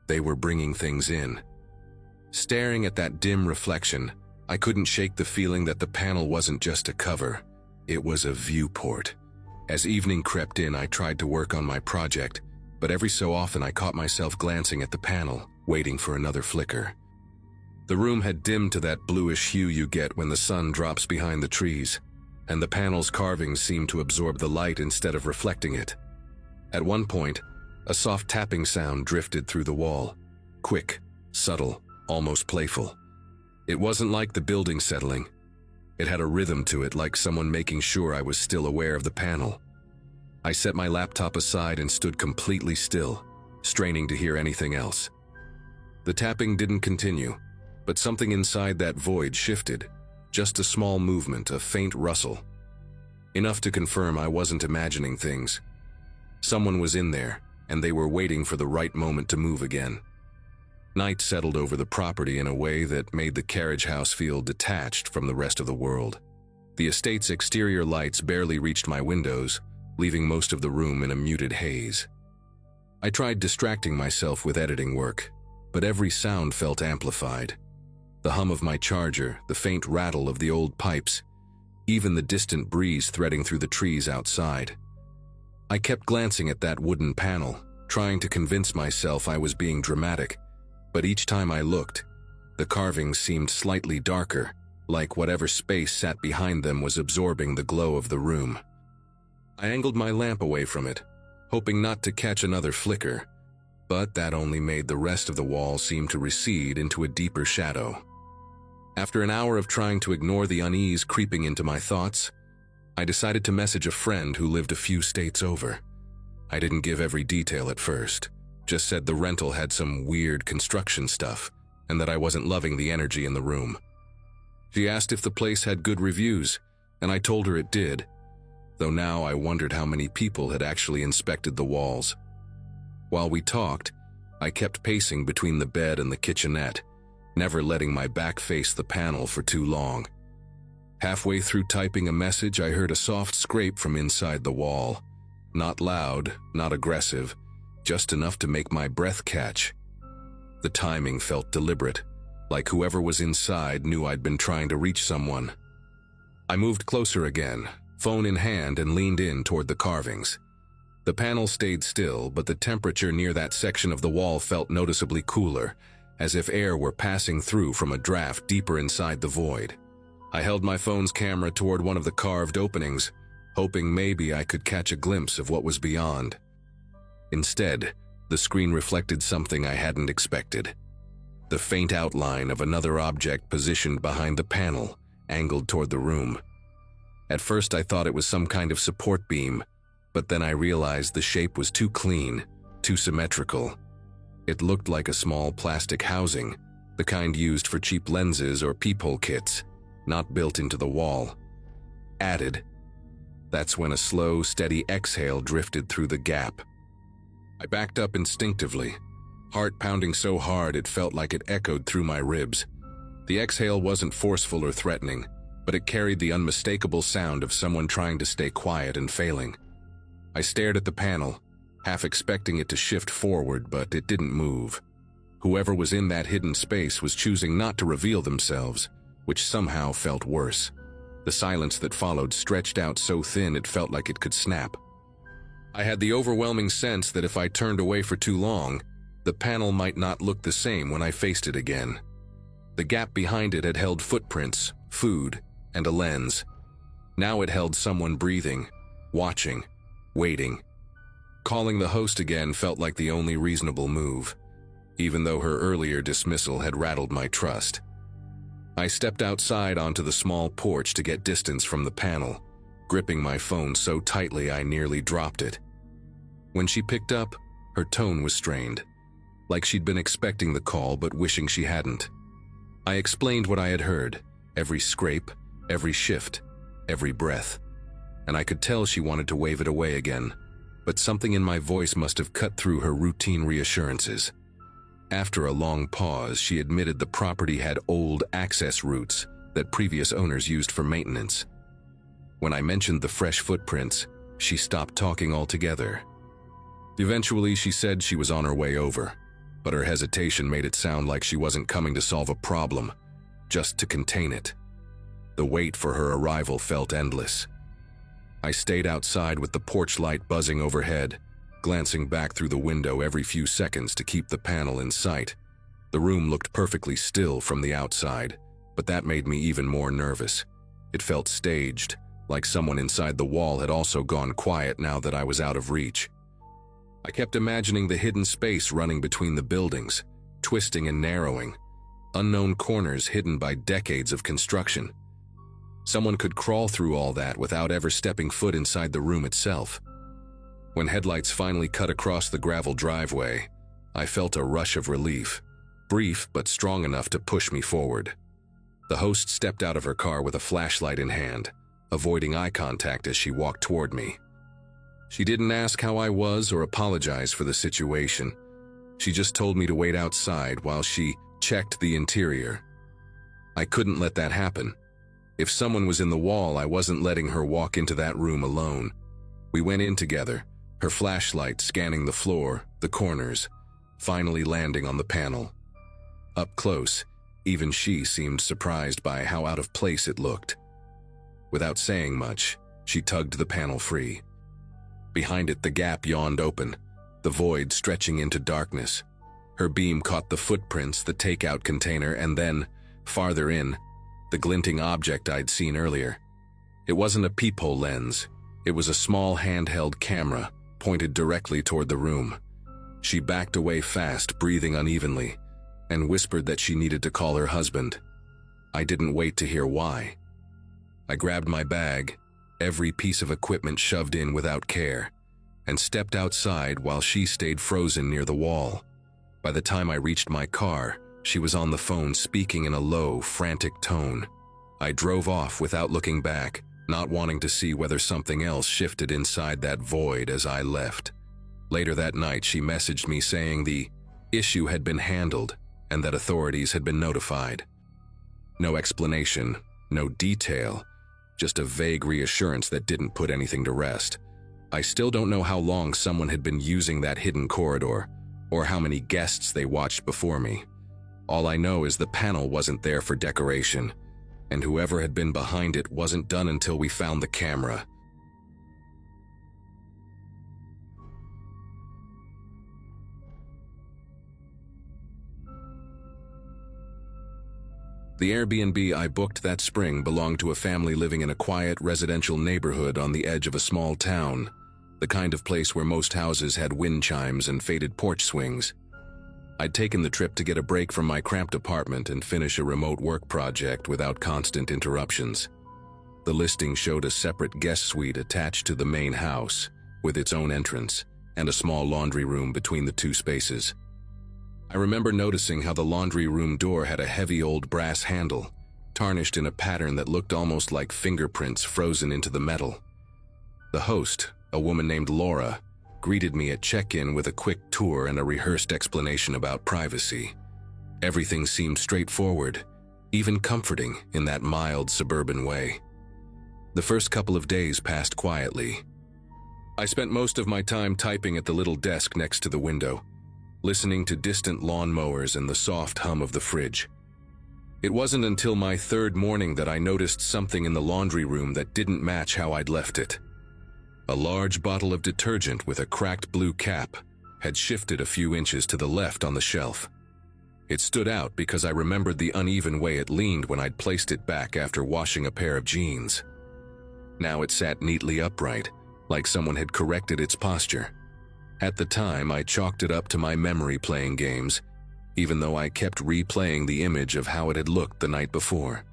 they were bringing things in. Staring at that dim reflection, I couldn't shake the feeling that the panel wasn't just a cover, it was a viewport. As evening crept in, I tried to work on my project, but every so often I caught myself glancing at the panel, waiting for another flicker. The room had dimmed to that bluish hue you get when the sun drops behind the trees, and the panel's carvings seemed to absorb the light instead of reflecting it. At one point, a soft tapping sound drifted through the wall, quick, subtle, almost playful. It wasn't like the building settling. It had a rhythm to it, like someone making sure I was still aware of the panel. I set my laptop aside and stood completely still, straining to hear anything else. The tapping didn't continue, but something inside that void shifted, just a small movement, a faint rustle. Enough to confirm I wasn't imagining things. Someone was in there, and they were waiting for the right moment to move again. Night settled over the property in a way that made the carriage house feel detached from the rest of the world. The estate's exterior lights barely reached my windows, leaving most of the room in a muted haze. I tried distracting myself with editing work, but every sound felt amplified. The hum of my charger, the faint rattle of the old pipes, even the distant breeze threading through the trees outside. I kept glancing at that wooden panel, trying to convince myself I was being dramatic, but each time I looked, the carvings seemed slightly darker, like whatever space sat behind them was absorbing the glow of the room. I angled my lamp away from it, hoping not to catch another flicker, but that only made the rest of the wall seem to recede into a deeper shadow. After an hour of trying to ignore the unease creeping into my thoughts, I decided to message a friend who lived a few states over. I didn't give every detail at first, just said the rental had some weird construction stuff and that I wasn't loving the energy in the room. She asked if the place had good reviews, and I told her it did, though now I wondered how many people had actually inspected the walls. While we talked, I kept pacing between the bed and the kitchenette, never letting my back face the panel for too long. Halfway through typing a message, I heard a soft scrape from inside the wall. Not loud, not aggressive, just enough to make my breath catch. The timing felt deliberate, like whoever was inside knew I'd been trying to reach someone. I moved closer again, phone in hand, and leaned in toward the carvings. The panel stayed still, but the temperature near that section of the wall felt noticeably cooler, as if air were passing through from a draft deeper inside the void. I held my phone's camera toward one of the carved openings, hoping maybe I could catch a glimpse of what was beyond. Instead, the screen reflected something I hadn't expected. The faint outline of another object positioned behind the panel, angled toward the room. At first I thought it was some kind of support beam, but then I realized the shape was too clean, too symmetrical. It looked like a small plastic housing, the kind used for cheap lenses or peephole kits, not built into the wall. Added. That's when a slow, steady exhale drifted through the gap. I backed up instinctively, heart pounding so hard it felt like it echoed through my ribs. The exhale wasn't forceful or threatening, but it carried the unmistakable sound of someone trying to stay quiet and failing. I stared at the panel, half expecting it to shift forward, but it didn't move. Whoever was in that hidden space was choosing not to reveal themselves, which somehow felt worse. The silence that followed stretched out so thin it felt like it could snap. I had the overwhelming sense that if I turned away for too long, the panel might not look the same when I faced it again. The gap behind it had held footprints, food, and a lens. Now it held someone breathing, watching, waiting. Calling the host again felt like the only reasonable move, even though her earlier dismissal had rattled my trust. I stepped outside onto the small porch to get distance from the panel, gripping my phone so tightly I nearly dropped it. When she picked up, her tone was strained, like she'd been expecting the call but wishing she hadn't. I explained what I had heard, every scrape, every shift, every breath, and I could tell she wanted to wave it away again, but something in my voice must have cut through her routine reassurances. After a long pause, she admitted the property had old access routes that previous owners used for maintenance. When I mentioned the fresh footprints, she stopped talking altogether. Eventually, she said she was on her way over, but her hesitation made it sound like she wasn't coming to solve a problem, just to contain it. The wait for her arrival felt endless. I stayed outside with the porch light buzzing overhead, glancing back through the window every few seconds to keep the panel in sight. The room looked perfectly still from the outside, but that made me even more nervous. It felt staged, like someone inside the wall had also gone quiet now that I was out of reach. I kept imagining the hidden space running between the buildings, twisting and narrowing, unknown corners hidden by decades of construction. Someone could crawl through all that without ever stepping foot inside the room itself. When headlights finally cut across the gravel driveway, I felt a rush of relief, brief but strong enough to push me forward. The host stepped out of her car with a flashlight in hand, avoiding eye contact as she walked toward me. She didn't ask how I was or apologize for the situation. She just told me to wait outside while she checked the interior. I couldn't let that happen. If someone was in the wall, I wasn't letting her walk into that room alone. We went in together, her flashlight scanning the floor, the corners, finally landing on the panel. Up close, even she seemed surprised by how out of place it looked. Without saying much, she tugged the panel free. Behind it, the gap yawned open, the void stretching into darkness. Her beam caught the footprints, the takeout container, and then, farther in, the glinting object I'd seen earlier. It wasn't a peephole lens. It was a small handheld camera, pointed directly toward the room. She backed away fast, breathing unevenly, and whispered that she needed to call her husband. I didn't wait to hear why. I grabbed my bag, every piece of equipment shoved in without care, and stepped outside while she stayed frozen near the wall. By the time I reached my car, she was on the phone speaking in a low, frantic tone. I drove off without looking back, not wanting to see whether something else shifted inside that void as I left. Later that night, she messaged me saying the issue had been handled and that authorities had been notified. No explanation, no detail, just a vague reassurance that didn't put anything to rest. I still don't know how long someone had been using that hidden corridor, or how many guests they watched before me. All I know is the panel wasn't there for decoration, and whoever had been behind it wasn't done until we found the camera. The Airbnb I booked that spring belonged to a family living in a quiet residential neighborhood on the edge of a small town, the kind of place where most houses had wind chimes and faded porch swings. I'd taken the trip to get a break from my cramped apartment and finish a remote work project without constant interruptions. The listing showed a separate guest suite attached to the main house, with its own entrance, and a small laundry room between the two spaces. I remember noticing how the laundry room door had a heavy old brass handle, tarnished in a pattern that looked almost like fingerprints frozen into the metal. The host, a woman named Laura, greeted me at check-in with a quick tour and a rehearsed explanation about privacy. Everything seemed straightforward, even comforting in that mild suburban way. The first couple of days passed quietly. I spent most of my time typing at the little desk next to the window, listening to distant lawn mowers and the soft hum of the fridge. It wasn't until my third morning that I noticed something in the laundry room that didn't match how I'd left it. A large bottle of detergent with a cracked blue cap had shifted a few inches to the left on the shelf. It stood out because I remembered the uneven way it leaned when I'd placed it back after washing a pair of jeans. Now it sat neatly upright, like someone had corrected its posture. At the time, I chalked it up to my memory playing games, even though I kept replaying the image of how it had looked the night before.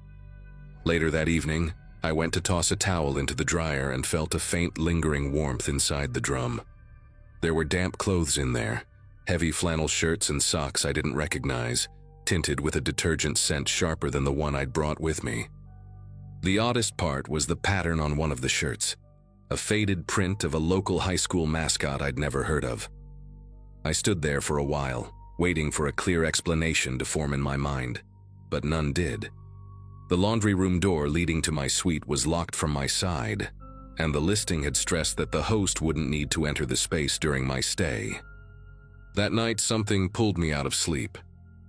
Later that evening, I went to toss a towel into the dryer and felt a faint lingering warmth inside the drum. There were damp clothes in there, heavy flannel shirts and socks I didn't recognize, tinted with a detergent scent sharper than the one I'd brought with me. The oddest part was the pattern on one of the shirts, a faded print of a local high school mascot I'd never heard of. I stood there for a while, waiting for a clear explanation to form in my mind, but none did. The laundry room door leading to my suite was locked from my side, and the listing had stressed that the host wouldn't need to enter the space during my stay. That night, something pulled me out of sleep.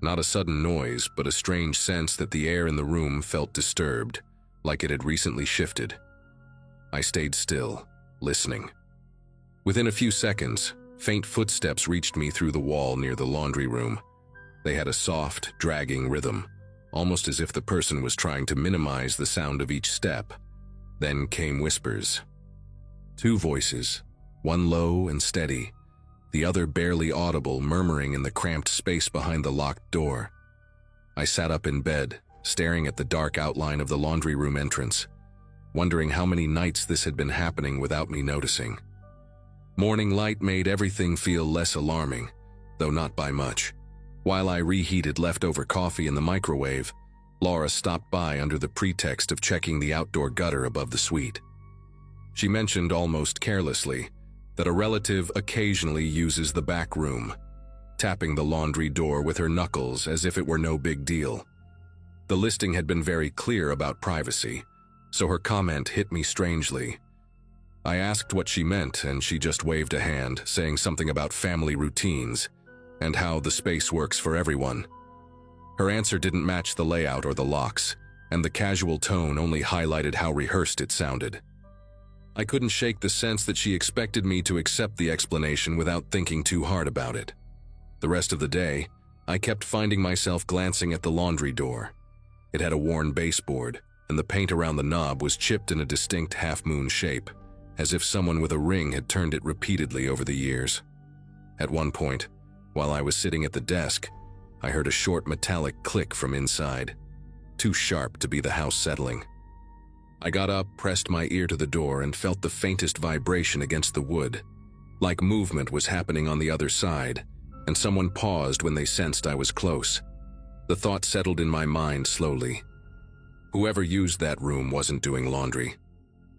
Not a sudden noise, but a strange sense that the air in the room felt disturbed, like it had recently shifted. I stayed still, listening. Within a few seconds, faint footsteps reached me through the wall near the laundry room. They had a soft, dragging rhythm, almost as if the person was trying to minimize the sound of each step. Then came whispers. Two voices, one low and steady, the other barely audible, murmuring in the cramped space behind the locked door. I sat up in bed, staring at the dark outline of the laundry room entrance, wondering how many nights this had been happening without me noticing. Morning light made everything feel less alarming, though not by much. While I reheated leftover coffee in the microwave, Laura stopped by under the pretext of checking the outdoor gutter above the suite. She mentioned almost carelessly that a relative occasionally uses the back room, tapping the laundry door with her knuckles as if it were no big deal. The listing had been very clear about privacy, so her comment hit me strangely. I asked what she meant, and she just waved a hand, saying something about family routines and how the space works for everyone. Her answer didn't match the layout or the locks, and the casual tone only highlighted how rehearsed it sounded. I couldn't shake the sense that she expected me to accept the explanation without thinking too hard about it. The rest of the day, I kept finding myself glancing at the laundry door. It had a worn baseboard, and the paint around the knob was chipped in a distinct half-moon shape, as if someone with a ring had turned it repeatedly over the years. At one point, while I was sitting at the desk, I heard a short metallic click from inside, too sharp to be the house settling. I got up, pressed my ear to the door, and felt the faintest vibration against the wood, like movement was happening on the other side, and someone paused when they sensed I was close. The thought settled in my mind slowly. Whoever used that room wasn't doing laundry.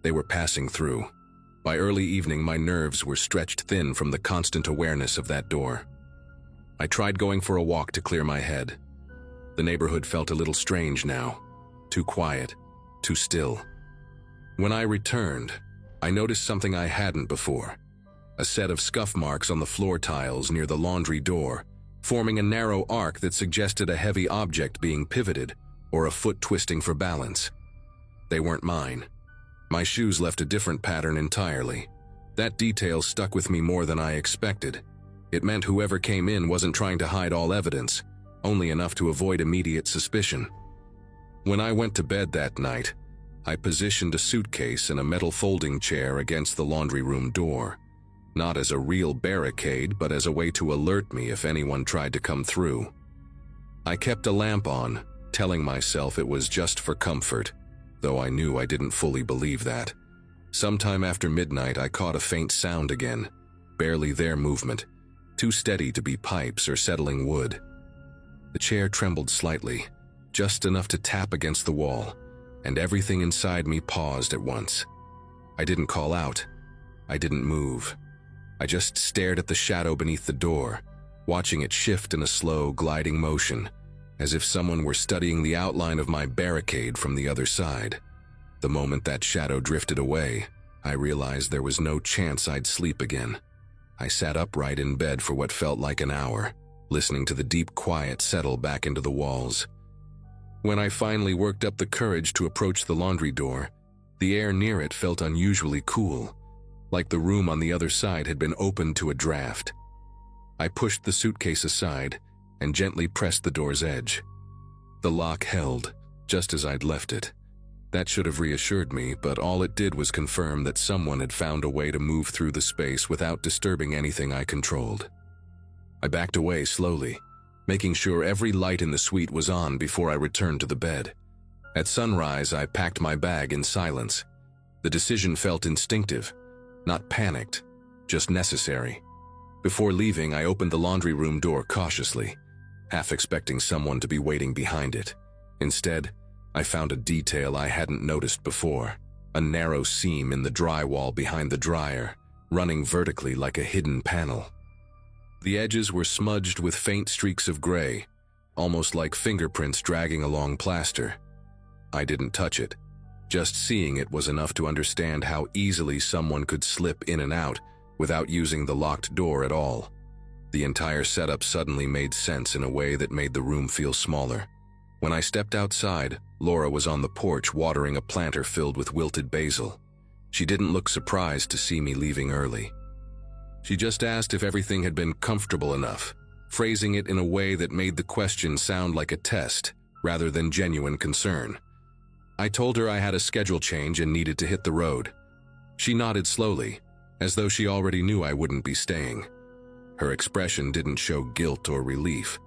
They were passing through. By early evening, my nerves were stretched thin from the constant awareness of that door. I tried going for a walk to clear my head. The neighborhood felt a little strange now, too quiet, too still. When I returned, I noticed something I hadn't before. A set of scuff marks on the floor tiles near the laundry door, forming a narrow arc that suggested a heavy object being pivoted or a foot twisting for balance. They weren't mine. My shoes left a different pattern entirely. That detail stuck with me more than I expected. It meant whoever came in wasn't trying to hide all evidence, only enough to avoid immediate suspicion. When I went to bed that night, I positioned a suitcase and a metal folding chair against the laundry room door, not as a real barricade, but as a way to alert me if anyone tried to come through. I kept a lamp on, telling myself it was just for comfort, though I knew I didn't fully believe that. Sometime after midnight, I caught a faint sound again, barely their movement, too steady to be pipes or settling wood. The chair trembled slightly, just enough to tap against the wall, and everything inside me paused at once. I didn't call out. I didn't move. I just stared at the shadow beneath the door, watching it shift in a slow, gliding motion, as if someone were studying the outline of my barricade from the other side. The moment that shadow drifted away, I realized there was no chance I'd sleep again. I sat upright in bed for what felt like an hour, listening to the deep quiet settle back into the walls. When I finally worked up the courage to approach the laundry door, the air near it felt unusually cool, like the room on the other side had been opened to a draft. I pushed the suitcase aside and gently pressed the door's edge. The lock held, just as I'd left it. That should have reassured me, but all it did was confirm that someone had found a way to move through the space without disturbing anything I controlled. I backed away slowly, making sure every light in the suite was on before I returned to the bed. At sunrise, I packed my bag in silence. The decision felt instinctive, not panicked, just necessary. Before leaving, I opened the laundry room door cautiously, half expecting someone to be waiting behind it. Instead, I found a detail I hadn't noticed before, a narrow seam in the drywall behind the dryer, running vertically like a hidden panel. The edges were smudged with faint streaks of gray, almost like fingerprints dragging along plaster. I didn't touch it. Just seeing it was enough to understand how easily someone could slip in and out without using the locked door at all. The entire setup suddenly made sense in a way that made the room feel smaller. When I stepped outside, Laura was on the porch watering a planter filled with wilted basil. She didn't look surprised to see me leaving early. She just asked if everything had been comfortable enough, phrasing it in a way that made the question sound like a test rather than genuine concern. I told her I had a schedule change and needed to hit the road. She nodded slowly, as though she already knew I wouldn't be staying. Her expression didn't show guilt or relief,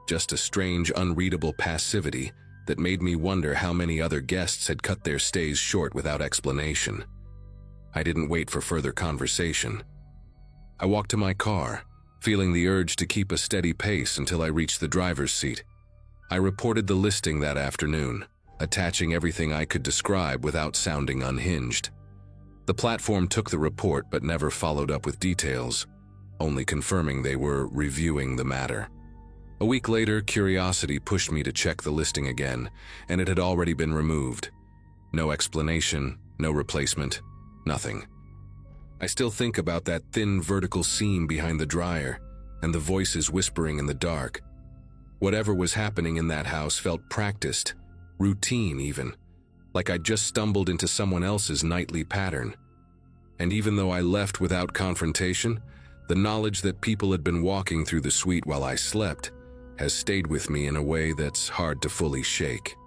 just a strange, unreadable passivity that made me wonder how many other guests had cut their stays short without explanation. I didn't wait for further conversation. I walked to my car, feeling the urge to keep a steady pace until I reached the driver's seat. I reported the listing that afternoon, attaching everything I could describe without sounding unhinged. The platform took the report but never followed up with details, only confirming they were reviewing the matter. A week later, curiosity pushed me to check the listing again, and it had already been removed. No explanation, no replacement, nothing. I still think about that thin vertical seam behind the dryer and the voices whispering in the dark. Whatever was happening in that house felt practiced, routine even, like I'd just stumbled into someone else's nightly pattern. And even though I left without confrontation, the knowledge that people had been walking through the suite while I slept has stayed with me in a way that's hard to fully shake.